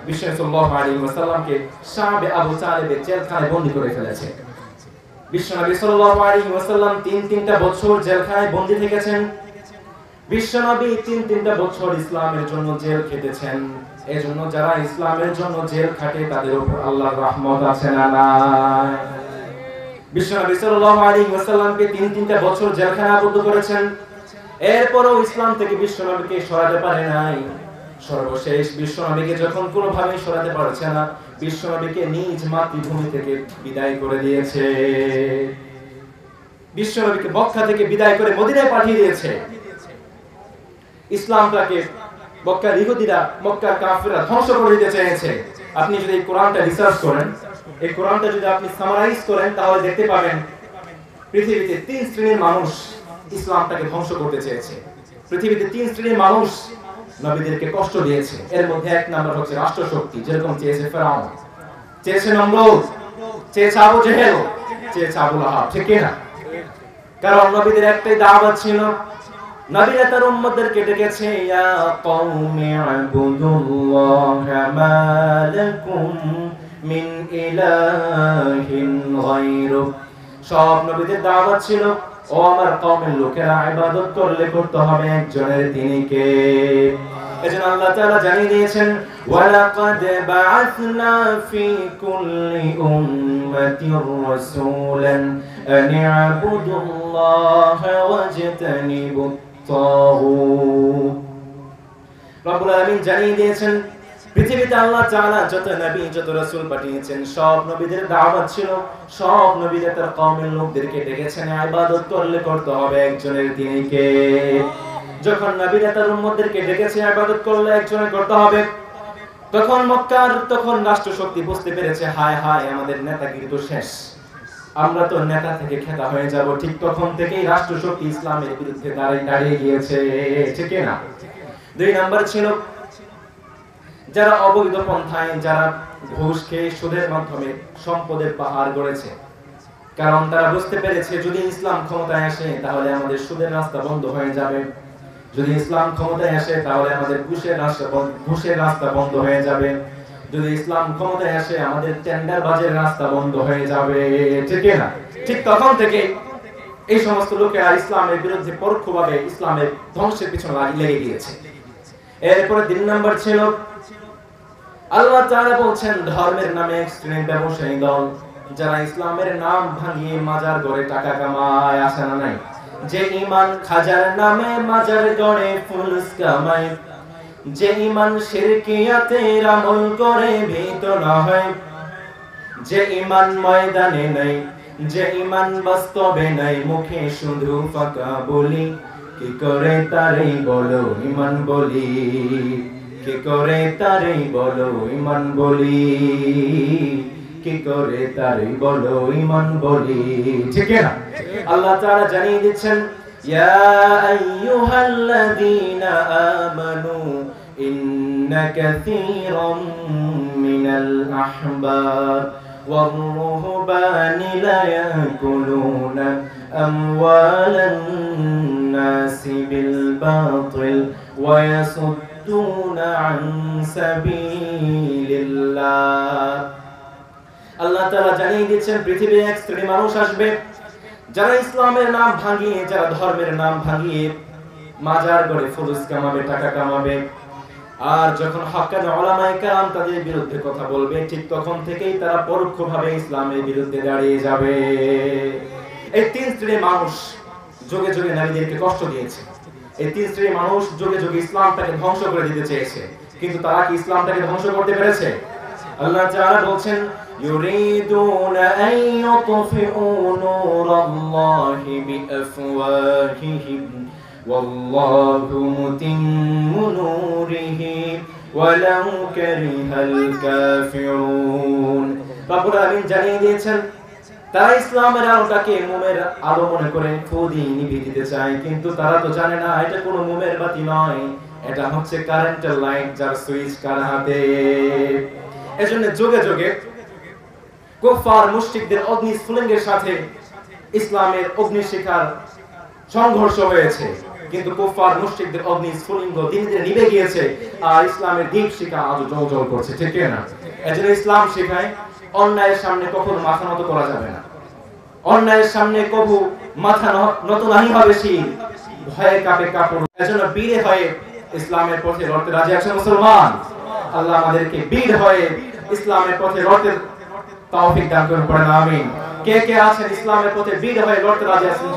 বিশ্বনবী সাল্লাল্লাহু আলাইহি ওয়াসাল্লামকে শাবে আবু তালেবের জেলখানায় বন্দী করে ফেলেছে। বিশ্বনবী সাল্লাল্লাহু আলাইহি ওয়াসাল্লাম 3টা বছর জেলখানায় বন্দী থেকেছেন। বিশ্বনবী 3টা বছর ইসলামের জন্য জেল খেটেছেন। এজন্য যারা ইসলামের জন্য জেল খাটে, তাদের উপর আল্লাহর রহমত আছে না নাই? বিশ্বনবী সাল্লাল্লাহু আলাইহি ওয়াসাল্লামকে 3টা বছর জেলখানায় আবদ্ধ করেছেন। এরপরও ইসলাম থেকে বিশ্বনবীকে সরাতে পারে নাই। সর্বশেষ বিশ্বনবীকে যখন কোনোভাবে সরাতে পারছে না, বিশ্বনবীকে নিজ মাতৃভূমি থেকে বিদায় করে দিয়েছে। বিশ্বনবীকে মক্কা থেকে বিদায় করে মদিনায় পাঠিয়ে দিয়েছে। ইসলামটাকে মক্কার ইহুদিরা, মক্কার কাফেররা ধ্বংস করে দিতে চেয়েছে। আপনি যদি এই কোরআনটা রিসার্চ করেন, এই কোরআনটা যদি আপনি সামারাইজ করেন, তাহলে দেখতে পাবেন পৃথিবীতে 3 শ্রেণীর মানুষ ইসলামটাকে ধ্বংস করতে চেয়েছে। পৃথিবীতে 3 শ্রেণীর মানুষ নবীদেরকে কষ্ট দিয়েছে। এর মধ্যে 1 নাম্বার হচ্ছে রাষ্ট্রশক্তি, যেরকম চেয়েছে ফেরাউন, চেয়েছে নমরুদ, চেয়েছে আবু জেহেল, চেয়েছে আবু লাহাব, ঠিক না? কারণ নবীদের একটাই দাওয়াত ছিল, নবীরা তার উম্মতদেরকে ডেকেছে, ইয়া কওমি ইবুদুল্লাহা মা লাকুম মিন ইলাহিন গায়রু। সব নবীদের দাওয়াত ছিল, ও আমার কওমের লোকেরা, ইবাদত করতে হবে একজনের, তিনি কে? এজন্য আল্লাহ তাআলা জানিয়ে দিয়েছেন, ওয়ালাকাদ বাআসনা ফি কুল্লি উম্মাতির রাসূলান আন ইবুদুল্লাহা ওয়াজতানিবুত তাগুত। রব্বুল আলামিন জানিয়ে দিয়েছেন, পৃথিবীতে আল্লাহ তাআলা যত নবী যত রাসূল পাঠিয়েছেন, সব নবীদের দাওয়াত ছিল, সব নবীরা তার কওমের লোকদেরকে ডেকেছেন ইবাদত করতে হবে একজনের, তিনি কে? যখন নবীরা তার উম্মতদেরকে ডেকেছে ইবাদত করলে একজনের করতে হবে, তখন মক্কার রাষ্ট্র শক্তি বুঝতে পেরেছে, হায় হায় আমাদের নেতাগিরি তো শেষ, আমরা তো নেতা থেকে খেতা হয়ে যাব। ঠিক তখন থেকেই রাষ্ট্র শক্তি ইসলামের বিরুদ্ধে দাঁড়িয়ে গিয়েছে, ঠিক না? 2 নাম্বার ছিল যারা অবৈধ পন্থায়, যারা ঘুষ খেয়ে সুদের মাধ্যমে সম্পদের পাহাড় গড়েছে। কারণ তারা বুঝতে পেরেছে, যদি ইসলাম ক্ষমতায় আসে তাহলে আমাদের সুদের রাস্তা বন্ধ হয়ে যাবে, যদি ইসলাম ক্ষমতায় আসে তাহলে আমাদের ঘুষের রাস্তা বন্ধ হয়ে যাবে, যদি ইসলাম ক্ষমতায় আসে আমাদের টেন্ডারবাজের রাস্তা বন্ধ হয়ে যাবে, ঠিক না? ঠিক তখন থেকে এই সমস্ত লোকেরা ইসলামের বিরুদ্ধে পরোক্ষভাবে ইসলামের ধ্বংসের পিছনে লেগে গিয়েছে। এরপরে 3 নাম্বার ছিল, আল্লাহ তাআলা বলছেন, ধর্মের নামে এক শ্রেণীর ব্যবসায়ী দল, যারা ইসলামের নাম ভাঙিয়ে মাজার গড়ে টাকা কামায়, আসে না নাই? যে ঈমান খাজার নামে মাজার গড়ে ফুলুস কামায়, যে ঈমান শিরকিয়াতের আমল করে ভীত না হয়, যে ঈমান ময়দানে নাই, যে ঈমান বাস্তবে নাই, মুখে শুধু ফাঁকা বলি, কি করে তারে বলো ঈমান বলি, কি করে তারে বলো ঈমান বলি, কি করে তারে বলো ঈমান বলি, ঠিক না? আল্লাহ তাআলা জানিয়ে দিচ্ছেন, ইয়া আইয়ুহাল্লাযীনা আমানু ইন্না কাসীরাম মিনাল আহবার ওয়ার রুহবানি লা ইয়াকুলুনা আমওয়ালান নাসি বিল বাতিল ওয়া ইয়াসুদ্দুনা আন সাবিলিল্লাহ। আল্লাহ তাআলা জানিয়ে দিচ্ছেন, পৃথিবীতে এক শ্রেণীর মানুষ আসবে, যারা ইসলামের নাম ভাঙিয়ে, যারা ধর্মের নাম ভাঙিয়ে মাজার গড়ে ফুলুস কামাবে, টাকা কামাবে। আর যখন হক্কানি উলামায়ে কেরাম তাদের বিরুদ্ধে কথা বলবে, ঠিক তখন থেকেই তারা পরোক্ষভাবে ইসলামের বিরুদ্ধে দাঁড়িয়ে যাবে। এই 3 শ্রেণীর মানুষ যুগে যুগে নারীদেরকে কষ্ট দিয়েছে। এই 3 শ্রেণীর মানুষ যুগে যুগে ইসলামটাকে ধ্বংস করে দিতে চেয়েছে, কিন্তু তারা কি ইসলামটাকে ধ্বংস করতে পেরেছে? আল্লাহ তাআলা বলছেন, يريدون أن يطفئوا نور الله بأفواههم والله متم نوره ولو كره الكافرون। রব্বুল আলামিন জানিয়ে দিয়েছেন, তারা ইসলামের আলোটাকে মোমের আলো মনে করে ফু দিয়ে নিভিয়ে দিতে চায়, কিন্তু তারা তো জানে না এটা কোনো মোমের বাতি নয়, এটা হচ্ছে কারেন্টের লাইট, যার সুইচ কার হাতে। এজন্য যুগে যুগে কুফার মুশরিকদের অগ্নিস্ফুলিঙ্গের সাথে ইসলামের অগ্নিশিখার সংঘর্ষ হয়েছে, কিন্তু কুফার মুশরিকদের অগ্নিস্ফুলিঙ্গ দিনে দিনে নিভে গিয়েছে, আর ইসলামের দীপশিখা আজও জ্বলজ্বল করছে, ঠিক না? এজন্য ইসলাম শেখায়, অন্যায়ের সামনে কখনো মাথা নত করা যাবে না, অন্যায়ের সামনে কবু মাথা নত নাহি হবে শির, ভয়ে কাঁপে কাপড়। এজন্য বীর হয়ে ইসলামের পথে লড়তে রাজি আছেন মুসলমান? আল্লাহ আমাদেরকে বীর হয়ে ইসলামের পথে লড়তে তৌফিক দান করুন, পড়েন আমিন। কে কে আছেন ইসলামের পথে বীর হয়ে লড়তে রাজি আছেন?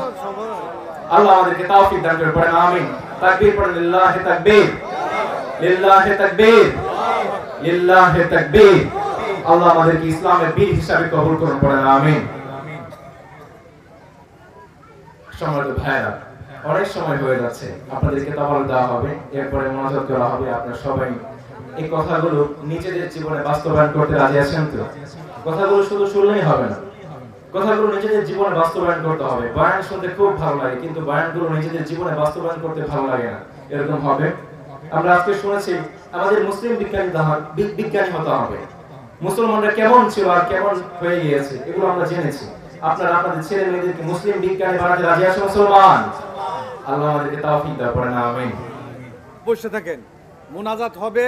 আল্লাহ আমাদেরকে তৌফিক দান করুন, পড়েন আমিন। তাকবীর পড়েন, লিল্লাহি তাকবীর, লিল্লাহি তাকবীর, লিল্লাহি তাকবীর। আল্লাহ আমাদেরকে ইসলামের বীর হিসাবে কবুল করুন, পড়েন আমিন। সম্মানিত ভাইরা, অনেক সময় হয়ে যাচ্ছে, আপনাদেরকে তাওয়াল দেওয়া হবে, এরপরে মোনাজাত করা হবে। আপনারা সবাই এই কথাগুলো নিজেদের জীবনে বাস্তবায়ন করতে রাজি আছেন তো? কথাগুলো শুধু শুনলেই হবে না, কথাগুলো নিজেদের জীবনে বাস্তবায়ন করতে হবে। বয়ান শুনতে খুব ভালো লাগে, কিন্তু বয়ানগুলো নিজেদের জীবনে বাস্তবায়ন করতে ভালো লাগে না, এরকম হবে। আমরা আজকে শুনেছি আমাদের মুসলিম বিজ্ঞানী হতে হবে। মুসলমানরা কেমন ছিল আর কেমন হয়ে গিয়েছে এগুলো আমরা জেনেছি। আপনারা আপনাদের ছেলে মেয়েদেরকে মুসলিম বিজ্ঞানী বানাতে রাজি আছেন মুসলমান? আল্লাহ আমাদেরকে তাওফিক দান করেন, আমিন। বসে থাকেন, মুনাজাত হবে,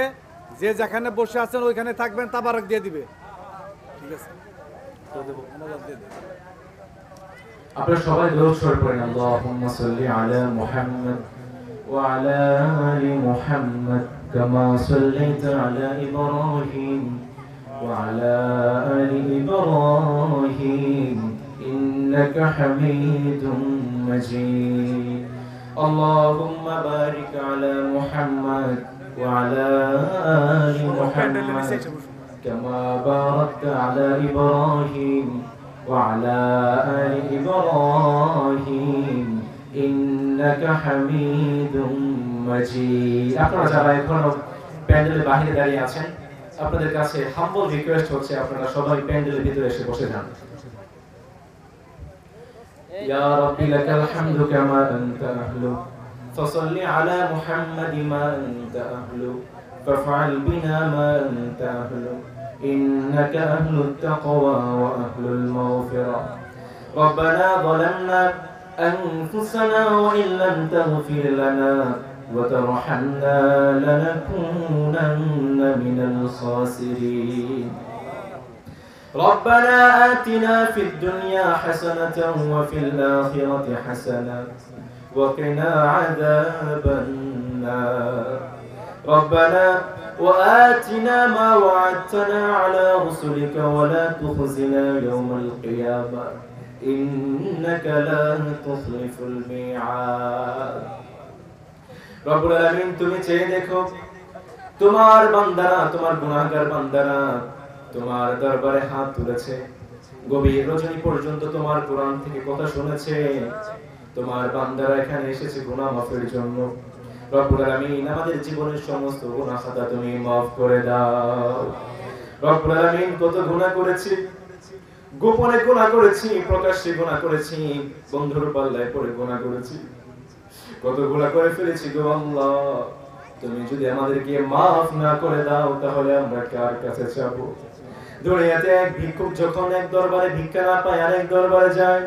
যে যেখানে বসে আছেন ওইখানে থাকবেন, তাবারক দিয়ে দিবে। ঠিক আছে, মুনাজাত দিয়ে দিবে। আপনারা সবাই দরুদ শরীফ পড়েন। আল্লাহুম্মা সাল্লি আলা মুহাম্মদ ওয়া আলা আলি মুহাম্মদ কামা সাল্লাইতা আলা ইব্রাহিম ওয়া আলা আলি ইব্রাহিম ইন্নাকা হামিদুম মাজিদ। আল্লাহুম্মা বারিক আলা মুহাম্মদ ওয়া আলা আলি মুহাম্মদ কামা বারাকতা আলা ইব্রাহিম وعلى آل إبراهيم إنك حميد مجيد। আপনারা যারা এখনো প্যান্ডেলের বাইরে দাঁড়িয়ে আছেন, আপনাদের কাছে হাম্বল রিকোয়েস্ট হচ্ছে আপনারা সবাই প্যান্ডেলের ভিতরে এসে বসে যান। يا رب لك الحمد كما أنت أهل فصل على محمد ما أنت أهل فافعل بنا ما أنت أهل إنك أهل التقوى وأهل المغفرة ربنا ظلمنا أنفسنا وإن لم تغفر لنا وترحمنا لنكونن من الخاسرين ربنا آتنا في الدنيا حسنة وفي الآخرة حسنة وقنا عذاب النار ربنا وآتنا ما وعدتنا على رسلك ولا تخزنا يوم القيامة إنك لا تخلف الميعاد রব্বুল আলামিন, তুমি চেয়ে দেখো তোমার বান্দারা, তোমার গুনাহগার বান্দারা তোমার দরবারে হাত তুলেছে, গভীর রজনী পর্যন্ত তোমার কোরআন থেকে কথা শুনেছে। তোমার বান্দারা এখানে এসেছে গুনাহ মাফের জন্য। রব্বুল আলামিন, আমাদের জীবনের সমস্ত গুনাহ খাতা তুমি মাফ করে দাও। রব্বুল আলামিন, কত গুনাহ করেছি, গোপনে গুনাহ করেছি, প্রকাশ্যে গুনাহ করেছি, বন্ধুর পাল্লায় পড়ে গুনাহ করেছি, কত গুনাহ করে ফেলেছি গো আল্লাহ। তুমি যদি আমাদেরকে মাফ না করে দাও তাহলে আমরা কার কাছে যাব? দুনিয়াতে এক ভিক্ষুক যখন এক দরবারে ভিক্ষা না পায় আরেক দরবারে যায়,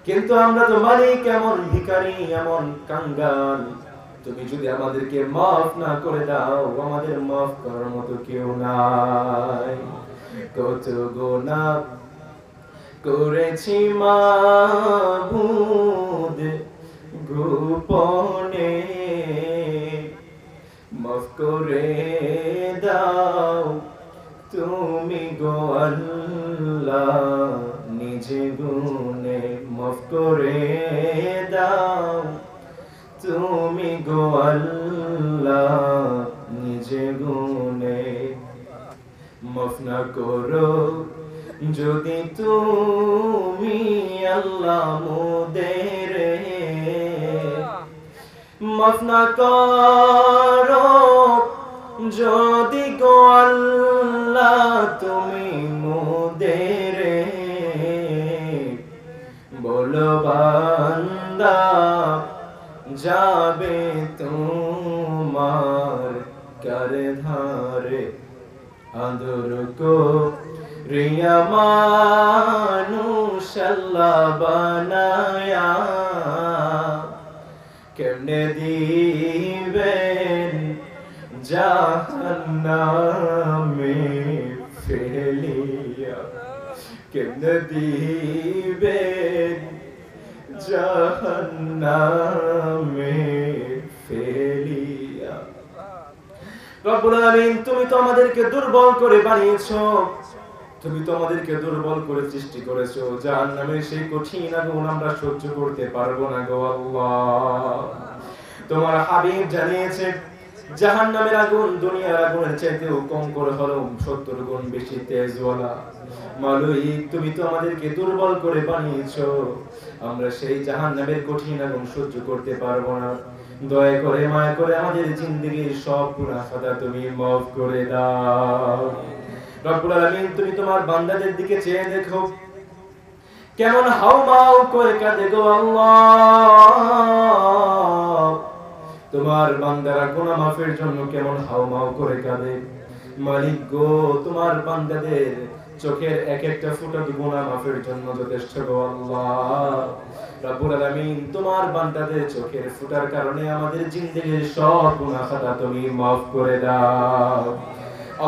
কিন্তু আমরা তো মালিক এমন ভিখারি, এমন কাঙ্গাল। তুমি যদি আমাদেরকে মাফ না করে দাও, আমাদের মাফ করার মতো কেউ নাই। কত গুনাহ করেছি মাবুদ গোপনে, মাফ করে দাও তুমি গো আল্লাহ নিজে গুনে, মাফ করে দাও তুমি গো আল্লাহ নিজে গুনে। মাফ না করো যদি তুমি আল্লাহ মোদের, মাফ না করো যদি গো আল্লাহ তুমি মোদের। বলো বান্দা যাবে তোমার কার ধারে, আদর কো রিয়া মানুষ আল্লাহ বানায়া, কেমনে দিবেন জাহান্নামে ফেলিয়া, কেমনে দিবেন জাহান্নামে ফেলিয়া। রব্বুল আলামিন, তুমি তো আমাদেরকে দুর্বল করে বানিয়েছো, তুমি তো আমাদেরকে দুর্বল করে সৃষ্টি করেছো। জাহান্নামের সেই কঠিন আগুন আমরা সহ্য করতে পারবো না গো আল্লাহ। তোমার হাবিব জানিয়েছে জাহান্নামের আগুন দুনিয়ার আগুনের চাইতেও কম করে হলো 70 গুণ বেশি তেজওয়ালা। মালিক, তুমি তো আমাদেরকে দুর্বল করে বানিয়েছো, আমরা সেই জাহান্নামের কঠিন আগুন সহ্য করতে পারবো না। দয়া করে মায়া করে আমাদের জিন্দেগীর সব গুনাহ খাতা তুমি মাফ করে দাও। রব্বুল আলামিন, তুমি তোমার বান্দাদের দিকে চেয়ে দেখো, কেমন হাউমাউ করে কাঁদে গো আল্লাহ। তোমার বান্দারা গুনাহ মাফের জন্য কেমন হাউমাউ করে কাঁদে। মালিক গো, তোমার বান্দাদের চোখের এক একটা ফোঁটা গুনাহ মাফের জন্য যথেষ্ট গো আল্লাহ। রব্বুল আলামিন, তোমার বান্দাদের চোখের ফোঁটার কারণে আমাদের জিন্দেগির সব গুনাহ খাতা তুমি মাফ করে দাও।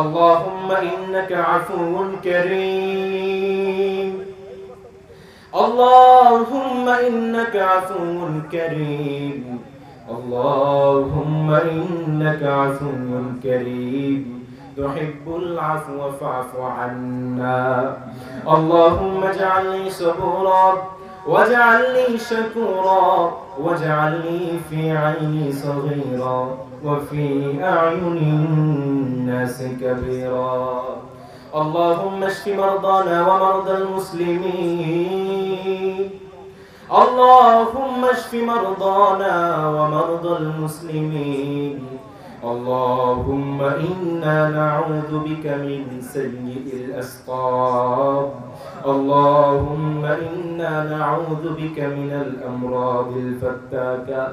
আল্লাহুম্মা ইন্নাকা আফুউন কারীম। আল্লাহুম্মা ইন্নাকা আফুউন কারীম। আল্লাহুম্মা ইন্নাকা আফুউন কারীম তুহিব্বুল আফওয়া ফা'ফু আন্না। আল্লাহুম্মা اجعلني صبورا واجعلني شكورا واجعلني في عيني صغيرا وفي أعين الناس كبيرا. اللهم اشف مرضانا ومرضى المسلمين. اللهم اشف مرضانا ومرضى المسلمين. اللهم إنا نعوذ بك من سيء الأسقام. اللهم إنا نعوذ بك من الأمراض الفتاكة.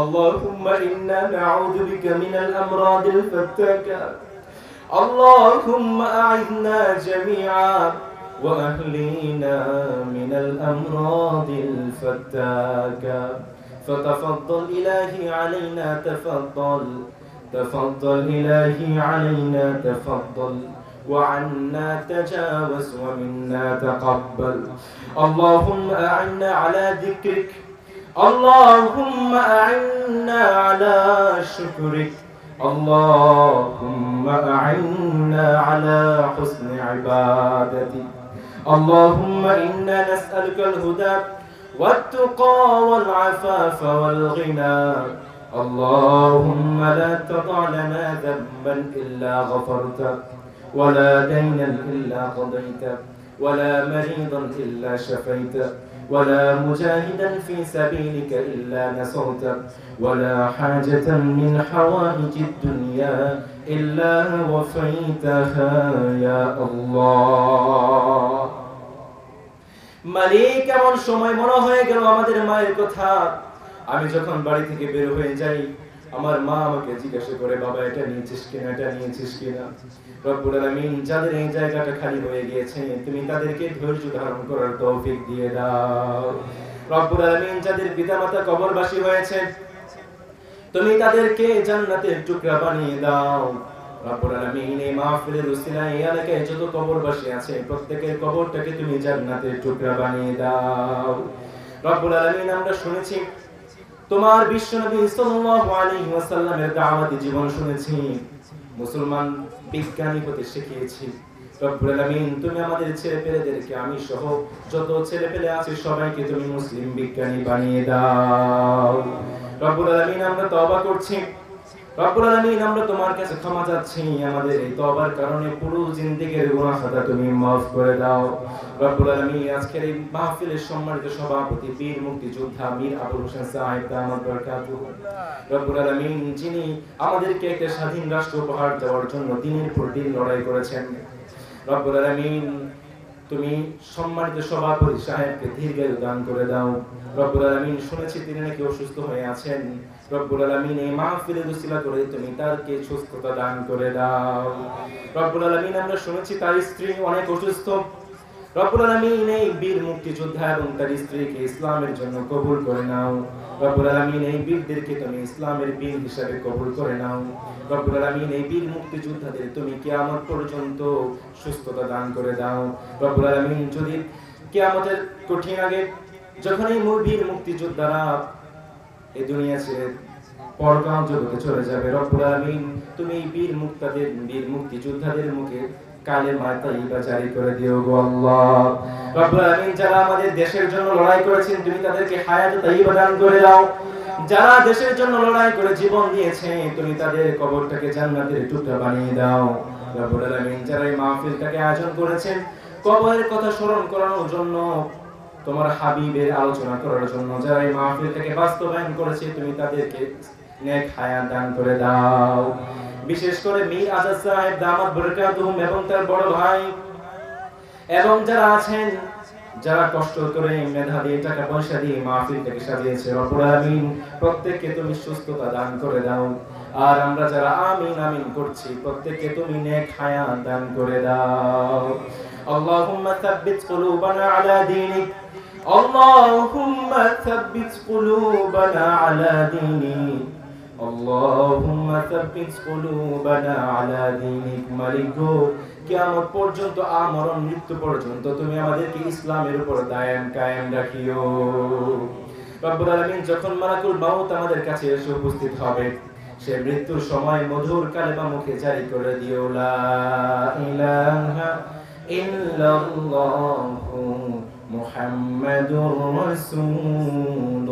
اللهم إنا نعوذ بك من الأمراض الفتاكة. اللهم أعذنا جميعا وأهلينا من الأمراض الفتاكة. فتفضل إلهي علينا، تفضل إلهي علينا، تفضل وعنا تجاوز ومنا تقبل. اللهم أعنا على ذكرك. اللهم أعنا على شكرك. اللهم أعنا على حسن عبادتك. اللهم إنا نسألك الهدى والتقى والعفاف والغنى. اللهم لا تضع لنا ذنبا إلا غفرته، ولا دينا إلا قضيته، ولا مريضا إلا شفيته، ولا مجاهدا في سبيلك إلا نصرته، ولا حاجة من حوائج الدنيا إلا وفيتها يا الله. মালিক, এমন সময় মনে হয়ে গেল আমাদের মায়ের কথা। আমি যখন বাড়ি থেকে বের হয়ে যাই, আমার মা আমাকে জিজ্ঞাসা করে, বাবা এটা নিয়েছিস কিনা, এটা নিয়েছিস কিনা। রব্বুল আলামিন, যাদের এই জায়গাটা খালি হয়ে গিয়েছে, তুমি তাদেরকে ধৈর্য ধারণ করার তৌফিক দিয়ে দাও। রব্বুল আলামিন, যাদের পিতামাতা কবরবাসী হয়েছে, তুমি তাদেরকে জান্নাতের টুকরা বানিয়ে দাও। রব্বুল আলামিন, এই মাহফিলের উসিলায় এই এলাকায় যত কবরবাসী আছে, প্রত্যেকের কবরটাকে তুমি জান্নাতের টুকরা বানিয়ে দাও। রব্বুল আলামিন, আমরা শুনেছি তোমার বিশ্বনবী সাল্লাল্লাহু আলাইহি ওয়াসাল্লামের দাওয়াতি জীবন শুনেছি, মুসলমান বিজ্ঞানী হতে শিখিয়েছি। রব্বুল আলামিন, তুমি আমাদের ছেলেপেলেদেরকে, আমি সহ যত ছেলেপেলে আছে সবাইকে তুমি মুসলিম বিজ্ঞানী বানিয়ে দাও। রব্বুল আলামিন, আমরা তওবা করছি। রব্বুল আলামিন, আমরা তোমার কাছে ক্ষমা চাচ্ছি। আমাদের এই তওবার কারণে পুরো জিন্দেগীর গুনাহ খাতা তুমি মাফ করে দাও। রব্বুল আলামিন, আজকের এই মাহফিলের সম্মানিত সভাপতি বীর মুক্তিযোদ্ধা মীর আবুল হোসেন সাহেব দামাত বরকাতুহু, রব্বুল আলামিন, যিনি আমাদেরকে একটা স্বাধীন রাষ্ট্র উপহার দেওয়ার জন্য দিনের পর দিন লড়াই করেছেন, রব্বুল আলামিন, তুমি সম্মানিত সভাপতি সাহেবকে দীর্ঘায়ু দান করে দাও। রব্বুল আলামিন, শুনেছি তিনি নাকি অসুস্থ হয়ে আছেন। রব্বুল আলামিন, এই মাহফিলে উসিলা করে তুমি তারকে সুস্থতা দান করে দাও। রব্বুল আলামিন, আমরা শুনেছি তার স্ত্রী অনেক অসুস্থ। রব্বুল আলামিন, এই বীর মুক্তিযোদ্ধা এবং তার স্ত্রীকে ইসলামের জন্য কবুল করে নাও। রব্বুল আলামিন, এই বীরদেরকে তুমি ইসলামের বীর হিসাবে কবুল করে নাও। রব্বুল আলামিন, এই বীর মুক্তিযোদ্ধাদের তুমি কিয়ামত পর্যন্ত সুস্থতা দান করে দাও। রব্বুল আলামিন, যদি কিয়ামতের কঠিন আগে যখন এই বীর মুক্তিযোদ্ধারা এই দুনিয়া ছেড়ে পরকাল জগতে চলে যাবে, রব্বুল আলামিন, তুমি এই বীর মুক্তিযোদ্ধাদের মুখে কালেমা তাইয়্যিবা জারি করে দিও গো আল্লাহ। রব্বুল আলামিন, যারা আমাদের দেশের জন্য লড়াই করেছেন, তুমি তাদেরকে হায়াত তাইয়্যিবা দান করে দাও। যারা দেশের জন্য লড়াই করে জীবন দিয়েছে, তুমি তাদের কবরটাকে জান্নাতের টুকরা বানিয়ে দাও। রব্বুল আলামিন, যারা এই মাহফিলটাকে আয়োজন করেছেন কবরের কথা স্মরণ করানোর জন্য, তোমার হাবিবের আলোচনা করার জন্য, যারা এই মাহফিলটাকে বাস্তবায়ন করেছে, তুমি তাদেরকে নেক হায়াত দান করে দাও। বিশেষ করে মীর আজাদ সাহেব দামাত বরকাতুহুম এবং তার বড় ভাই এবং যারা আছেন যারা কষ্ট করে মেধা দিয়ে টাকা পয়সা দিয়ে মাহফিলটাকে সাজিয়েছে রব্বুল আলামিন প্রত্যেককে তুমি সুস্থতা দান করে দাও। আর আমরা যারা আমিন আমিন করছি প্রত্যেককে তুমি নেক হায়াত দান করে দাও। আল্লাহুম্মা সাব্বিত কুলুবানা আলা দীনিক, আল্লাহুম্মা সাব্বিত কুলুবানা আলা দীনিক, আল্লাহুম্মা সাব্বিত কুলুবানা আলা দীনিক। মালিক গো, কিয়ামত পর্যন্ত আমরণ মৃত্যু পর্যন্ত তুমি আমাদেরকে ইসলামের উপর দায়াম কায়েম রাখিও। রব্বুল আলামিন যখন মালাকুল মাউত আমাদের কাছে এসে উপস্থিত হবে, সে মৃত্যুর সময় মধুর কালেমা মুখে জারি করে দিও, লা ইলাহা ইল্লাল্লাহু মুহাম্মাদুর রাসূলুল্লাহ।